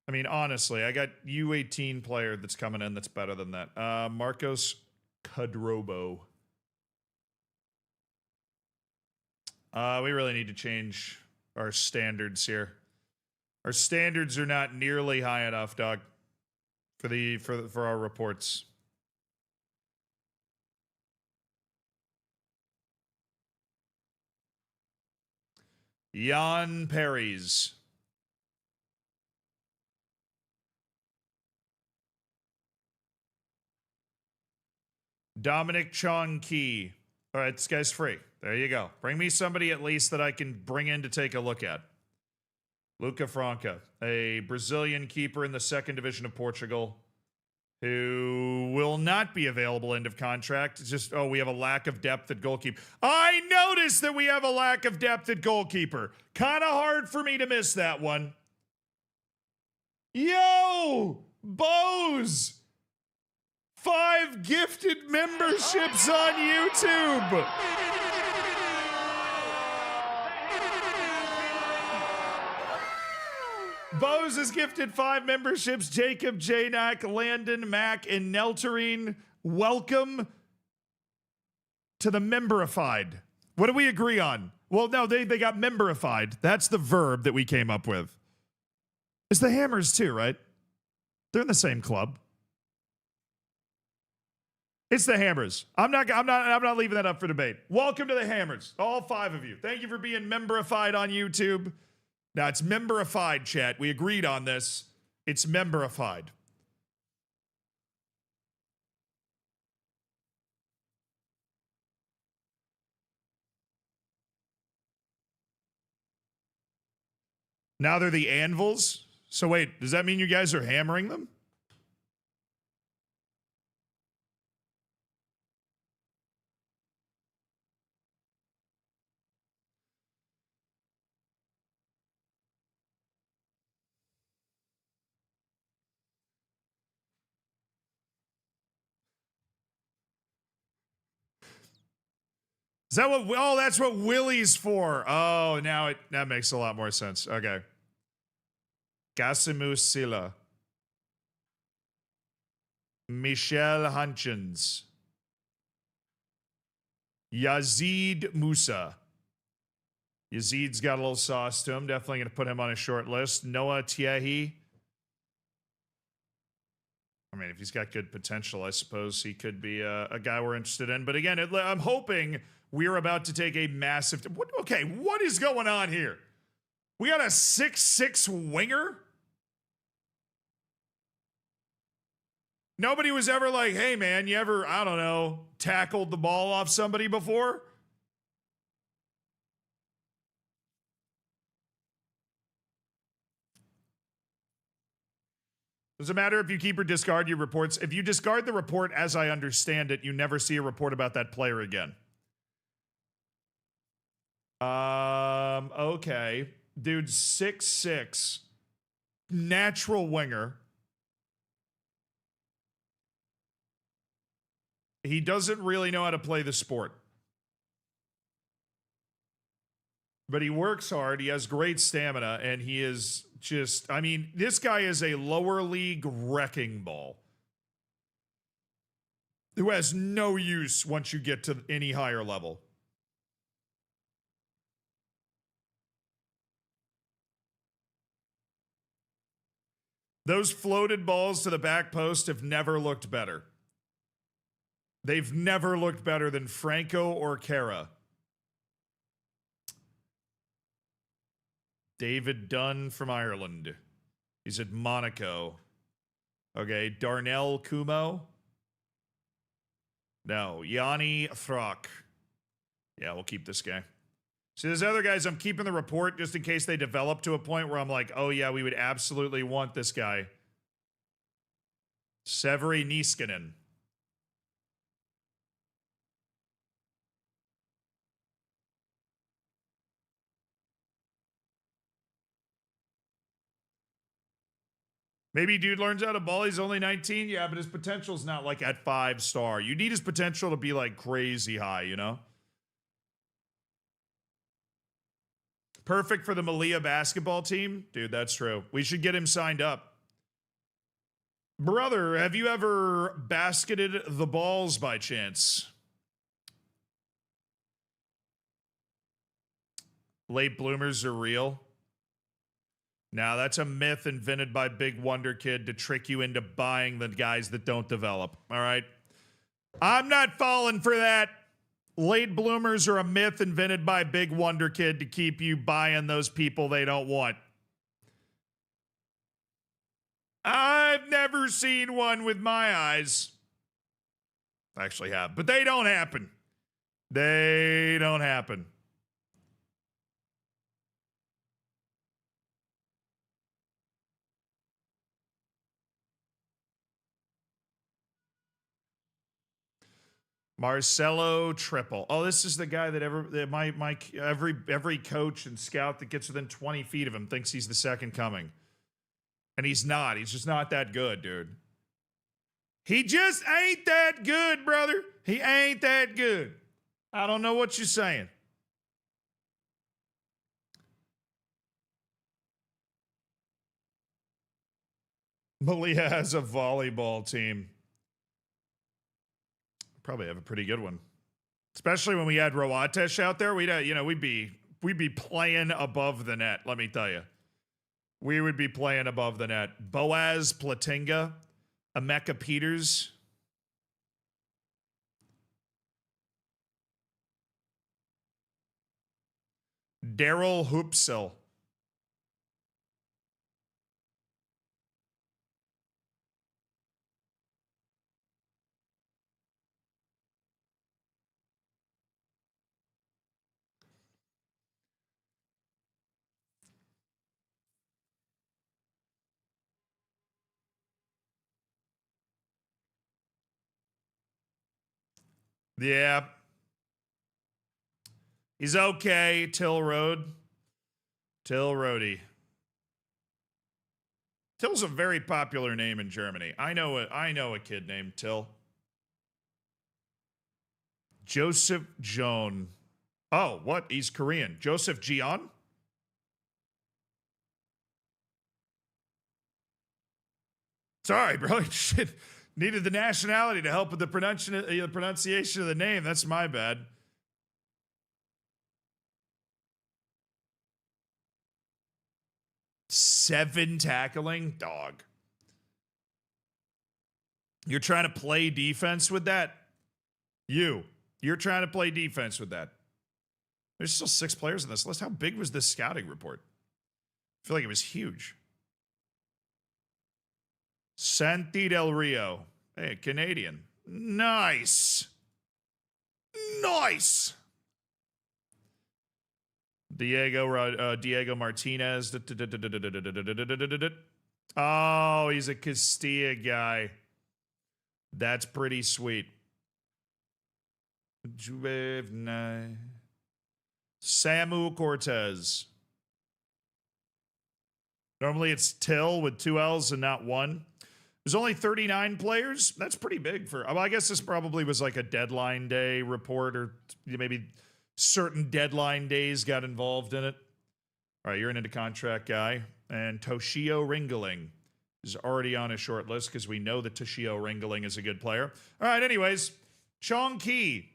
I mean, honestly, I got U18 player that's coming in that's better than that. Marcos Cadrobo. We really need to change our standards here. Our standards are not nearly high enough, dog, for our reports. Jan Perez. Dominic Chong-Ki. All right, this guy's free. There you go. Bring me somebody at least that I can bring in to take a look at. Luca Franca, a Brazilian keeper in the second division of Portugal, who will not be available end of contract. It's just, we have a lack of depth at goalkeeper. I noticed that we have a lack of depth at goalkeeper. Kind of hard for me to miss that one. Yo, Bose. 5 gifted memberships on YouTube. Bose has gifted 5 memberships. Jacob, Janak, Landon, Mac, and Neltarine. Welcome to the Memberified. What do we agree on? Well, no, they got Memberified. That's the verb that we came up with. It's the Hammers too, right? They're in the same club. It's the Hammers. I'm not leaving that up for debate. Welcome to the Hammers, all 5 of you. Thank you for being Memberified on YouTube. Now, it's Memberified, chat. We agreed on this. It's Memberified. Now they're the Anvils? So wait, does that mean you guys are hammering them? Is that what? Oh, that's what Willie's for. Oh, now that makes a lot more sense. Okay. Gasimus Silla. Michelle Hunchins. Yazid Musa. Yazid's got a little sauce to him. Definitely going to put him on a short list. Noah Tiehi. I mean, if he's got good potential, I suppose he could be a guy we're interested in. But again, I'm hoping we're about to take a massive... Okay, what is going on here? We got a 6'6" winger? Nobody was ever like, hey, man, you ever, I don't know, tackled the ball off somebody before? Doesn't matter if you keep or discard your reports. If you discard the report as I understand it, you never see a report about that player again. Okay. Dude, 6'6". Natural winger. He doesn't really know how to play the sport. But he works hard. He has great stamina, and he is just, I mean, this guy is a lower league wrecking ball who has no use once you get to any higher level. Those floated balls to the back post have never looked better. They've never looked better than Franco or Kara. David Dunn from Ireland. He's at Monaco. Okay, Darnell Kumo. No, Yanni Throck. Yeah, we'll keep this guy. See, there's other guys, I'm keeping the report just in case they develop to a point where I'm like, oh yeah, we would absolutely want this guy. Severi Niskanen. Maybe dude learns how to ball. He's only 19. Yeah, but his potential's not like at 5-star. You need his potential to be like crazy high, you know? Perfect for the Malia basketball team? Dude, that's true. We should get him signed up. Brother, have you ever basketed the balls by chance? Late bloomers are real. Now, that's a myth invented by Big Wonder Kid to trick you into buying the guys that don't develop. All right? I'm not falling for that. Late bloomers are a myth invented by Big Wonder Kid to keep you buying those people they don't want. I've never seen one with my eyes. I actually have, but they don't happen. They don't happen. Marcelo Triple. Oh, this is the guy that every coach and scout that gets within 20 feet of him thinks he's the second coming. And he's not. He's just not that good, dude. He just ain't that good, brother. He ain't that good. I don't know what you're saying. Malia has a volleyball team. Probably have a pretty good one. Especially when we had Roatesh out there, we'd be playing above the net, let me tell you. We would be playing above the net. Boaz Platinga, Emeka Peters. Daryl Hoopsell. Yeah. He's okay. Till Road. Till Roadie. Till's a very popular name in Germany. I know a kid named Till. Joseph Joan. Oh, what? He's Korean. Joseph Jeon? Sorry, bro. Shit. Needed the nationality to help with the pronunciation of the name. That's my bad. Seven tackling? Dog. You're trying to play defense with that? You're trying to play defense with that. There's still 6 players in this list. How big was this scouting report? I feel like it was huge. Santi Del Rio. Hey, Canadian. Nice. Nice. Diego Martinez. Oh, he's a Castilla guy. That's pretty sweet. Juvenile. Samu Cortez. Normally it's Till with 2 L's and not 1. There's only 39 players. That's pretty big for. Well, I guess this probably was like a deadline day report, or maybe certain deadline days got involved in it. All right, you're an into contract guy. And Toshio Ringeling is already on a short list because we know that Toshio Ringeling is a good player. All right, anyways, Chong Ki.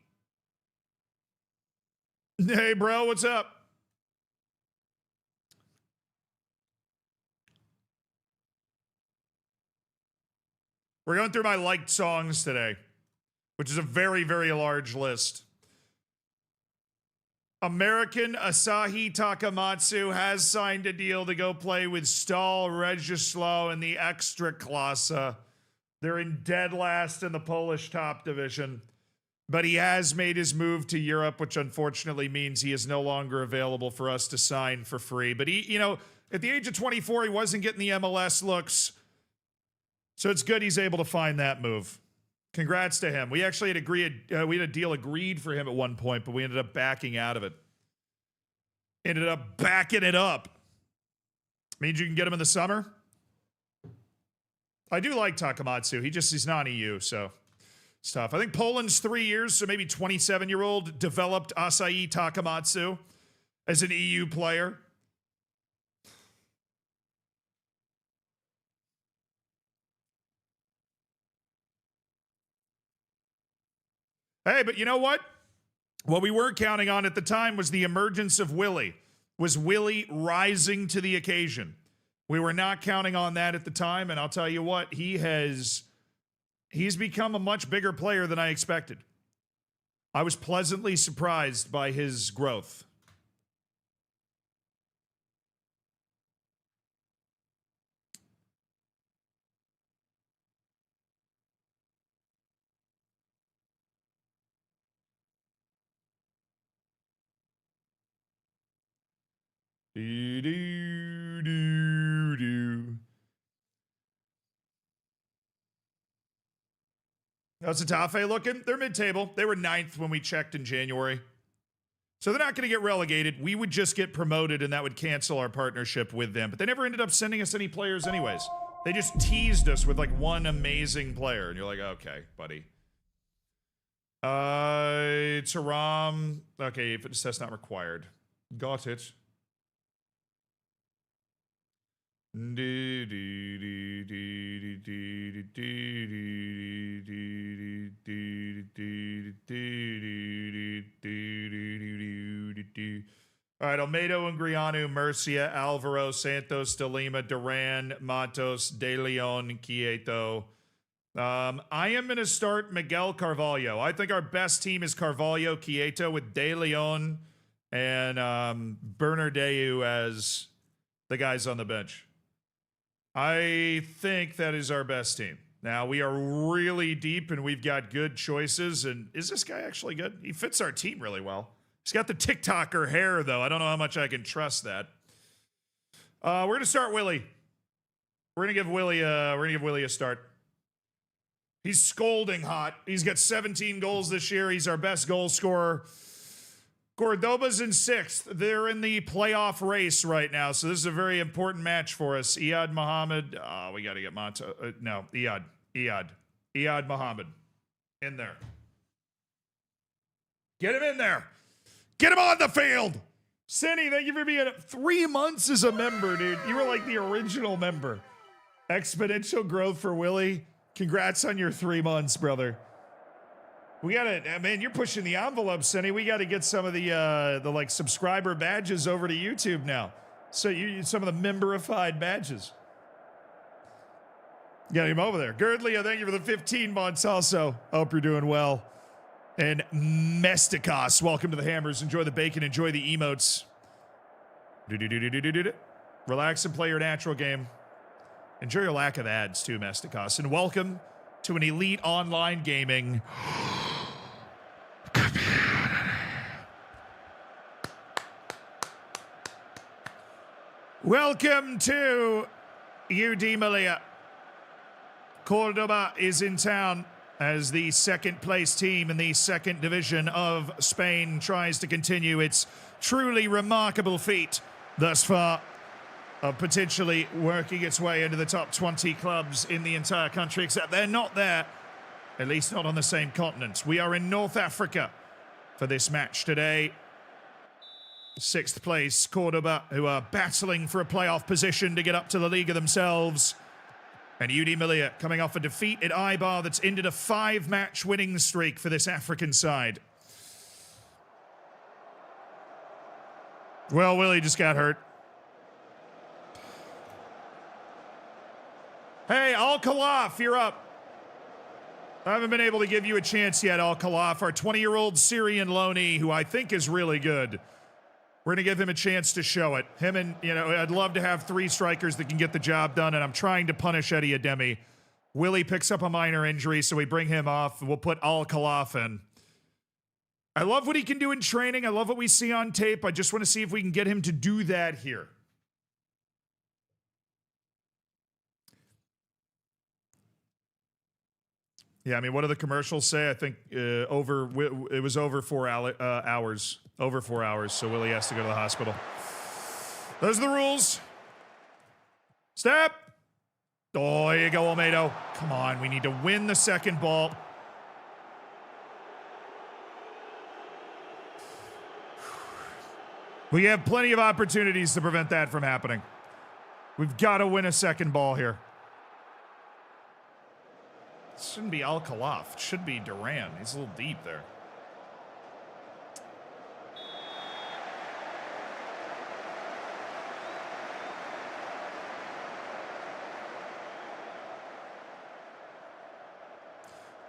Hey, bro, what's up? We're going through my liked songs today, which is a very, very large list. American Asahi Takamatsu has signed a deal to go play with Stal Regislau in the Ekstraklasa. They're in dead last in the Polish top division. But he has made his move to Europe, which unfortunately means he is no longer available for us to sign for free. But he, at the age of 24, he wasn't getting the MLS looks. So it's good he's able to find that move. Congrats to him. We actually had we had a deal agreed for him at one point, but we ended up backing out of it. Ended up backing it up. Means you can get him in the summer. I do like Takamatsu. He's not EU, so it's tough. I think Poland's 3 years, so maybe 27-year-old developed Asahi Takamatsu as an EU player. Hey, but you know what? What we weren't counting on at the time was the emergence of Willie. Was Willie rising to the occasion? We were not counting on that at the time, and I'll tell you what, he's become a much bigger player than I expected. I was pleasantly surprised by his growth. How's Getafe looking? They're mid-table. They were 9th when we checked in January. So they're not going to get relegated. We would just get promoted, and that would cancel our partnership with them. But they never ended up sending us any players anyways. They just teased us with like one amazing player, and you're like, okay, buddy. Taram. Okay, fitness test not required. Got it. All right, Almeida, Ungrianu, Murcia, Alvaro, Santos, De Lima, Duran, Matos, De Leon, Quieto. I am going to start Miguel Carvalho. I think our best team is Carvalho, Quieto with De Leon and Bernardeu as the guys on the bench. I think that is our best team. Now, we are really deep and we've got good choices. And is this guy actually good? He fits our team really well. He's got the TikToker hair, though. I don't know how much I can trust that. We're going to start Willie. We're going to give Willie a start. He's scolding hot. He's got 17 goals this year. He's our best goal scorer. Cordoba's in 6th. They're in the playoff race right now, so this is a very important match for us. Iyad Muhammad. We got to get Iyad Muhammad in there. Get him in there. Get him on the field. Cindy, thank you for being 3 months as a member, dude. You were like the original member. Exponential growth for Willie. Congrats on your 3 months, brother. We gotta, man, you're pushing the envelope, Cindy. We gotta get some of the like subscriber badges over to YouTube now. So some of the memberified badges. Got him over there. Girdley, thank you for the 15 months also. Hope you're doing well. And Mestikos, welcome to the Hammers. Enjoy the bacon, enjoy the emotes. Relax and play your natural game. Enjoy your lack of ads too, Mestikos. And welcome to an elite online gaming community. Welcome to UD Malia. Cordoba is in town as the second place team in the second division of Spain tries to continue its truly remarkable feat thus far of potentially working its way into the top 20 clubs in the entire country, except they're not there, at least not on the same continent. We are in North Africa for this match today. 6th place, Cordoba, who are battling for a playoff position to get up to the Liga themselves. And UD Malia coming off a defeat at Eibar that's ended a 5-match winning streak for this African side. Well, Willie just got hurt. Hey, Al-Khalaf, you're up. I haven't been able to give you a chance yet, Al-Khalaf, our 20-year-old Syrian loanee, who I think is really good. We're going to give him a chance to show it. Him and, I'd love to have 3 strikers that can get the job done, and I'm trying to punish Eddie Ademi. Willie picks up a minor injury, so we bring him off. We'll put Al-Khalaf in. I love what he can do in training. I love what we see on tape. I just want to see if we can get him to do that here. Yeah, I mean, what do the commercials say? I think it was over 4 hours. Over 4 hours, so Willie has to go to the hospital. Those are the rules. Step. Oh, there you go, Almeida. Come on, we need to win the second ball. We have plenty of opportunities to prevent that from happening. We've got to win a second ball here. It shouldn't be Al-Khalaf. It should be Duran. He's a little deep there.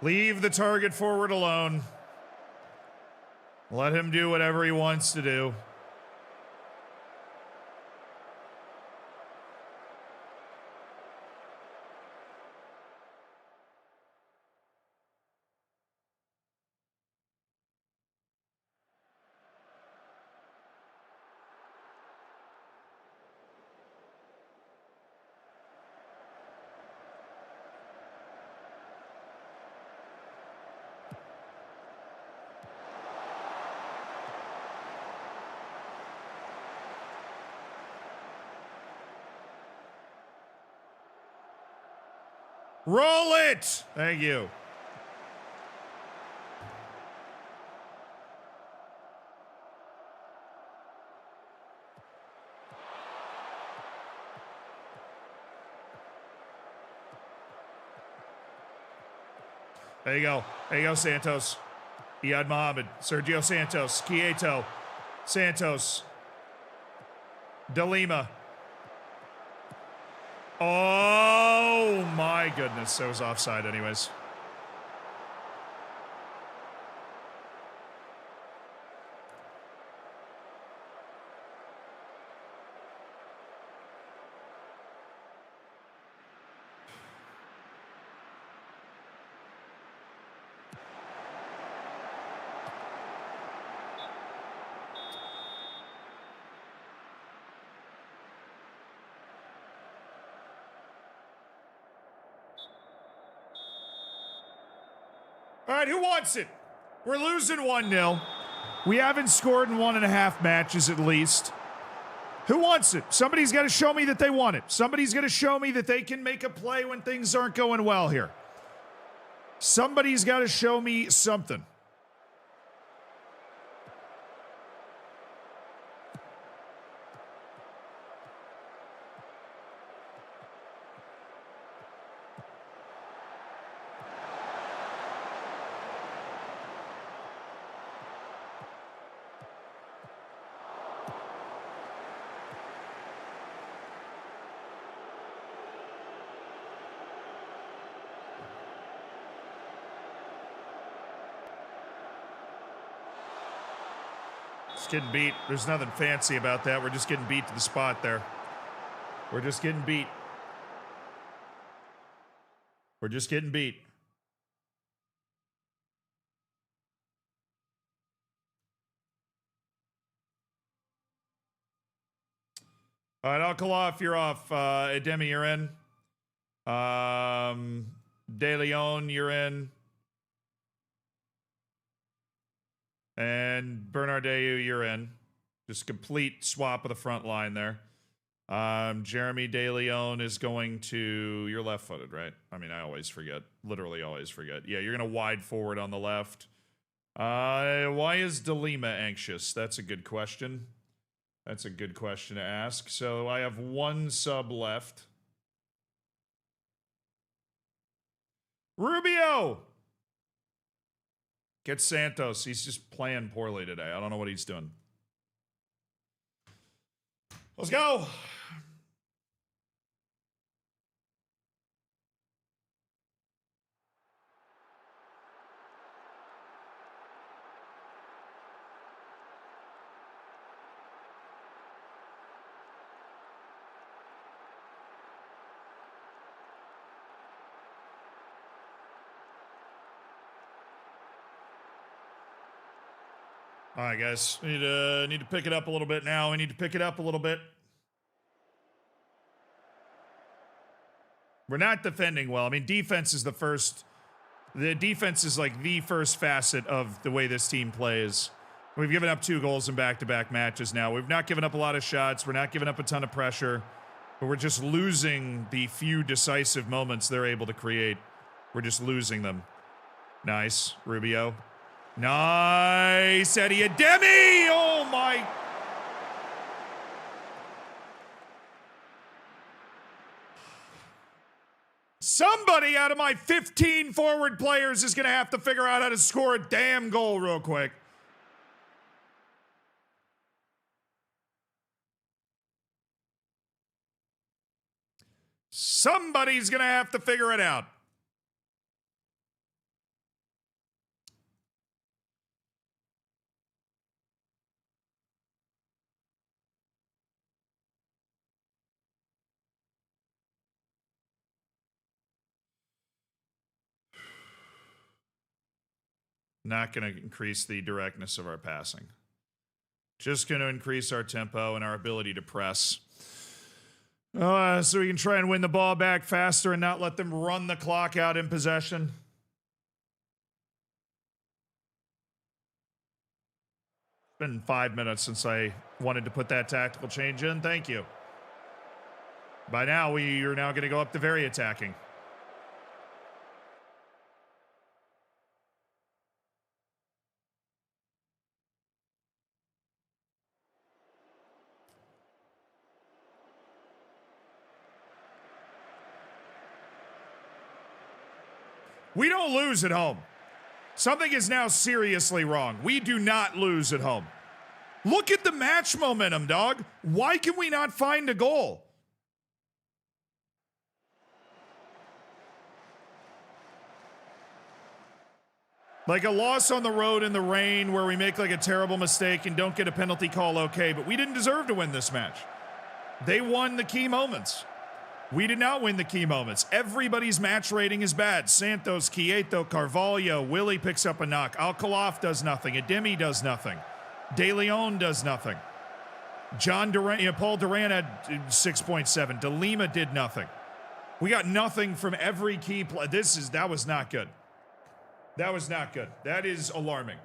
Leave the target forward alone. Let him do whatever he wants to do. Roll it! Thank you. There you go. There you go, Santos. Iyad Mohamed. Sergio Santos. Quieto. Santos. De Lima. Oh, my goodness. That was offside anyways. All right, who wants it? We're losing 1-0. We haven't scored in 1.5 matches at least. Who wants it? Somebody's got to show me that they want it. Somebody's got to show me that they can make a play when things aren't going well here. Somebody's got to show me something. Just getting beat. There's nothing fancy about that. We're just getting beat to the spot there. We're just getting beat. We're just getting beat. All right, Alcala, if you're off. Ademi, you're in. De Leon, you're in. And Bernardeu, you're in. Just complete swap of the front line there. Jeremy De Leon is going to... You're left-footed, right? I mean, I always forget. Literally always forget. Yeah, you're going to wide forward on the left. Why is De Lima anxious? That's a good question. That's a good question to ask. So I have one sub left. Rubio! Get Santos. He's just playing poorly today. I don't know what he's doing. Let's go. All right, guys. We need to pick it up a little bit now. We need to pick it up a little bit. We're not defending well. I mean, defense is the first... The defense is like the first facet of the way this team plays. We've given up 2 goals in back-to-back matches now. We've not given up a lot of shots. We're not giving up a ton of pressure. But we're just losing the few decisive moments they're able to create. We're just losing them. Nice. Rubio. Nice, Eddie Ademi! Oh, my... Somebody out of my 15 forward players is going to have to figure out how to score a damn goal real quick. Somebody's going to have to figure it out. Not going to increase the directness of our passing. Just going to increase our tempo and our ability to press. So we can try and win the ball back faster and not let them run the clock out in possession. It's been 5 minutes since I wanted to put that tactical change in. Thank you. By now, we are now going to go up to very attacking. We don't lose at home. Something is now seriously wrong. We do not lose at home. Look at the match momentum, dog. Why can we not find a goal? Like a loss on the road in the rain where we make like a terrible mistake and don't get a penalty call, okay, but we didn't deserve to win this match. They won the key moments. We did not win the key moments. Everybody's match rating is bad. Santos, Quieto, Carvalho, Willie picks up a knock. Alcalaf does nothing. Ademi does nothing. De Leon does nothing. John Duran, Paul Duran had 6.7. De Lima did nothing. We got nothing from every key play. That was not good. That was not good. That is alarming.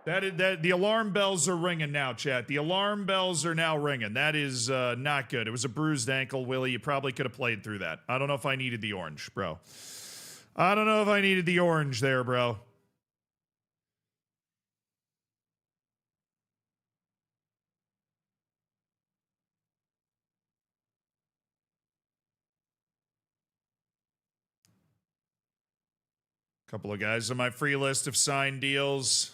The alarm bells are ringing now, chat. The alarm bells are now ringing. That is not good. It was a bruised ankle, Willie. You probably could have played through that. I don't know if I needed the orange, bro. I don't know if I needed the orange there, bro. Couple of guys on my free list of signed deals.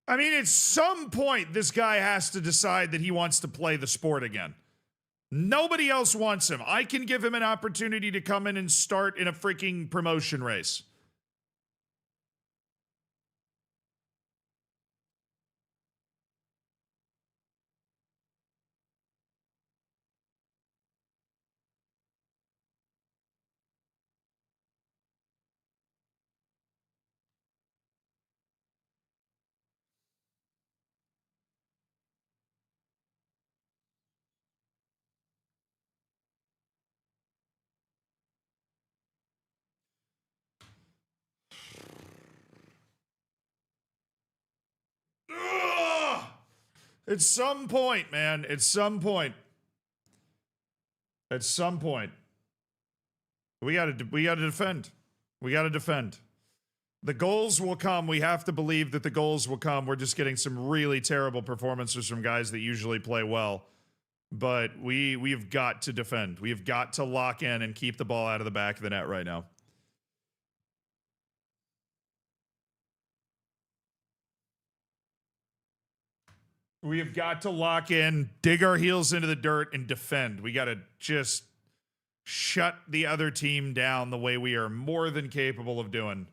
I mean, at some point, this guy has to decide that he wants to play the sport again. Nobody else wants him. I can give him an opportunity to come in and start in a freaking promotion race. Ugh! At some point, man. At some point. At some point. We gotta defend. We gotta defend. The goals will come. We have to believe that the goals will come. We're just getting some really terrible performances from guys that usually play well. But we've got to defend. We've got to lock in and keep the ball out of the back of the net right now. We have got to lock in, dig our heels into the dirt, and defend. We got to just shut the other team down the way we are more than capable of doing.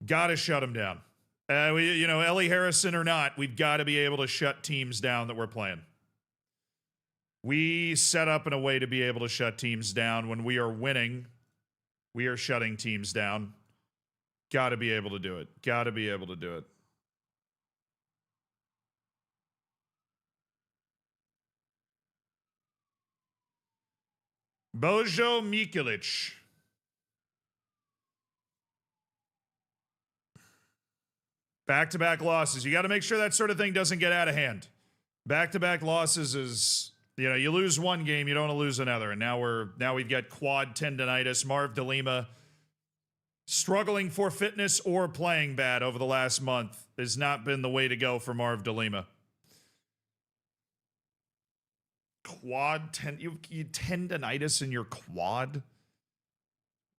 Got to shut them down. Ellie Harrison or not, we've got to be able to shut teams down that we're playing. We set up in a way to be able to shut teams down. When we are winning, we are shutting teams down. Got to be able to do it. Got to be able to do it. Bojo Mikelic. Back-to-back losses. You got to make sure that sort of thing doesn't get out of hand. Back-to-back losses is, you lose one game, you don't want to lose another. And now we've got quad tendonitis. Marv de Lima struggling for fitness or playing bad over the last month has not been the way to go for Marv de Lima. You tendonitis in your quad?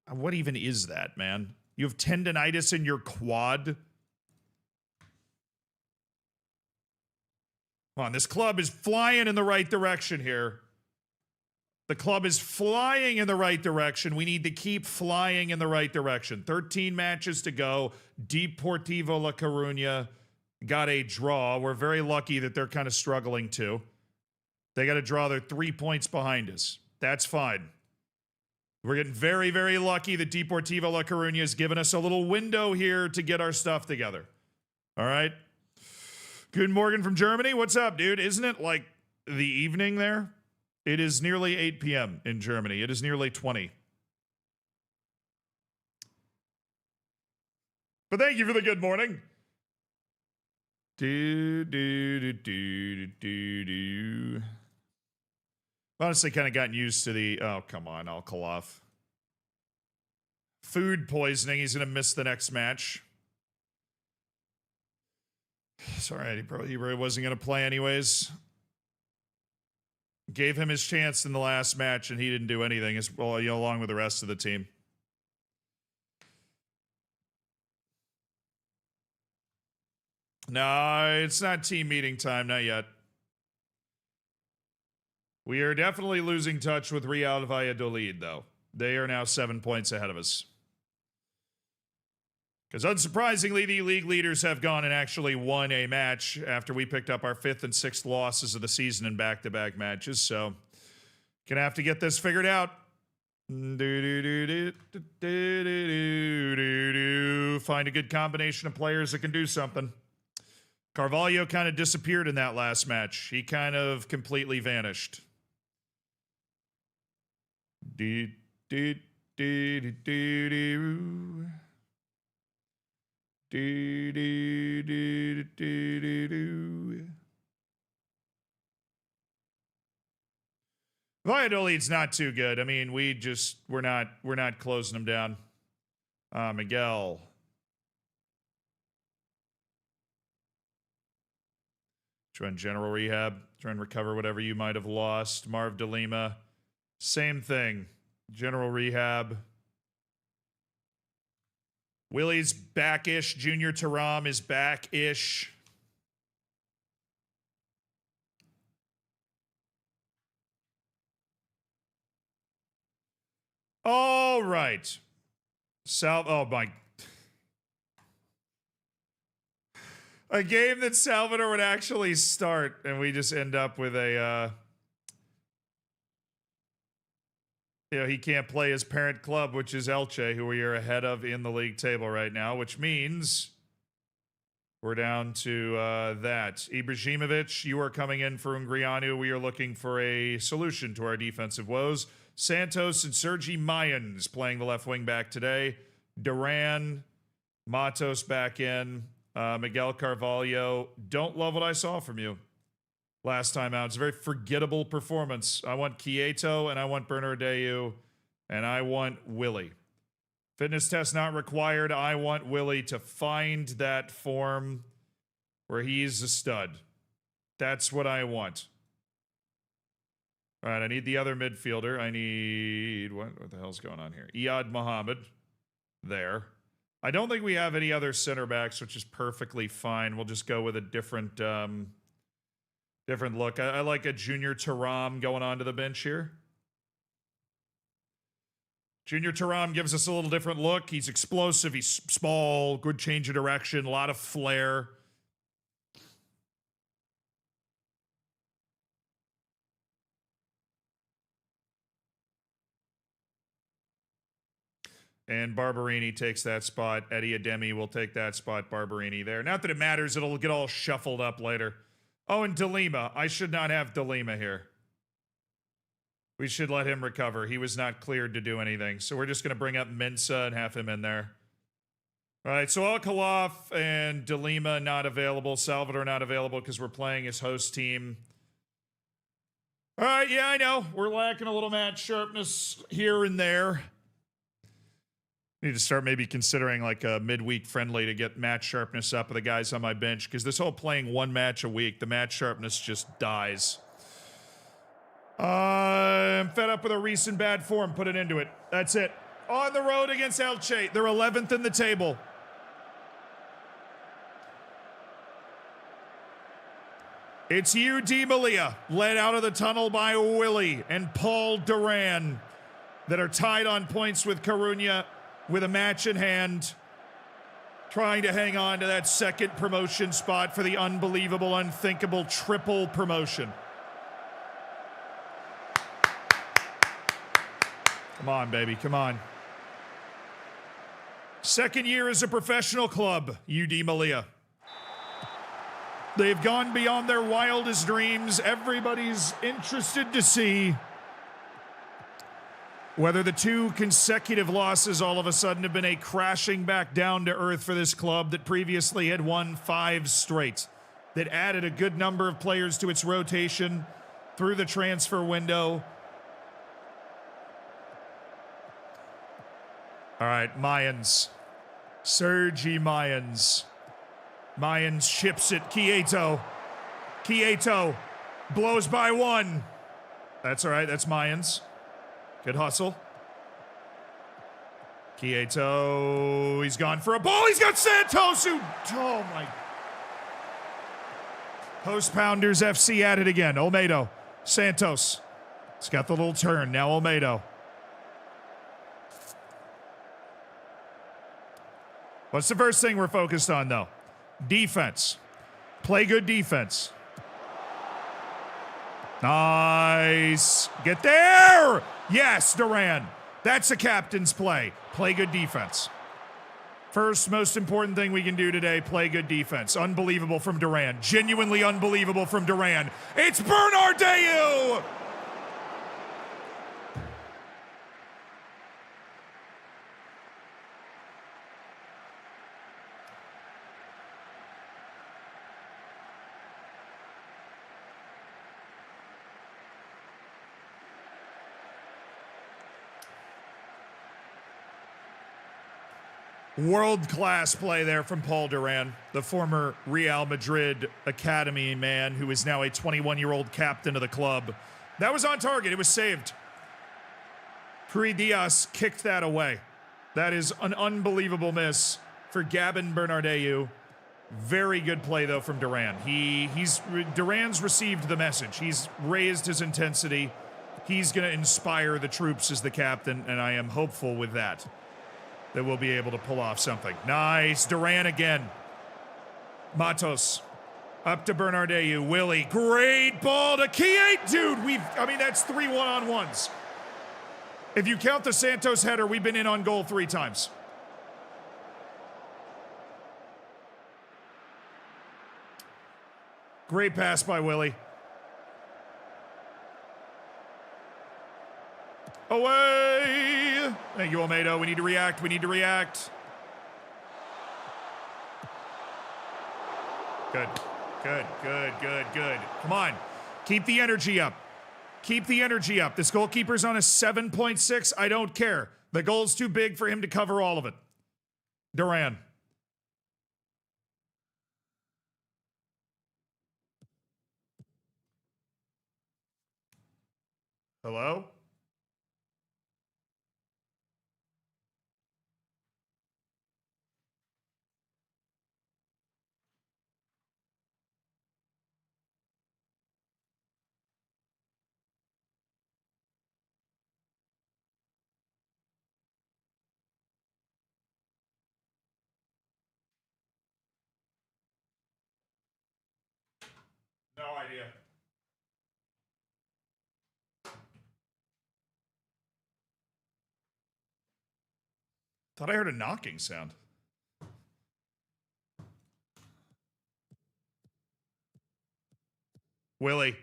What even is that, man? You have tendonitis in your quad? Come on, this club is flying in the right direction here. The club is flying in the right direction. We need to keep flying in the right direction. 13 matches to go. Deportivo La Coruña got a draw. We're very lucky that they're kind of struggling too. They got to draw. They're 3 points behind us. That's fine. We're getting very, very lucky that Deportivo La Coruña has given us a little window here to get our stuff together. All right. Good Morgan from Germany. What's up, dude? Isn't it like the evening there? It is nearly 8 p.m. in Germany. It is nearly 20. But thank you for the good morning. Honestly, kind of gotten used to the, oh, come on, Alkaloff. Food poisoning. He's going to miss the next match. It's all right. He probably wasn't going to play anyways. Gave him his chance in the last match, and he didn't do anything, as well, along with the rest of the team. No, it's not team meeting time. Not yet. We are definitely losing touch with Real Valladolid, though. They are now 7 points ahead of us. Because unsurprisingly, the league leaders have gone and actually won a match after we picked up our 5th and 6th losses of the season in back-to-back matches. So, gonna have to get this figured out. Find a good combination of players that can do something. Carvalho kind of disappeared in that last match. He kind of completely vanished. Valladolid's not too good. I mean, we're not closing them down. Miguel. Try and general rehab. Try and recover whatever you might have lost. Marv de Lima. Same thing. General rehab. Willie's back-ish. Junior Taram is back-ish. All right. Oh, my. A game that Salvador would actually start, and we just end up with a, he can't play his parent club, which is Elche, who we are ahead of in the league table right now, which means we're down to that. Ibrahimovic, you are coming in for Ungrianu. We are looking for a solution to our defensive woes. Santos and Sergi Mayans playing the left wing back today. Duran, Matos back in. Miguel Carvalho, don't love what I saw from you last time out. It's a very forgettable performance. I want Quieto, and I want Bernardeu, and I want Willie. Fitness test not required. I want Willie to find that form where he's a stud. That's what I want. All right, I need the other midfielder. I need... What the hell's going on here? Iyad Mohammed. There. I don't think we have any other center backs, which is perfectly fine. We'll just go with a different different look. I like a Junior Taram going onto the bench here. Junior Taram gives us a little different look. He's explosive. He's small. Good change of direction. A lot of flair. And Barberini takes that spot. Eddie Ademi will take that spot. Barberini there. Not that it matters. It'll get all shuffled up later. Oh, and De Lima. I should not have De Lima here. We should let him recover. He was not cleared to do anything. So we're just going to bring up Mensa and have him in there. All right, so Alkaloff and De Lima not available. Salvador not available because we're playing his host team. All right, yeah, I know. We're lacking a little match sharpness here and there. Need to start maybe considering like a midweek friendly to get match sharpness up with the guys on my bench, because this whole playing one match a week, the match sharpness just dies. I'm fed up with a recent bad form. Put it into it. That's it. On the road against Elche. They're 11th in the table. It's UD Malia, led out of the tunnel by Willie and Paul Duran, that are tied on points with Coruña, with a match in hand, trying to hang on to that second promotion spot for the unbelievable, unthinkable triple promotion. Come on, baby, come on. Second year as a professional club, UD Malia. They've gone beyond their wildest dreams. Everybody's interested to see whether the 2 consecutive losses all of a sudden have been a crashing back down to earth for this club that previously had won 5 straight. that added a good number of players to its rotation through the transfer window. All right, Mayans. Sergi Mayans. Mayans chips it. Quieto. Quieto blows by one. That's all right. That's Mayans. Good hustle. Quieto. He's gone for a ball. He's got Santos who... Oh, my... Post Pounders FC at it again. Olmedo. Santos. He's got the little turn. Now Olmedo. What's the first thing we're focused on, though? Defense. Play good defense. Nice. Get there! Yes, Duran. That's a captain's play. Play good defense. First most important thing we can do today, play good defense. Unbelievable from Duran. Genuinely unbelievable from Duran. It's Bernardeu! World-class play there from Paul Duran, the former Real Madrid Academy man who is now a 21-year-old captain of the club. That was on target. It was saved. Puri Diaz kicked that away. That is an unbelievable miss for Gabin Bernardeu. Very good play, though, from Duran. Duran's received the message. He's raised his intensity. He's going to inspire the troops as the captain, and I am hopeful with that we'll be able to pull off something. Nice. Duran again. Matos. Up to Bernardeu. Willie. Great ball to Kiate. Dude, that's 3 one-on-ones. If you count the Santos header, we've been in on goal 3 times. Great pass by Willie. Away! Thank you, Olmedo. We need to react. We need to react. Good. Good, good, good, good. Come on. Keep the energy up. Keep the energy up. This goalkeeper's on a 7.6. I don't care. The goal's too big for him to cover all of it. Duran. Hello? No idea. Thought I heard a knocking sound. Willie.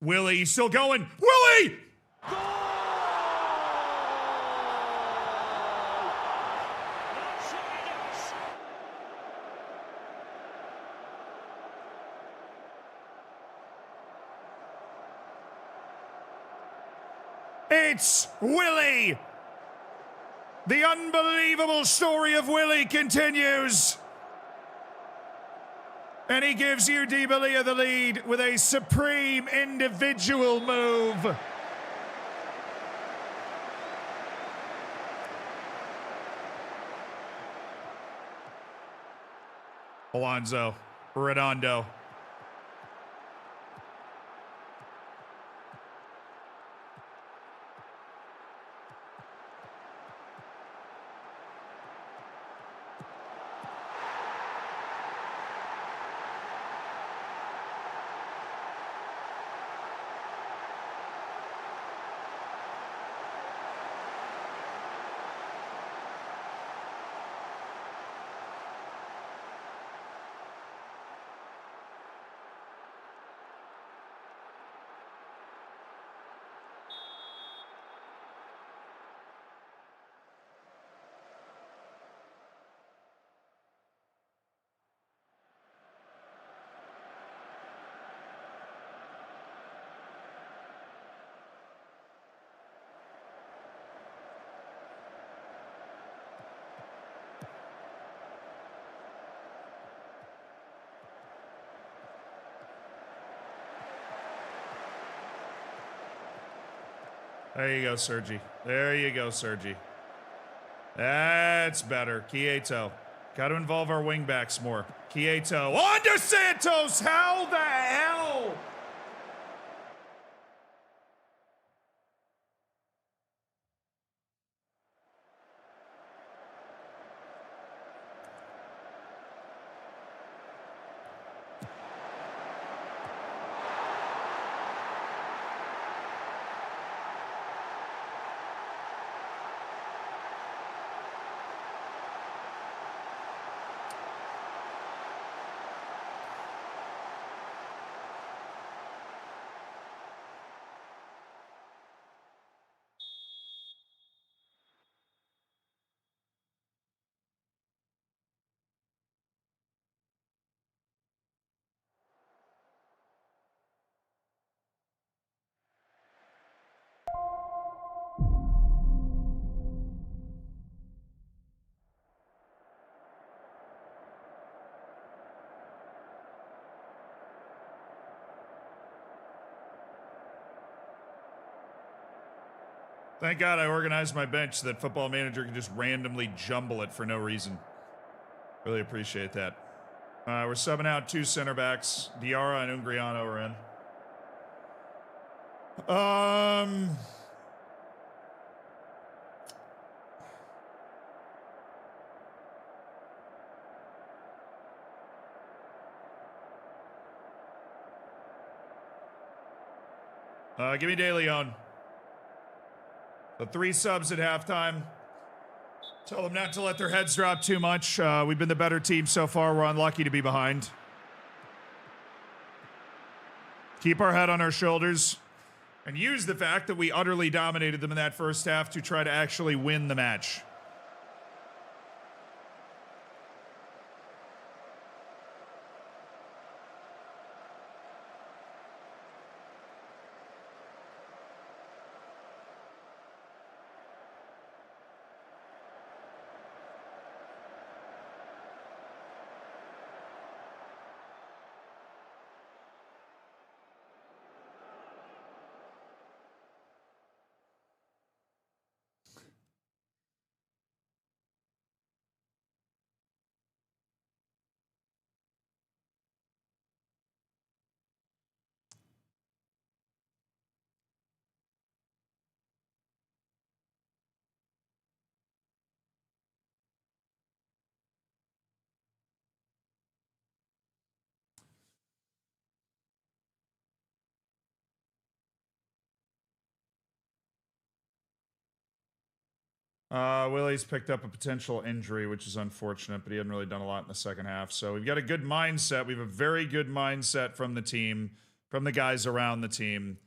Willie, he's still going. Willie! It's Willie! The unbelievable story of Willie continues. And he gives UD Balia the lead with a supreme individual move. Alonso, Redondo. There you go, Sergi. There you go, Sergi. That's better. Quieto. Got to involve our wingbacks more. Quieto. On to Santos! How the hell? Thank God I organized my bench so that Football Manager can just randomly jumble it for no reason. Really appreciate that. We're subbing out 2 center backs. Diarra and Ungriano are in. Give me De Leon. The 3 subs at halftime. Tell them not to let their heads drop too much. We've been the better team so far. We're unlucky to be behind. Keep our head on our shoulders and use the fact that we utterly dominated them in that first half to try to actually win the match. Willie's picked up a potential injury, which is unfortunate, but he hadn't really done a lot in the second half. So we've got a good mindset. We have a very good mindset from the team, from the guys around the team.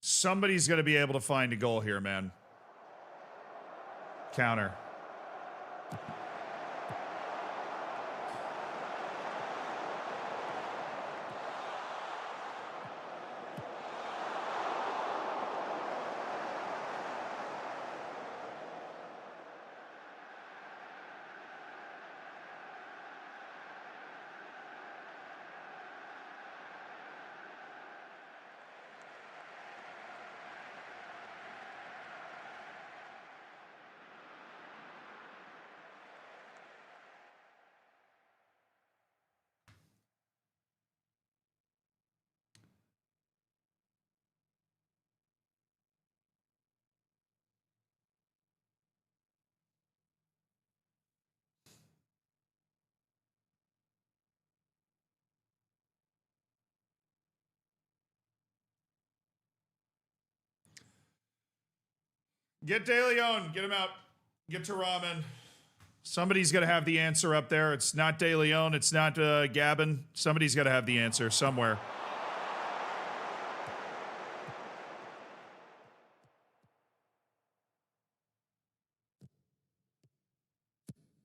Somebody's going to be able to find a goal here, man. Counter. Get De Leon. Get him out. Get to Ramen. Somebody's got to have the answer up there. It's not De Leon. It's not Gabin. Somebody's got to have the answer somewhere.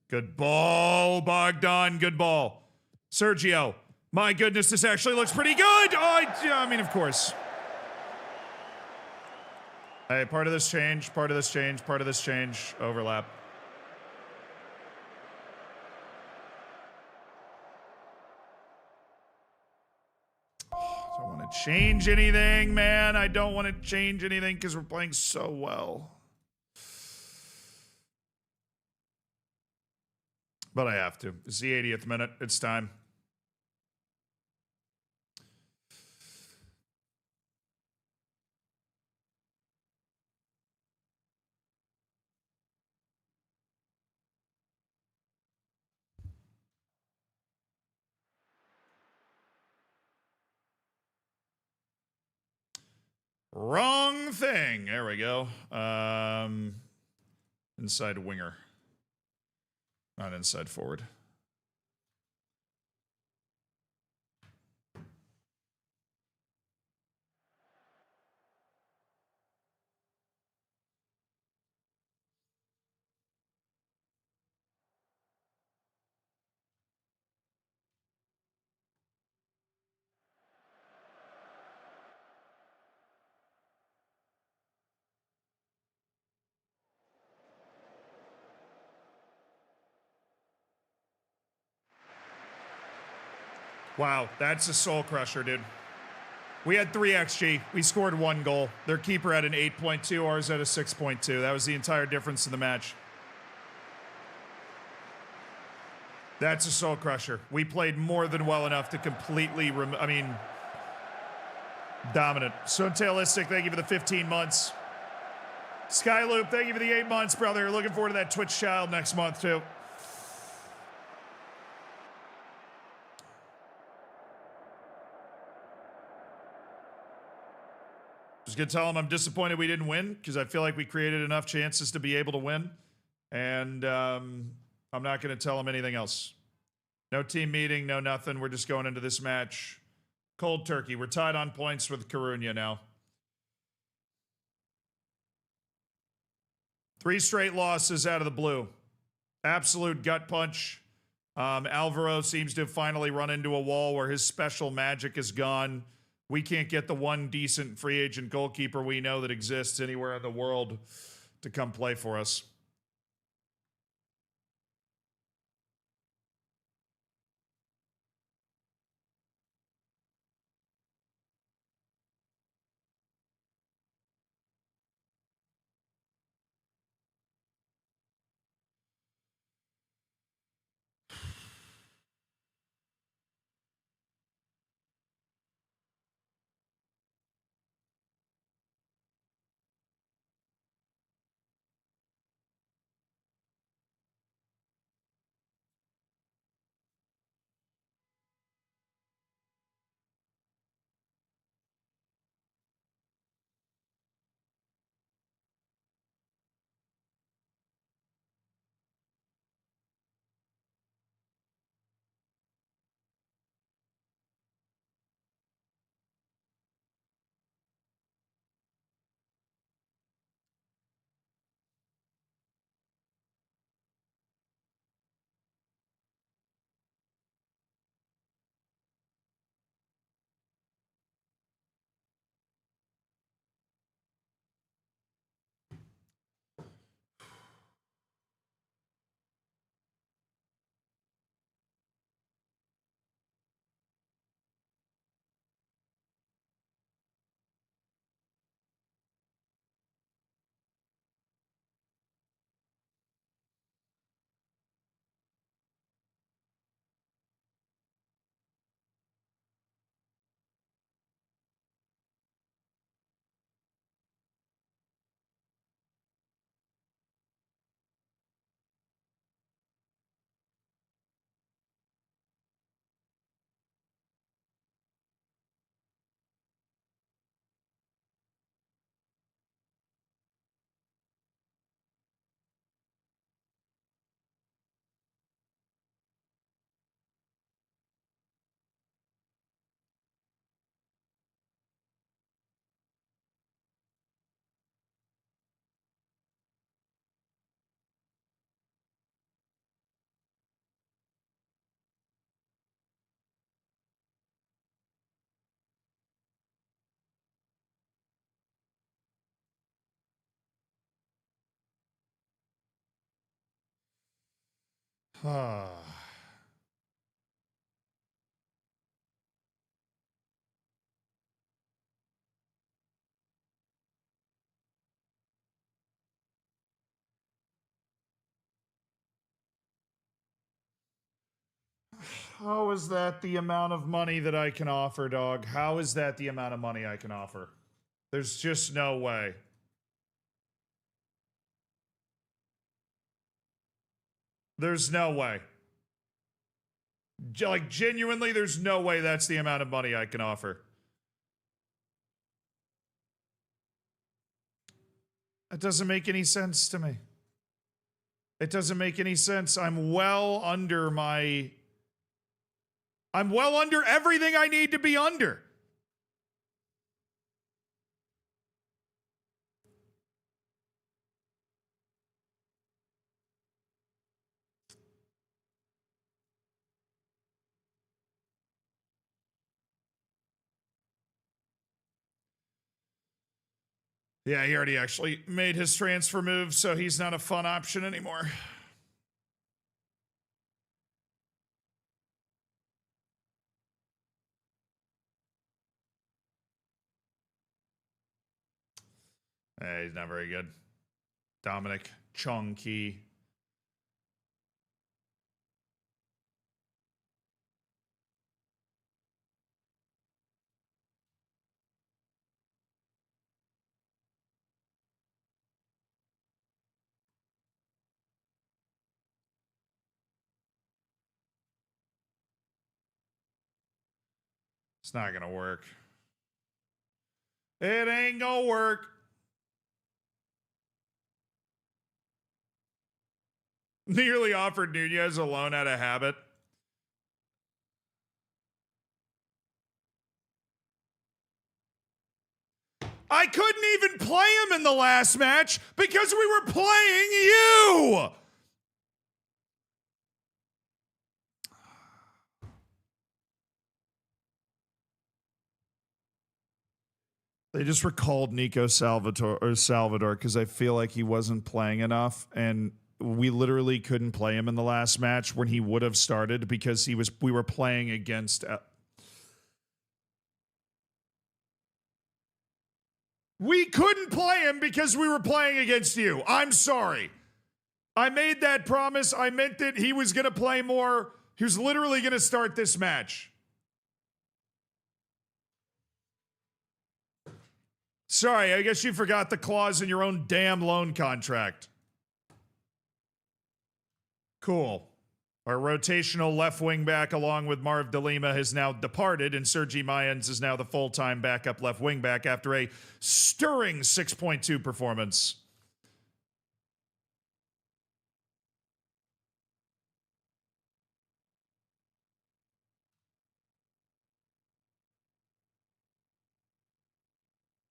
Good ball, Bogdan. Good ball. Sergio. My goodness, this actually looks pretty good. Oh, I mean, of course. Hey, part of this change, part of this change, part of this change, overlap. Don't want to change anything, man. I don't want to change anything because we're playing so well. But I have to. It's the 80th minute. It's time. Wrong thing. There we go. Inside winger. Not inside forward. Wow, that's a soul crusher, dude. We had 3 XG. We scored 1 goal. Their keeper had an 8.2, ours had a 6.2. That was the entire difference in the match. That's a soul crusher. We played more than well enough to completely, dominant. Suntaillistic, thank you for the 15 months. Skyloop, thank you for the 8 months, brother. Looking forward to that Twitch child next month, too. Just gonna tell him I'm disappointed we didn't win because I feel like we created enough chances to be able to win. And I'm not gonna tell him anything else. No team meeting, no nothing. We're just going into this match cold turkey. We're tied on points with Coruña now. 3 straight losses out of the blue. Absolute gut punch. Alvaro seems to have finally run into a wall where his special magic is gone. We can't get the one decent free agent goalkeeper we know that exists anywhere in the world to come play for us. How is that the amount of money that I can offer, dog? How is that the amount of money I can offer? There's just no way. There's no way. Like, genuinely, there's no way that's the amount of money I can offer. It doesn't make any sense to me. It doesn't make any sense. I'm well under everything I need to be under. Yeah, he already actually made his transfer move, so he's not a fun option anymore. He's not very good. Dominic Chong-Ki. It's not going to work. It ain't going to work. Nearly offered Nunez a loan out of habit. I couldn't even play him in the last match because we were playing you. They just recalled Nico Salvador because I feel like he wasn't playing enough, and we literally couldn't play him in the last match when he would have started because we were playing against. We couldn't play him because we were playing against you. I'm sorry. I made that promise. I meant that he was going to play more. He was literally going to start this match. Sorry, I guess you forgot the clause in your own damn loan contract. Cool. Our rotational left wing back, along with Marv DeLima, has now departed, and Sergi Mayans is now the full-time backup left wing back after a stirring 6.2 performance.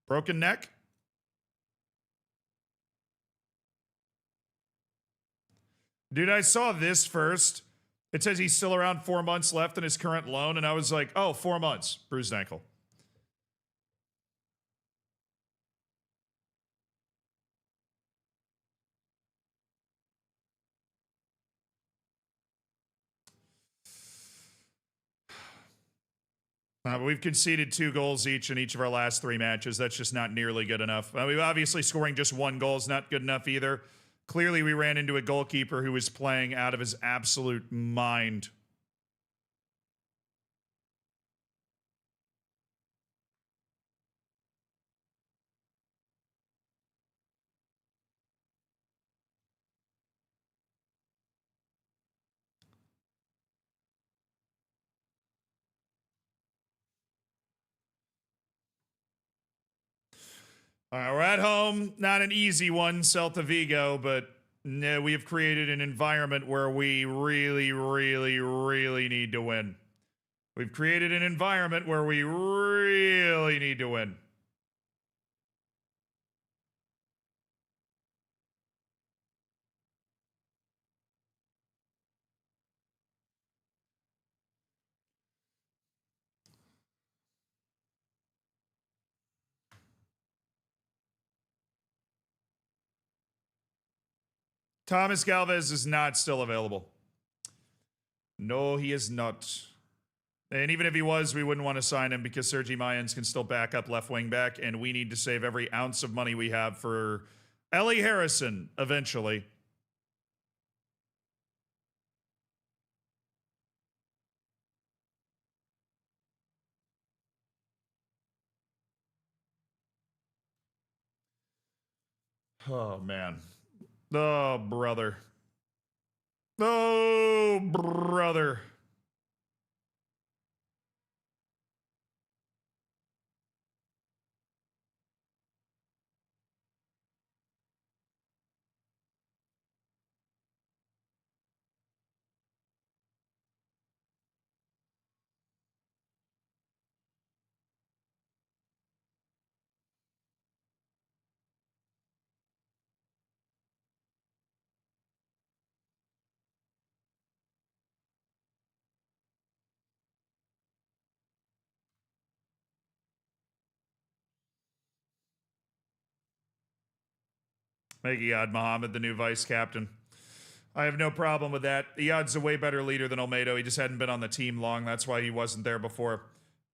Broken neck? Dude, I saw this first. It says he's still around 4 months left in his current loan, and I was like, oh, 4 months. Bruised ankle. But we've conceded 2 goals each in each of our last 3 matches. That's just not nearly good enough. We've obviously scoring just 1 goal is not good enough either. Clearly, we ran into a goalkeeper who was playing out of his absolute mind. All right, we're at home. Not an easy one, Celta Vigo, but no, we have created an environment where we really, really, really need to win. We've created an environment where we really need to win. Thomas Galvez is not still available. No, he is not. And even if he was, we wouldn't want to sign him because Sergi Mayans can still back up left wing back, and we need to save every ounce of money we have for Ellie Harrison eventually. Oh, man. Oh, brother. Oh, brother. Make Iyad Muhammad the new vice captain. I have no problem with that. Iyad's a way better leader than Olmedo. He just hadn't been on the team long. That's why he wasn't there before.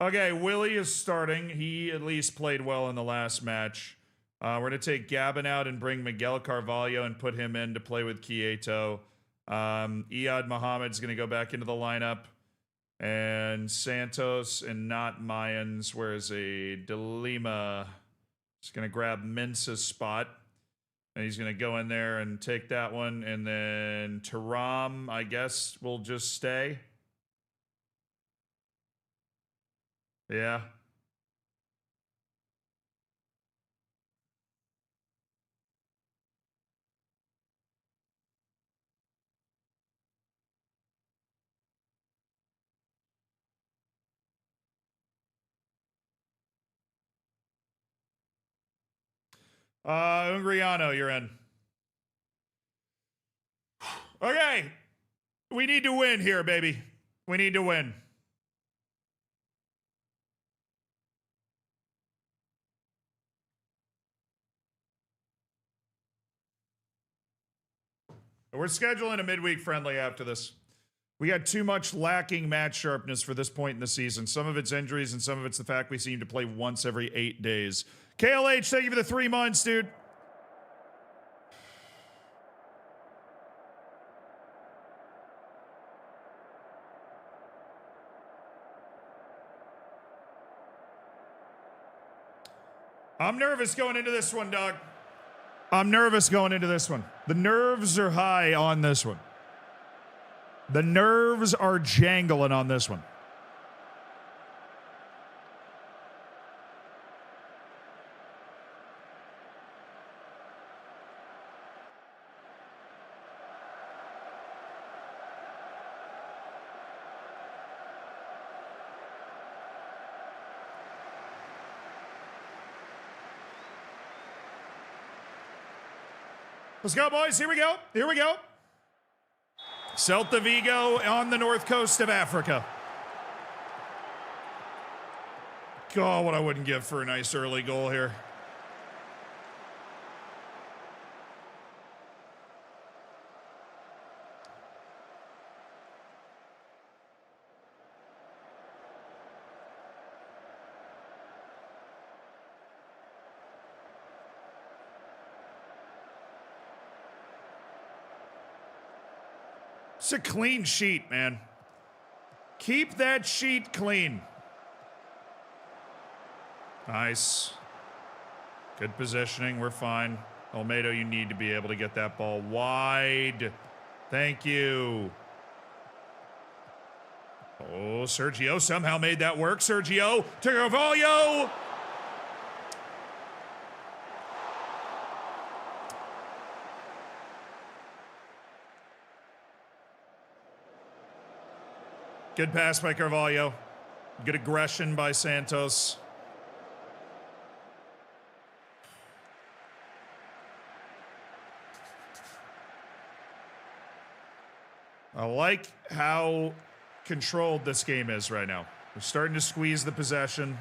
Okay, Willie is starting. He at least played well in the last match. We're going to take Gavin out and bring Miguel Carvalho and put him in to play with Quieto. Iyad Muhammad's going to go back into the lineup. And Santos and not Mayans, whereas a DeLima is going to grab Mensah's spot. And he's going to go in there and take that one. And then Taram, I guess, will just stay. Yeah. Ungriano, you're in. Okay. We need to win here, baby. We need to win. We're scheduling a midweek friendly after this. We had too much lacking match sharpness for this point in the season. Some of it's injuries and some of it's the fact we seem to play once every 8 days. KLH, thank you for the 3 months, dude. I'm nervous going into this one, dog. I'm nervous going into this one. The nerves are high on this one. The nerves are jangling on this one. Let's go, boys. Here we go. Here we go. Celta Vigo on the north coast of Africa. God, what I wouldn't give for a nice early goal here. It's a clean sheet, man. Keep that sheet clean. Nice. Good positioning. We're fine. Olmedo, you need to be able to get that ball wide. Thank you. Oh, Sergio somehow made that work. Sergio to Carvalho. Good pass by Carvalho. Good aggression by Santos. I like how controlled this game is right now. We're starting to squeeze the possession,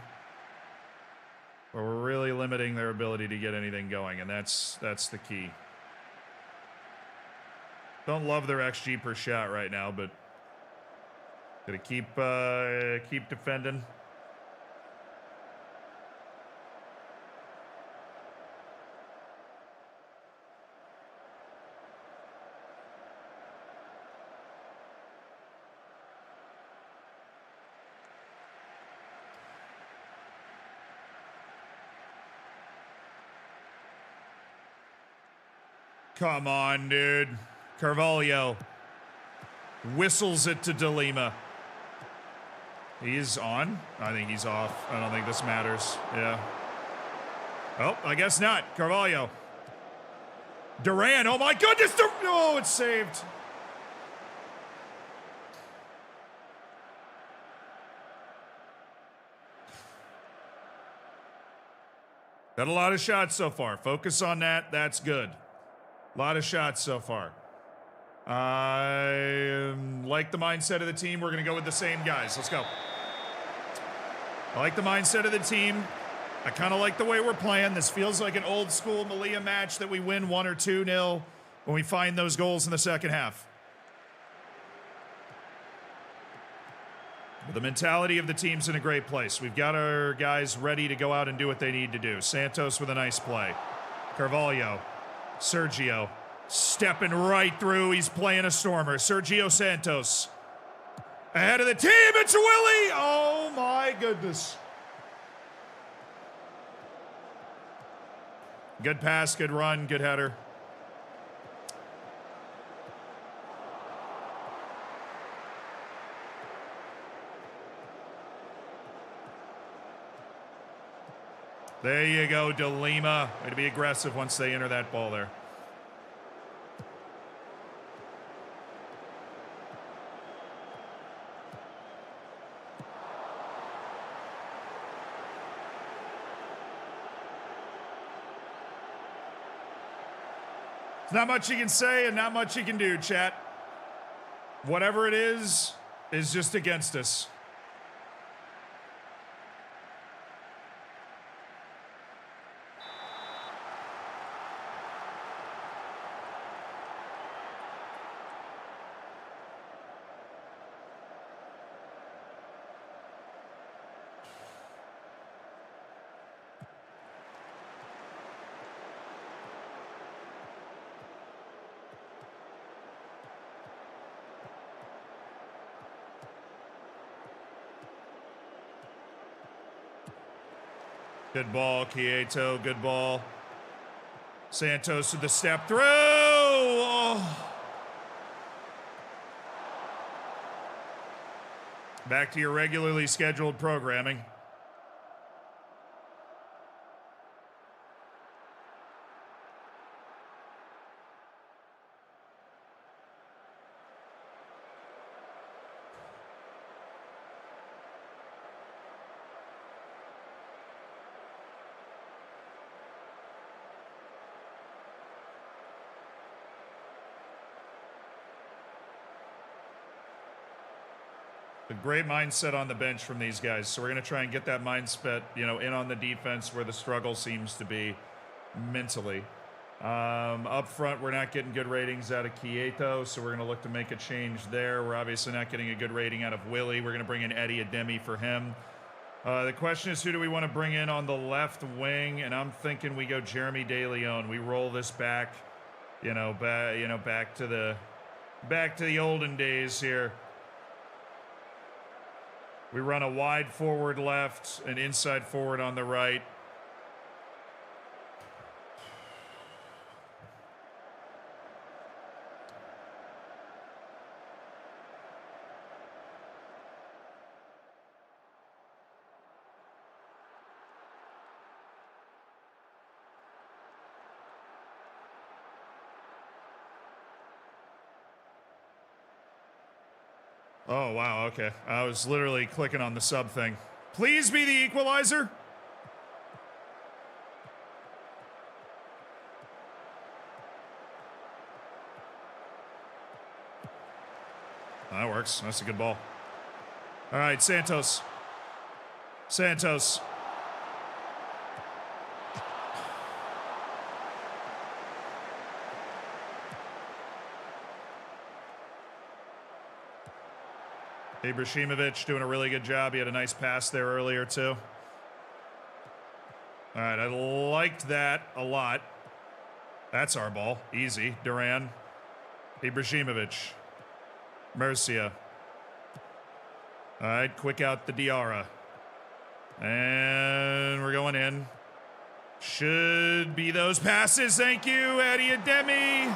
but we're really limiting their ability to get anything going, and that's the key. Don't love their XG per shot right now, but gotta keep defending. Come on, dude. Carvalho whistles it to De Lima. He's on. I think he's off. I don't think this matters. Yeah. Oh, I guess not. Carvalho. Duran. Oh, my goodness. Oh, it's saved. Got a lot of shots so far. Focus on that. That's good. A lot of shots so far. I like the mindset of the team. We're going to go with the same guys. Let's go. I like the mindset of the team. I kind of like the way we're playing. This feels like an old school Malia match that we win 1 or 2-0 when we find those goals in the second half. But the mentality of the team's in a great place. We've got our guys ready to go out and do what they need to do. Santos with a nice play. Carvalho. Sergio. Stepping right through. He's playing a stormer. Sergio Santos. Ahead of the team. It's Willie. Oh, my goodness. Good pass, good run, good header. There you go, De Lima. Way to be aggressive once they enter that ball there. There's not much you can say and not much you can do, chat. Whatever it is just against us. Good ball, Quieto. Good ball. Santos with the step through. Oh. Back to your regularly scheduled programming. A great mindset on the bench from these guys. So we're going to try and get that mindset, in on the defense where the struggle seems to be mentally. Up front, we're not getting good ratings out of Quieto, so we're going to look to make a change there. We're obviously not getting a good rating out of Willie. We're going to bring in Eddie Ademi for him. The question is, who do we want to bring in on the left wing? And I'm thinking we go Jeremy De Leon. We roll this back, back to the olden days here. We run a wide forward left, an inside forward on the right. Oh, wow, okay. I was literally clicking on the sub thing. Please be the equalizer. That works. That's a good ball. All right, Santos. Santos. Ibrahimovic doing a really good job. He had a nice pass there earlier, too. All right, I liked that a lot. That's our ball. Easy. Duran. Ibrahimovic. Murcia. All right, quick out the Diarra. And we're going in. Should be those passes. Thank you, Eddie Ademi.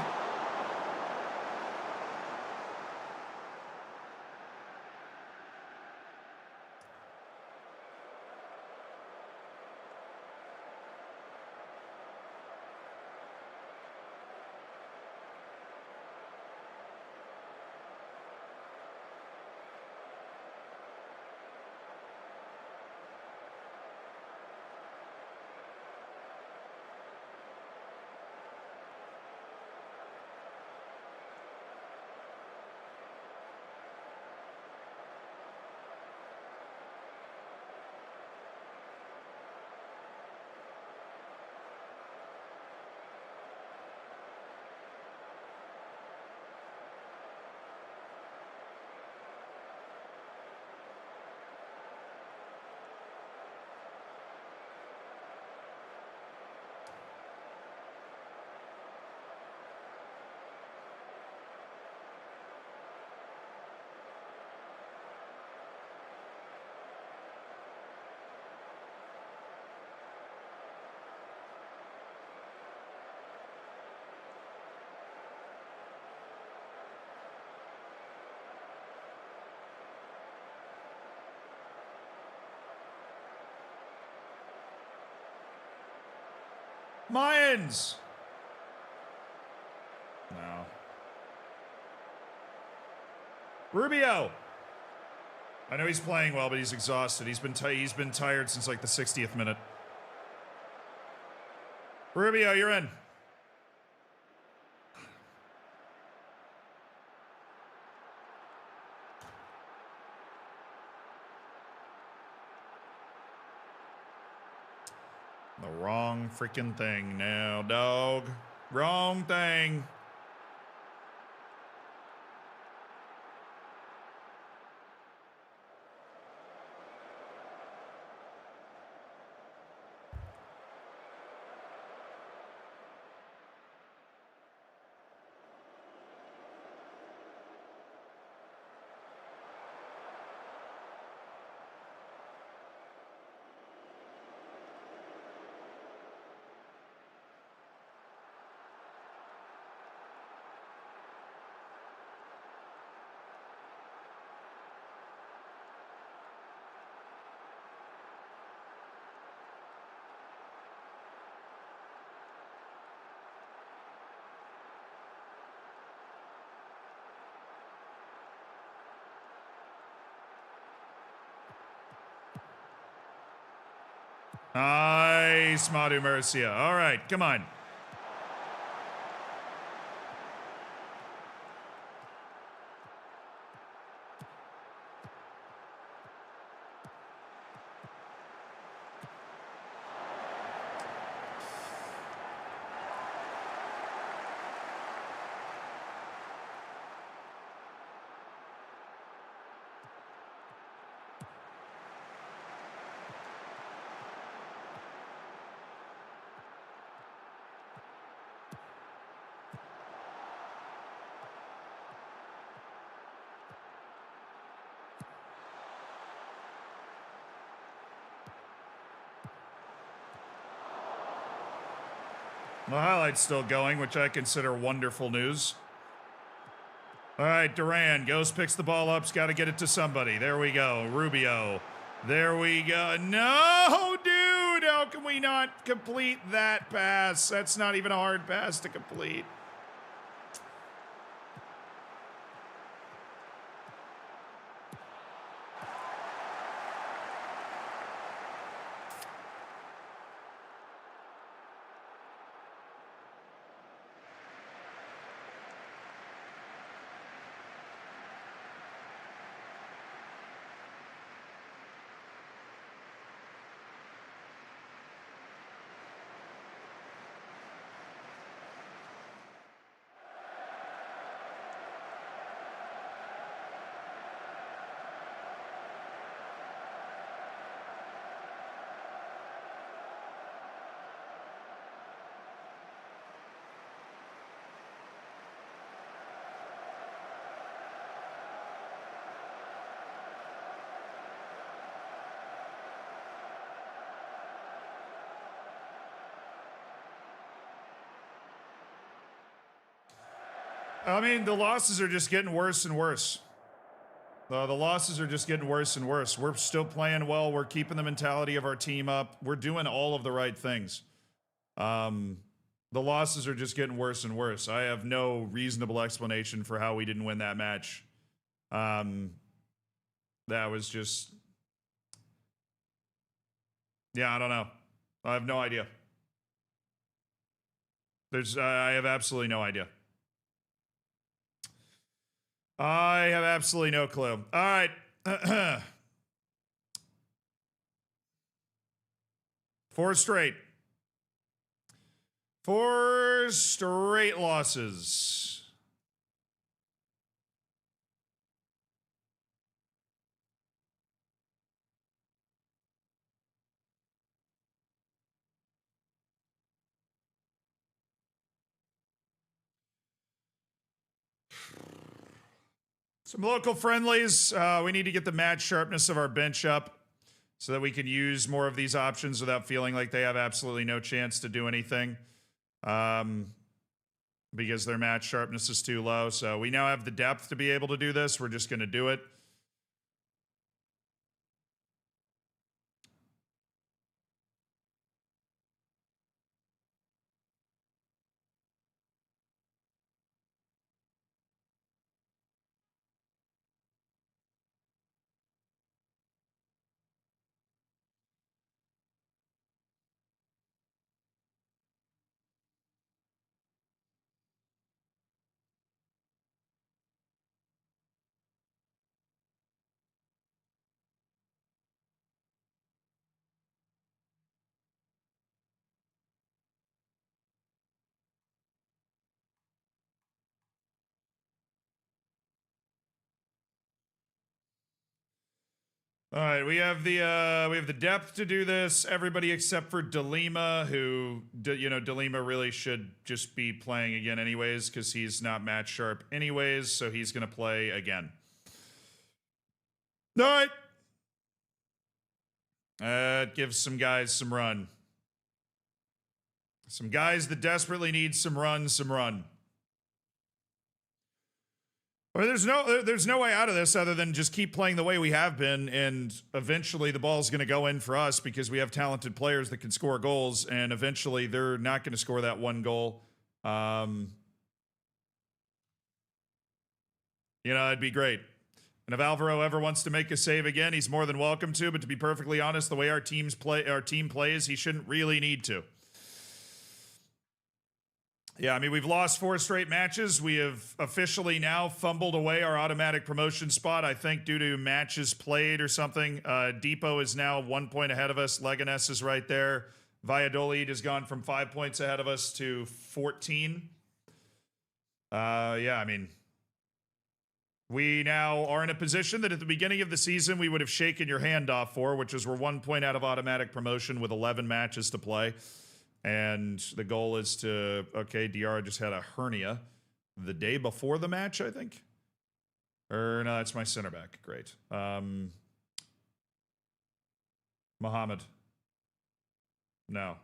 Mayans. No. Rubio. I know he's playing well, but he's exhausted. He's been tired since like the 60th minute. Rubio, you're in. The wrong freaking thing now, dog. Wrong thing. Nice, Madu Murcia. All right, come on. The highlight's still going, which I consider wonderful news. All right, Duran goes, picks the ball up. He's got to get it to somebody. There we go. Rubio. There we go. No, dude. How can we not complete that pass? That's not even a hard pass to complete. I mean, the losses are just getting worse and worse. The losses are just getting worse and worse. We're still playing well. We're keeping the mentality of our team up. We're doing all of the right things. The losses are just getting worse and worse. I have no reasonable explanation for how we didn't win that match. That was just... Yeah, I don't know. I have no idea. I have absolutely no idea. I have absolutely no clue. All right. 4 straight. 4 straight losses. Some local friendlies. We need to get the match sharpness of our bench up so that we can use more of these options without feeling like they have absolutely no chance to do anything. Because their match sharpness is too low. So we now have the depth to be able to do this. We're just going to do it. All right, we have the depth to do this. Everybody except for Delima, who Delima really should just be playing again anyways because he's not match sharp anyways, so he's gonna play again. All right, it gives some guys some run. Some guys that desperately need some run. I mean, there's no way out of this other than just keep playing the way we have been, and eventually the ball's going to go in for us because we have talented players that can score goals, and eventually they're not going to score that one goal. It'd be great. And if Alvaro ever wants to make a save again, he's more than welcome to. But to be perfectly honest, the way our team plays, he shouldn't really need to. Yeah, I mean, we've lost 4 straight matches. We have officially now fumbled away our automatic promotion spot, I think, due to matches played or something. Depot is now 1 point ahead of us. Leganés is right there. Valladolid has gone from 5 points ahead of us to 14. Yeah, I mean, we now are in a position that at the beginning of the season we would have shaken your hand off for, which is we're 1 point out of automatic promotion with 11 matches to play. And the goal is to, okay, Diarra just had a hernia the day before the match, I think. Or no, that's my center back. Great. Mohammed. No.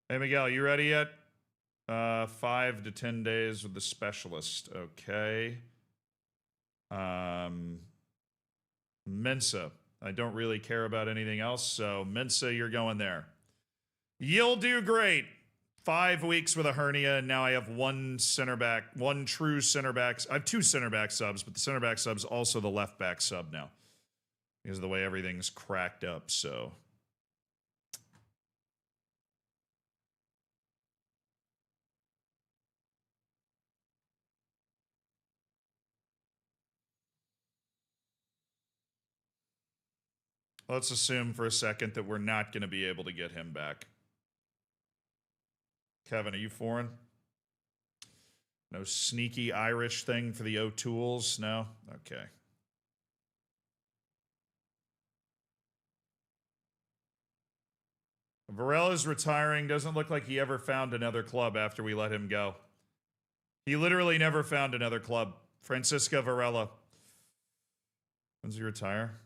Hey, Miguel, you ready yet? 5 to 10 days with the specialist. Okay. Mensa. I don't really care about anything else, so Mensa, you're going there. You'll do great. 5 weeks with a hernia, and now I have one true center back. I have 2 center back subs, but the center back sub's also the left back sub now because of the way everything's cracked up, so... Let's assume for a second that we're not going to be able to get him back. Kevin, are you foreign? No sneaky Irish thing for the O'Tools? No? Okay. Varela's retiring. Doesn't look like he ever found another club after we let him go. He literally never found another club. Francisco Varela. When's he retire?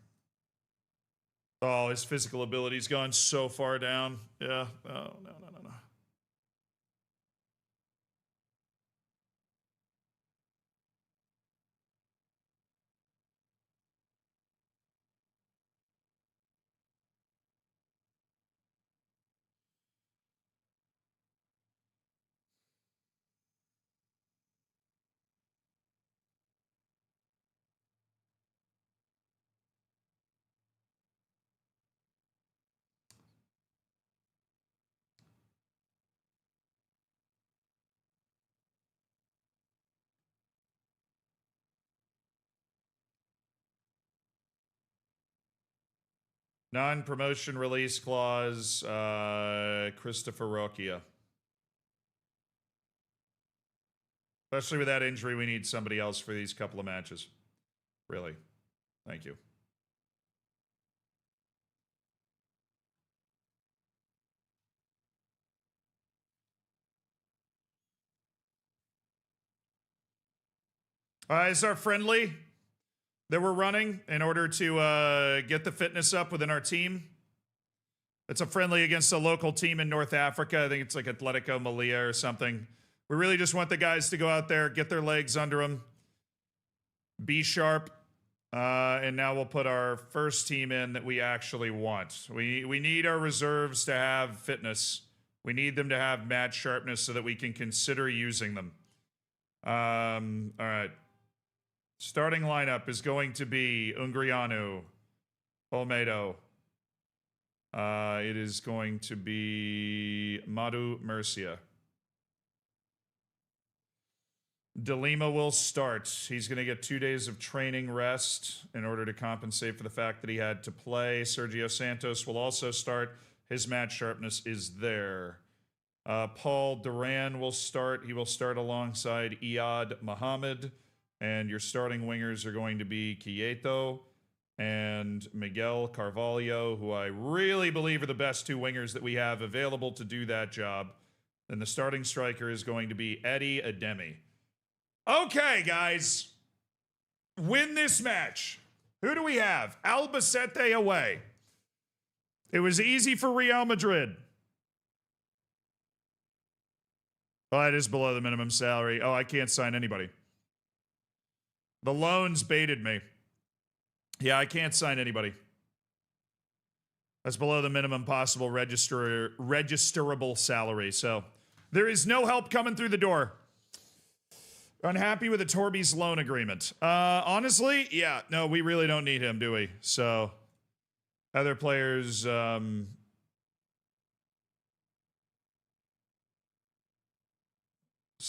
Oh, his physical ability's gone so far down. Yeah. Oh, no. Non-promotion release clause, Christopher Rocchia. Especially with that injury, we need somebody else for these couple of matches. Really. Thank you. Is our friendly that we're running in order to get the fitness up within our team. It's a friendly against a local team in North Africa. I think it's like Atletico Melilla or something. We really just want the guys to go out there, get their legs under them, be sharp, and now we'll put our first team in that we actually want. We need our reserves to have fitness. We need them to have match sharpness so that we can consider using them. All right. Starting lineup is going to be Ungrianu, Olmedo. It is going to be Madu Murcia. De Lima will start. He's going to get 2 days of training rest in order to compensate for the fact that he had to play. Sergio Santos will also start. His match sharpness is there. Paul Duran will start. He will start alongside Iyad Muhammad. And your starting wingers are going to be Quieto and Miguel Carvalho, who I really believe are the best two wingers that we have available to do that job. And the starting striker is going to be Eddie Ademi. Okay, guys. Win this match. Who do we have? Albacete away. It was easy for Real Madrid. Oh, it is below the minimum salary. Oh, I can't sign anybody. The loans baited me. Yeah, I can't sign anybody. That's below the minimum possible registerable salary. So there is no help coming through the door. Unhappy with the Torby's loan agreement. Honestly, yeah, no, we really don't need him, do we? So other players, some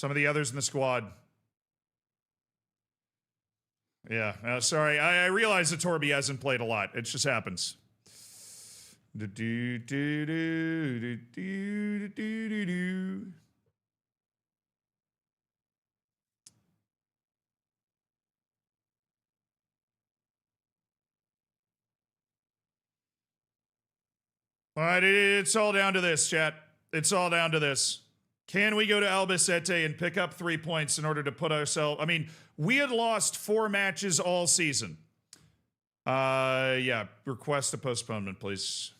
of the others in the squad. Yeah, sorry. I realize that Torby hasn't played a lot. It just happens. All right, it's all down to this, chat. It's all down to this. Can we go to Albacete and pick up 3 points in order to put ourselves... I mean, we had lost 4 matches all season. Yeah, request a postponement, please.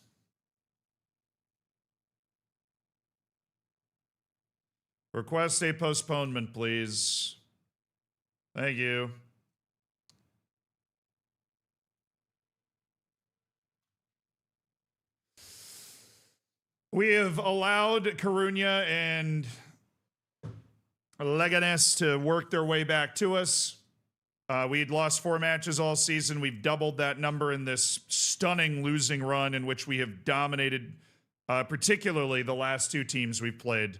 Request a postponement, please. Thank you. We have allowed Coruña and Leganés to work their way back to us. We had lost 4 matches all season. We've doubled that number in this stunning losing run in which we have dominated, particularly the last 2 teams we've played.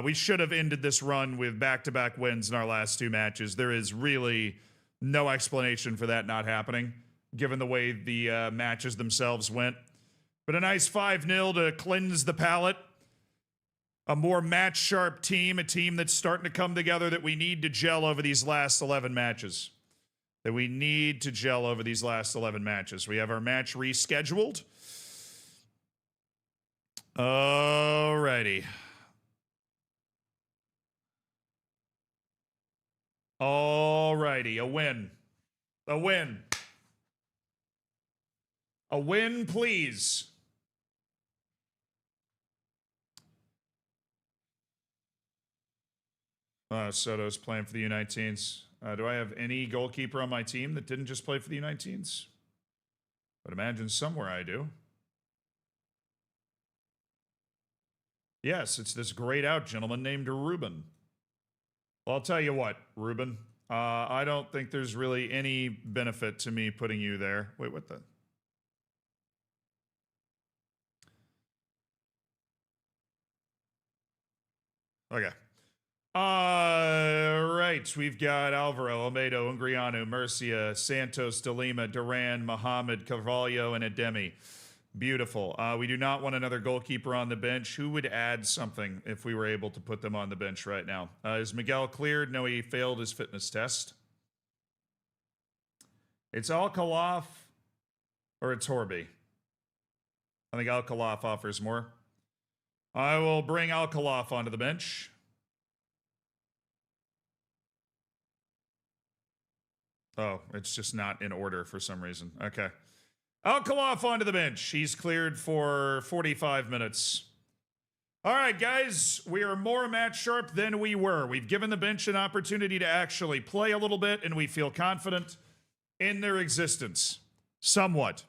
We should have ended this run with back-to-back wins in our last 2 matches. There is really no explanation for that not happening, given the way the matches themselves went. But a nice 5-0 to cleanse the palate. A more match-sharp team, a team that's starting to come together that we need to gel over these last 11 matches. We have our match rescheduled. Alrighty. A win. A win, please. Soto's playing for the U19s. Do I have any goalkeeper on my team that didn't just play for the U19s? But imagine somewhere I do. Yes, it's this grayed out gentleman named Ruben. Well, I'll tell you what, Ruben. I don't think there's really any benefit to me putting you there. Wait, what the... Okay. Right. We've got Alvaro, Olmedo, Ungrianu, Murcia, Santos, De Lima, Duran, Muhammad, Carvalho, and Ademi. Beautiful. We do not want another goalkeeper on the bench. Who would add something if we were able to put them on the bench right now? Is Miguel cleared? No, he failed his fitness test. It's Al-Khalaf or it's Horby. I think Al-Khalaf offers more. I will bring Al-Khalaf onto the bench. Oh, it's just not in order for some reason. Okay. Al-Khalaf onto the bench. He's cleared for 45 minutes. All right, guys, we are more match sharp than we were. We've given the bench an opportunity to actually play a little bit, and we feel confident in their existence. Somewhat.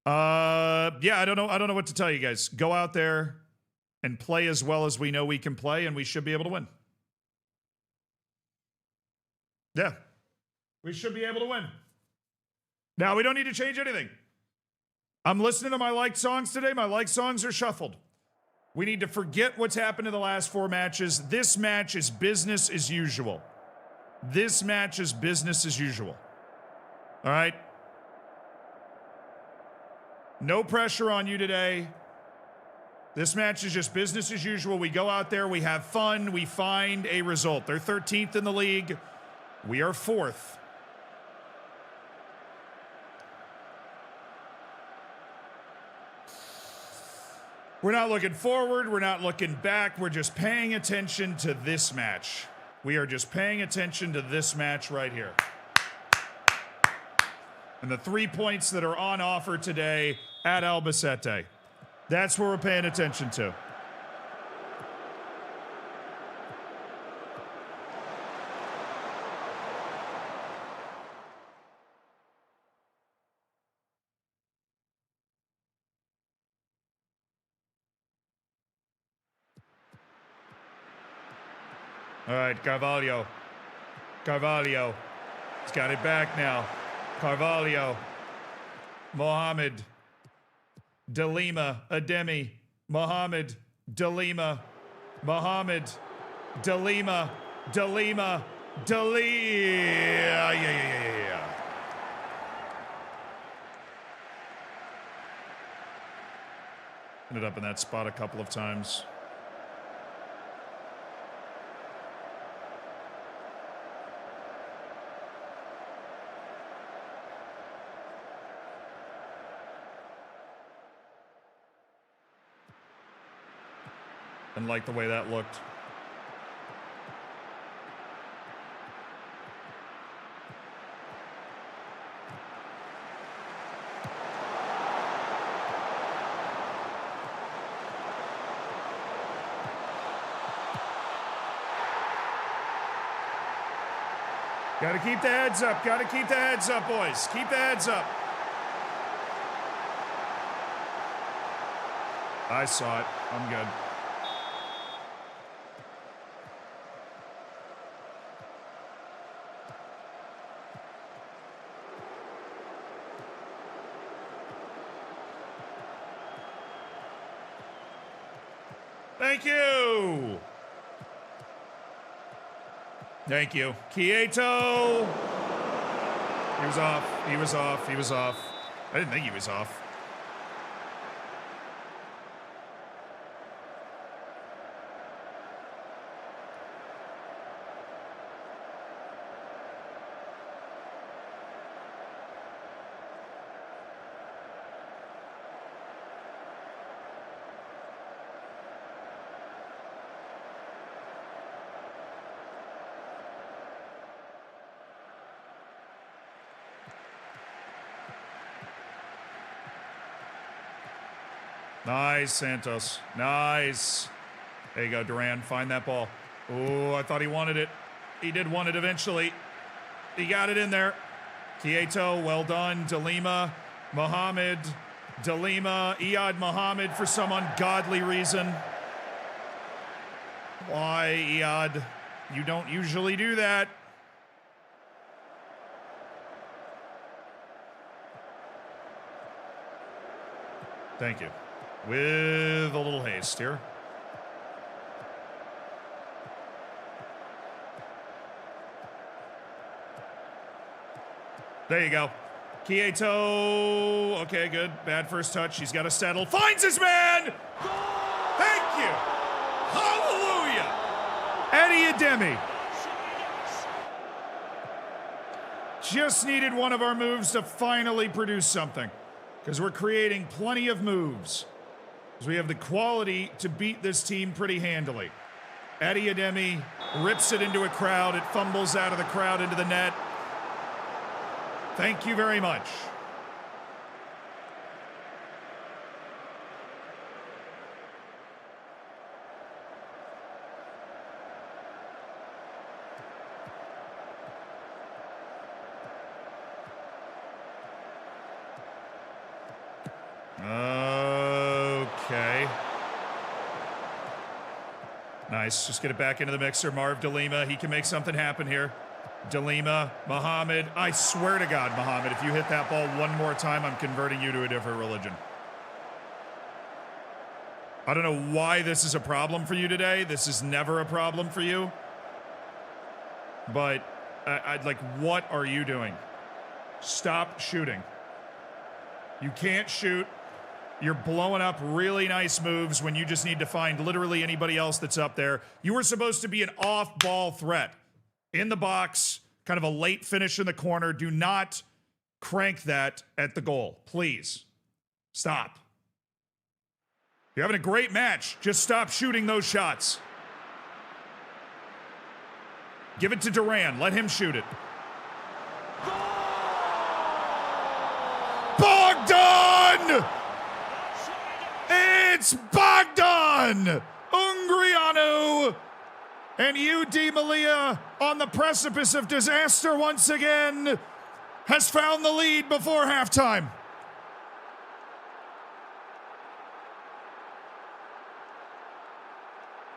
Yeah, I don't know what to tell you guys. Go out there and play as well as we know we can play, and we should be able to win. Yeah. We should be able to win. Now, we don't need to change anything. I'm listening to my liked songs today. My liked songs are shuffled. We need to forget what's happened in the last 4 matches. This match is business as usual. This match is business as usual. All right? No pressure on you today. This match is just business as usual. We go out there, we have fun, we find a result. They're 13th in the league. We are 4th. We're not looking forward. We're not looking back. We're just paying attention to this match. We are just paying attention to this match right here. And the 3 points that are on offer today at Albacete. That's where we're paying attention to. All right, Carvalho. Carvalho. He's got it back now. Carvalho. Mohamed. De Lima. Ademi. Mohamed. De Lima. Mohamed. De Lima. De Lima. De Lima. Yeah. Ended up in that spot a couple of times. And like the way that looked. Gotta keep the heads up. Gotta keep the heads up, boys. Keep the heads up. I saw it. I'm good. Thank you. Thank you. Quieto. He was off. He was off. He was off. I didn't think he was off. Nice, Santos. Nice. There you go, Duran. Find that ball. Oh, I thought he wanted it. He did want it eventually. He got it in there. Quieto, well done. De Lima, Mohamed, De Lima, Iyad Mohamed for some ungodly reason. Why, Iyad? You don't usually do that. Thank you. With a little haste here. There you go. Quieto. Okay, good. Bad first touch. He's got to settle. Finds his man. Thank you. Hallelujah. Eddie Ademi. Just needed one of our moves to finally produce something. Because we're creating plenty of moves. Because we have the quality to beat this team pretty handily. Eddie Ademi rips it into a crowd. It fumbles out of the crowd into the net. Thank you very much. Okay. Nice. Just get it back into the mixer. Marv DeLima. He can make something happen here. DeLima, Muhammad. I swear to God, Muhammad, if you hit that ball one more time, I'm converting you to a different religion. I don't know why this is a problem for you today. This is never a problem for you. But, I'd like, what are you doing? Stop shooting. You can't shoot. You're blowing up really nice moves when you just need to find literally anybody else that's up there. You were supposed to be an off-ball threat. In the box, kind of a late finish in the corner. Do not crank that at the goal. Please. Stop. You're having a great match. Just stop shooting those shots. Give it to Duran. Let him shoot it. Bogdan! It's Bogdan! Ungrianu! And Di Malia, on the precipice of disaster once again, has found the lead before halftime.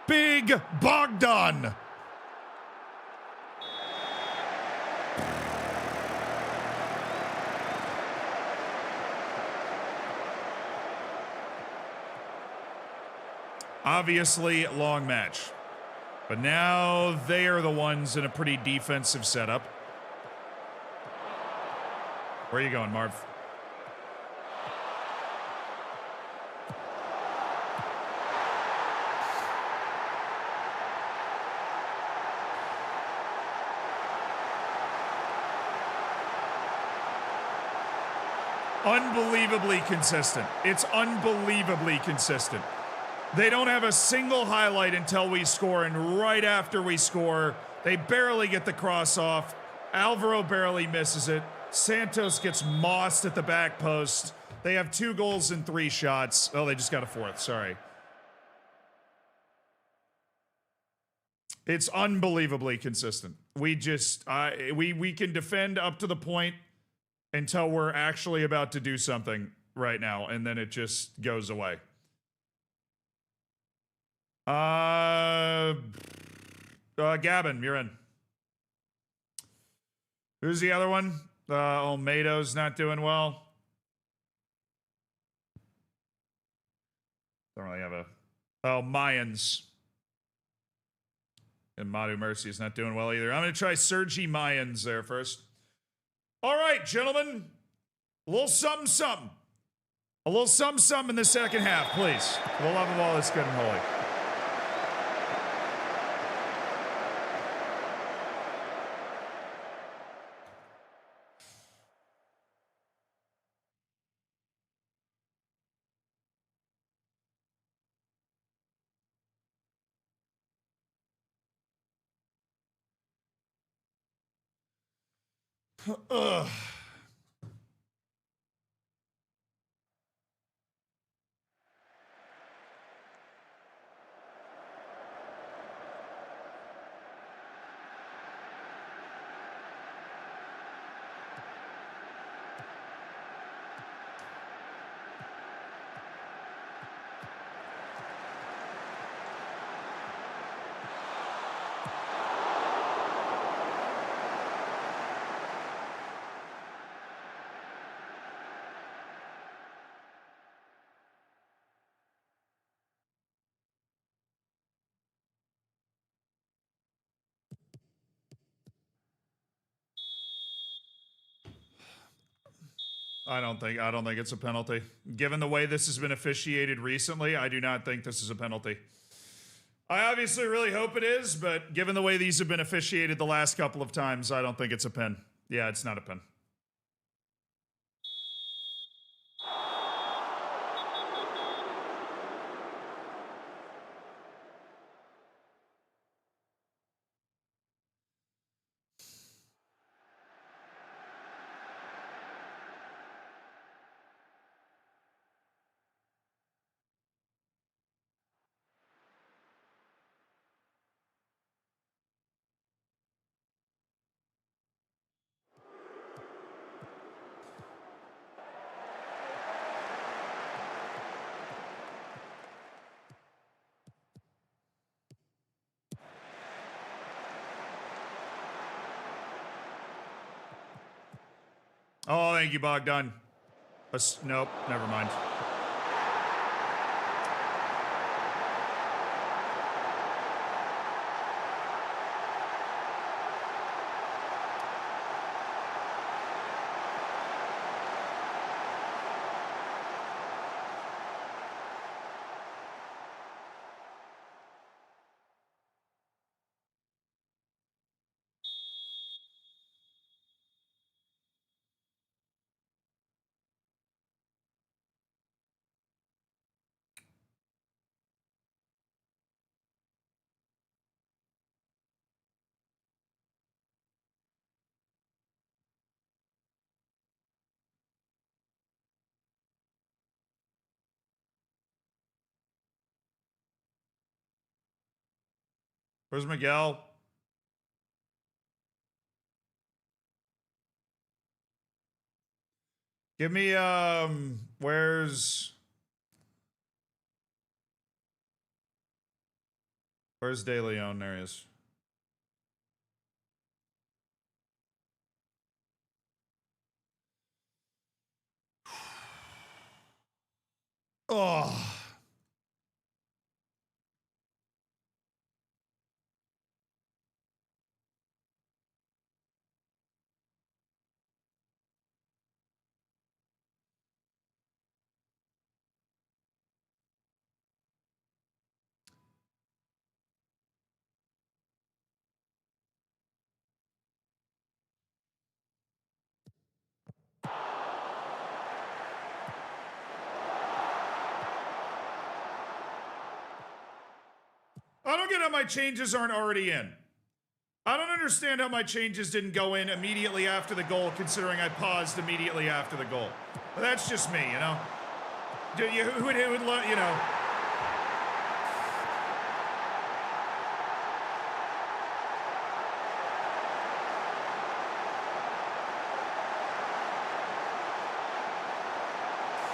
Big Bogdan. Obviously, long match. But now they are the ones in a pretty defensive setup. Where are you going, Marv? Unbelievably consistent. It's unbelievably consistent. They don't have a single highlight until we score, and right after we score, they barely get the cross off. Alvaro barely misses it. Santos gets mossed at the back post. They have 2 goals and 3 shots. Oh, they just got a 4th. Sorry. It's unbelievably consistent. We just, we can defend up to the point until we're actually about to do something right now, and then it just goes away. Gavin, you're in. Who's the other one? Olmedo's not doing well. Don't really have a... Oh, Mayans. And Madu Mercy is not doing well either. I'm going to try Sergi Mayans there first. All right, gentlemen. A little something. A little something in the second half, please. For the love of all that's good and holy. Ugh. I don't think it's a penalty. Given the way this has been officiated recently, I do not think this is a penalty. I obviously really hope it is, but given the way these have been officiated the last couple of times, I don't think it's a pen. Yeah, it's not a pen. Oh, thank you, Bogdan. Nope, never mind. Where's Miguel? Give me, where's De Leon? There he is. Oh. I don't get how my changes aren't already in. I don't understand how my changes didn't go in immediately after the goal, considering I paused immediately after the goal. But that's just me, you know? Who would you know?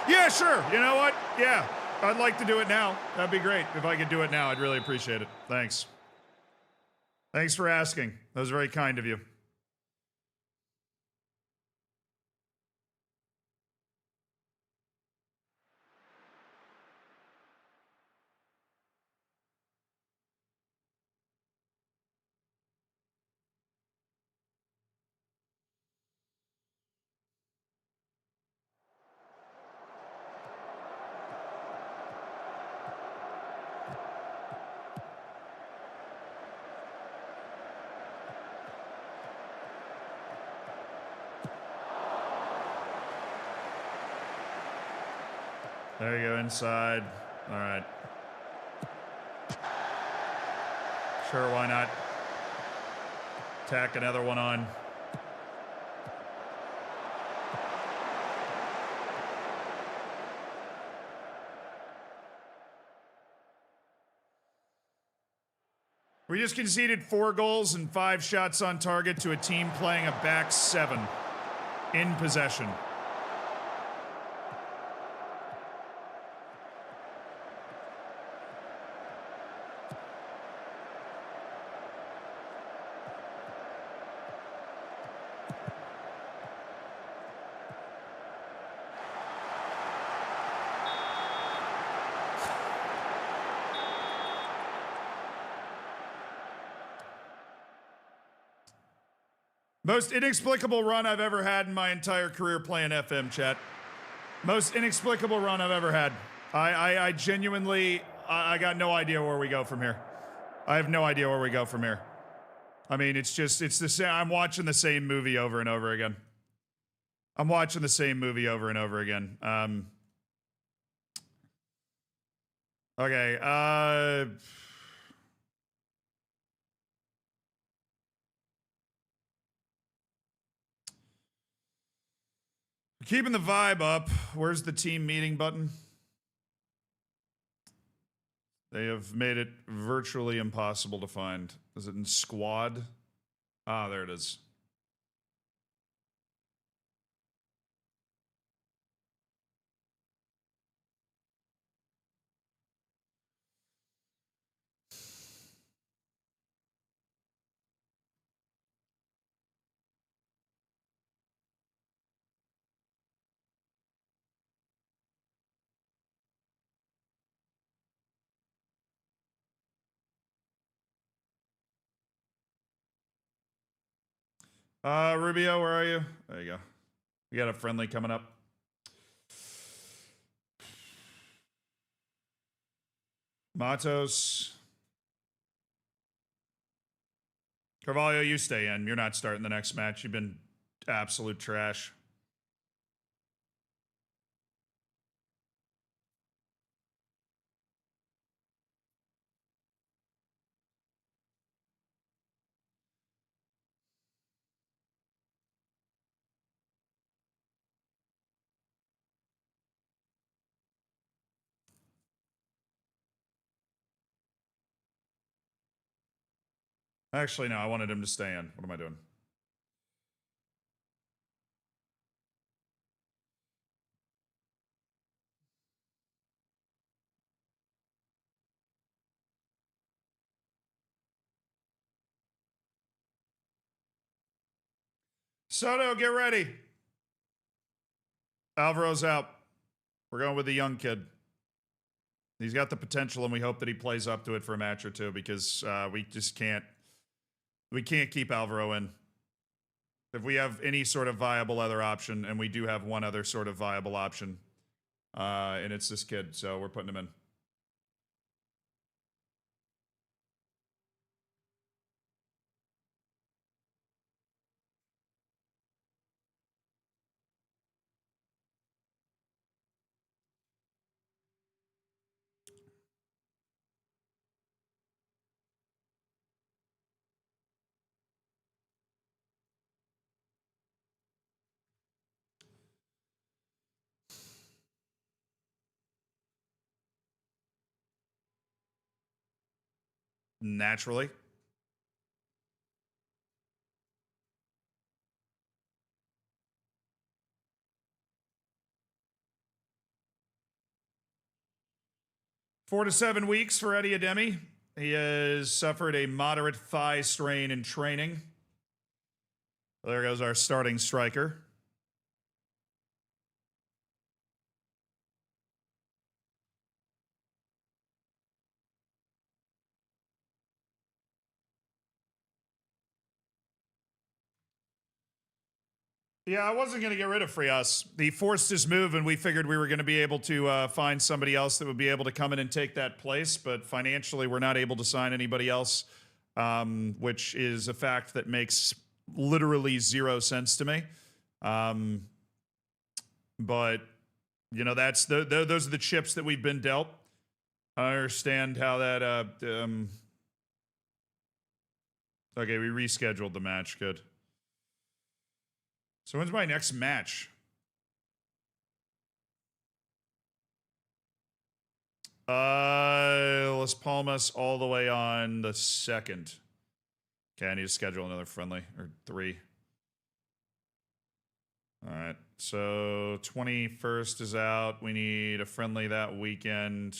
Yeah, sure. You know what? Yeah. I'd like to do it now. That'd be great. If I could do it now, I'd really appreciate it. Thanks. Thanks for asking. That was very kind of you. There you go, inside. All right. Sure, why not? Tack another one on. We just conceded 4 goals and 5 shots on target to a team playing a back 7 in possession. Most inexplicable run I've ever had in my entire career playing FM, chat. Most inexplicable run I've ever had. I genuinely, I got no idea where we go from here. I have no idea where we go from here. I mean, it's the same. I'm watching the same movie over and over again. I'm watching the same movie over and over again. Okay. Keeping the vibe up. Where's the team meeting button? They have made it virtually impossible to find. Is it in squad? Ah, there it is. Rubio, where are you? There you go. We got a friendly coming up. Matos. Carvalho, you stay in. You're not starting the next match. You've been absolute trash. Actually, no, I wanted him to stay in. What am I doing? Soto, get ready. Alvaro's out. We're going with the young kid. He's got the potential, and we hope that he plays up to it for a match or two because we just can't. We can't keep Alvaro in. If we have any sort of viable other option, and we do have one other sort of viable option, and it's this kid, so we're putting him in. Naturally. Four to 7 weeks for Eddie Ademi. He has suffered a moderate thigh strain in training. There goes our starting striker. Yeah, I wasn't going to get rid of Frias. He forced his move, and we figured we were going to be able to find somebody else that would be able to come in and take that place. But financially, we're not able to sign anybody else, which is a fact that makes literally zero sense to me. But, you know, that's those are the chips that we've been dealt. I understand how that... Okay, we rescheduled the match. Good. So when's my next match? Las Palmas all the way on the 2nd. Okay, I need to schedule another friendly, or 3. All right, so 21st is out. We need a friendly that weekend.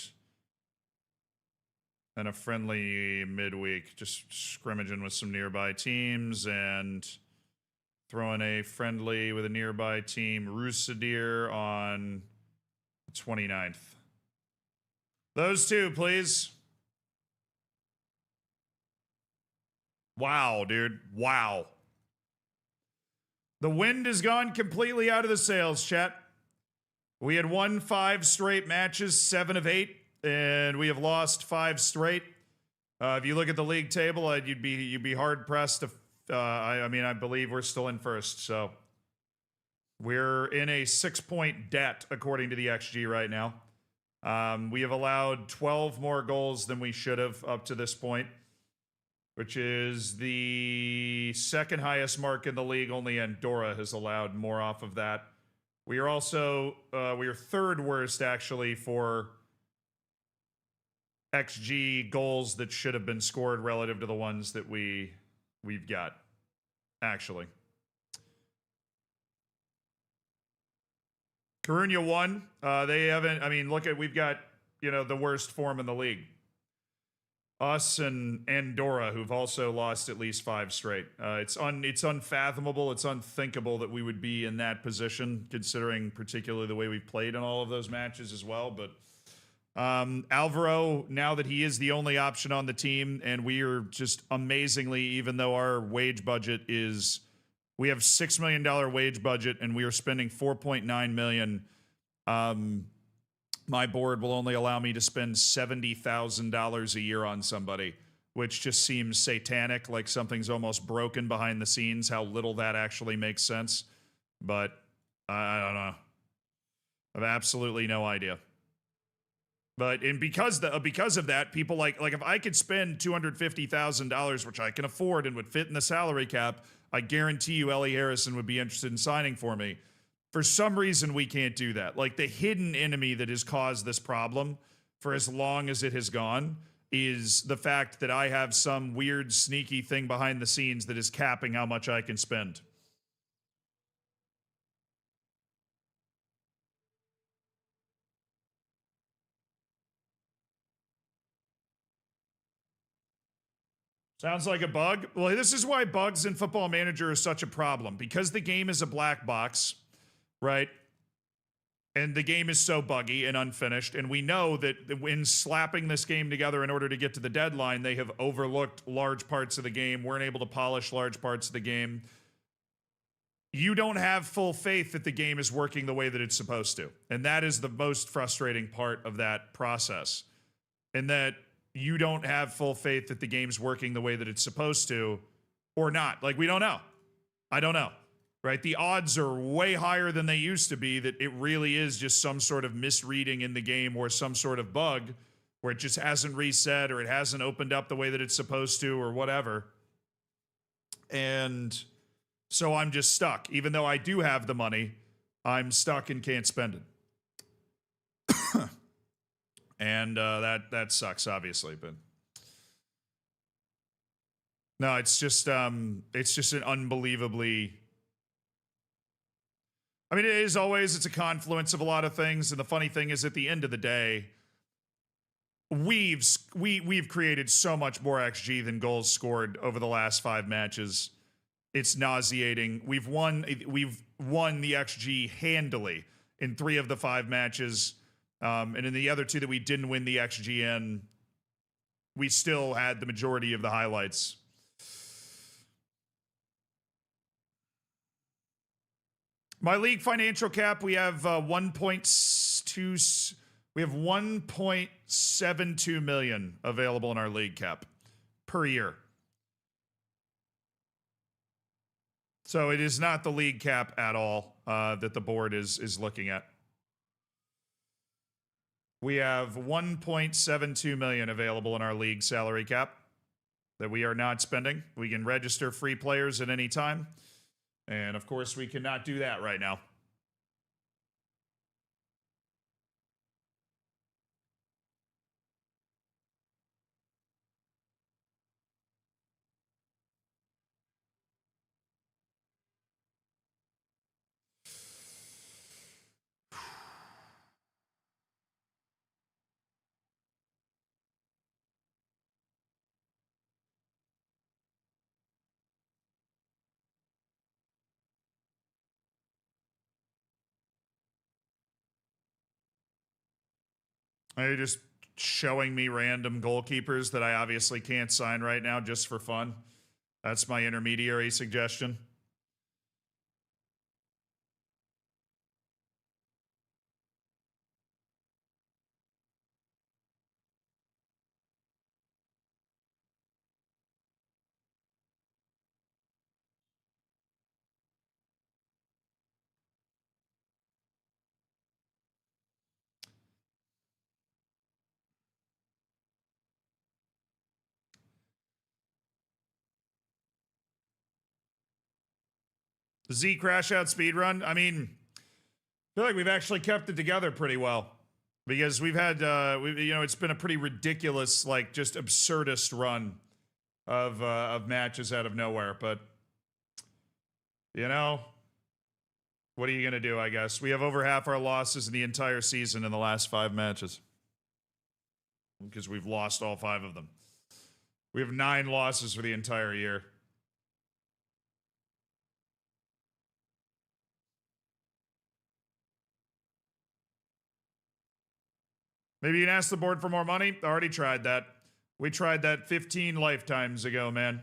And a friendly midweek, just scrimmaging with some nearby teams and... throwing a friendly with a nearby team, Rusadir, on the 29th. Those two, please. Wow, dude. Wow. The wind has gone completely out of the sails, chat. We had won 5 straight matches, 7 of 8, and we have lost 5 straight. If you look at the league table, you'd be hard pressed to. I believe we're still in first, so we're in a 6-point debt according to the XG right now. We have allowed 12 more goals than we should have up to this point, which is the second highest mark in the league. Only Andorra has allowed more off of that. We are also we are third worst actually for XG goals that should have been scored relative to the ones that we've got actually. Coruña won. They haven't. I mean, we've got the worst form in the league. Us and Andorra, who've also lost at least 5 straight. It's unfathomable. It's unthinkable that we would be in that position, considering particularly the way we've played in all of those matches as well. But Alvaro, now that he is the only option on the team, and we are just amazingly, even though our wage budget is, we have $6 million wage budget, and we are spending $4.9 million. My board will only allow me to spend $70,000 a year on somebody, which just seems satanic, like something's almost broken behind the scenes, how little that actually makes sense. But I don't know. I have absolutely no idea. But because of that, people like if I could spend $250,000, which I can afford and would fit in the salary cap, I guarantee you Ellie Harrison would be interested in signing for me. For some reason, we can't do that. Like, the hidden enemy that has caused this problem for as long as it has gone is the fact that I have some weird, sneaky thing behind the scenes that is capping how much I can spend. Sounds like a bug. Well, this is why bugs in Football Manager are such a problem. Because the game is a black box, right? And the game is so buggy and unfinished. And we know that when slapping this game together in order to get to the deadline, they have overlooked large parts of the game, weren't able to polish large parts of the game. You don't have full faith that the game is working the way that it's supposed to. And that is the most frustrating part of that process. And that you don't have full faith that the game's working the way that it's supposed to, or not. Like, we don't know. I don't know. Right? The odds are way higher than they used to be that it really is just some sort of misreading in the game or some sort of bug where it just hasn't reset or it hasn't opened up the way that it's supposed to or whatever. And so I'm just stuck. Even though I do have the money, I'm stuck and can't spend it. And that sucks, obviously, but no, it's just an unbelievably. I mean, it is always, it's a confluence of a lot of things, and the funny thing is, at the end of the day, we've created so much more XG than goals scored over the last 5 matches. It's nauseating. We've won the XG handily in 3 of the 5 matches. And in the other 2 that we didn't win the XG in, we still had the majority of the highlights. My league financial cap, we have 1.72 million available in our league cap per year. So it is not the league cap at all that the board is looking at. We have 1.72 million available in our league salary cap that we are not spending. We can register free players at any time. And of course, we cannot do that right now. Are you just showing me random goalkeepers that I obviously can't sign right now just for fun? That's my intermediary suggestion. The Z crash out speed run. I mean, I feel like we've actually kept it together pretty well because we've had, it's been a pretty ridiculous, like just absurdist run of matches out of nowhere. But you know, what are you gonna do? I guess we have over half our losses in the entire season in the last 5 matches because we've lost all 5 of them. We have 9 losses for the entire year. Maybe you can ask the board for more money. I already tried that. We tried that 15 lifetimes ago, man.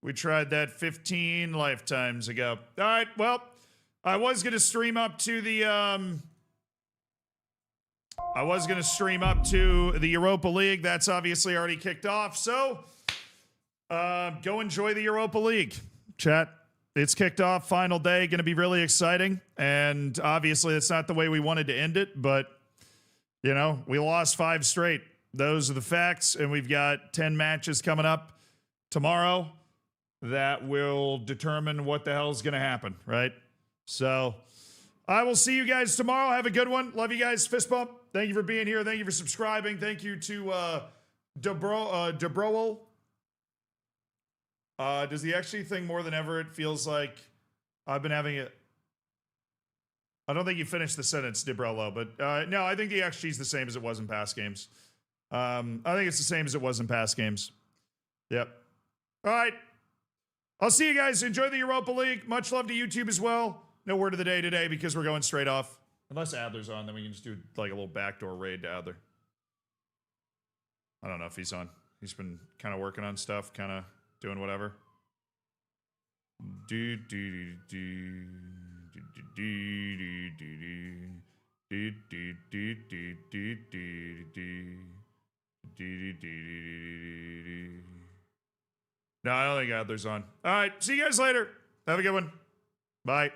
We tried that 15 lifetimes ago. All right, well, I was going to stream up to the Europa League. That's obviously already kicked off. So, go enjoy the Europa League. Chat, it's kicked off, final day, going to be really exciting. And obviously that's not the way we wanted to end it, but you know, we lost 5 straight. Those are the facts, and we've got 10 matches coming up tomorrow that will determine what the hell is going to happen, right? So I will see you guys tomorrow. Have a good one. Love you guys. Fist bump. Thank you for being here. Thank you for subscribing. Thank you to Debrowell. Does the XG thing more than ever? It feels like I've been having it. I don't think you finished the sentence, Debrello, but no, I think the XG is the same as it was in past games. I think it's the same as it was in past games. Yep. All right. I'll see you guys. Enjoy the Europa League. Much love to YouTube as well. No word of the day today because we're going straight off. Unless Adler's on, then we can just do like a little backdoor raid to Adler. I don't know if he's on. He's been kind of working on stuff, kind of doing whatever. No, I don't think Adler's on. All right, see you guys later. Have a good one. Bye.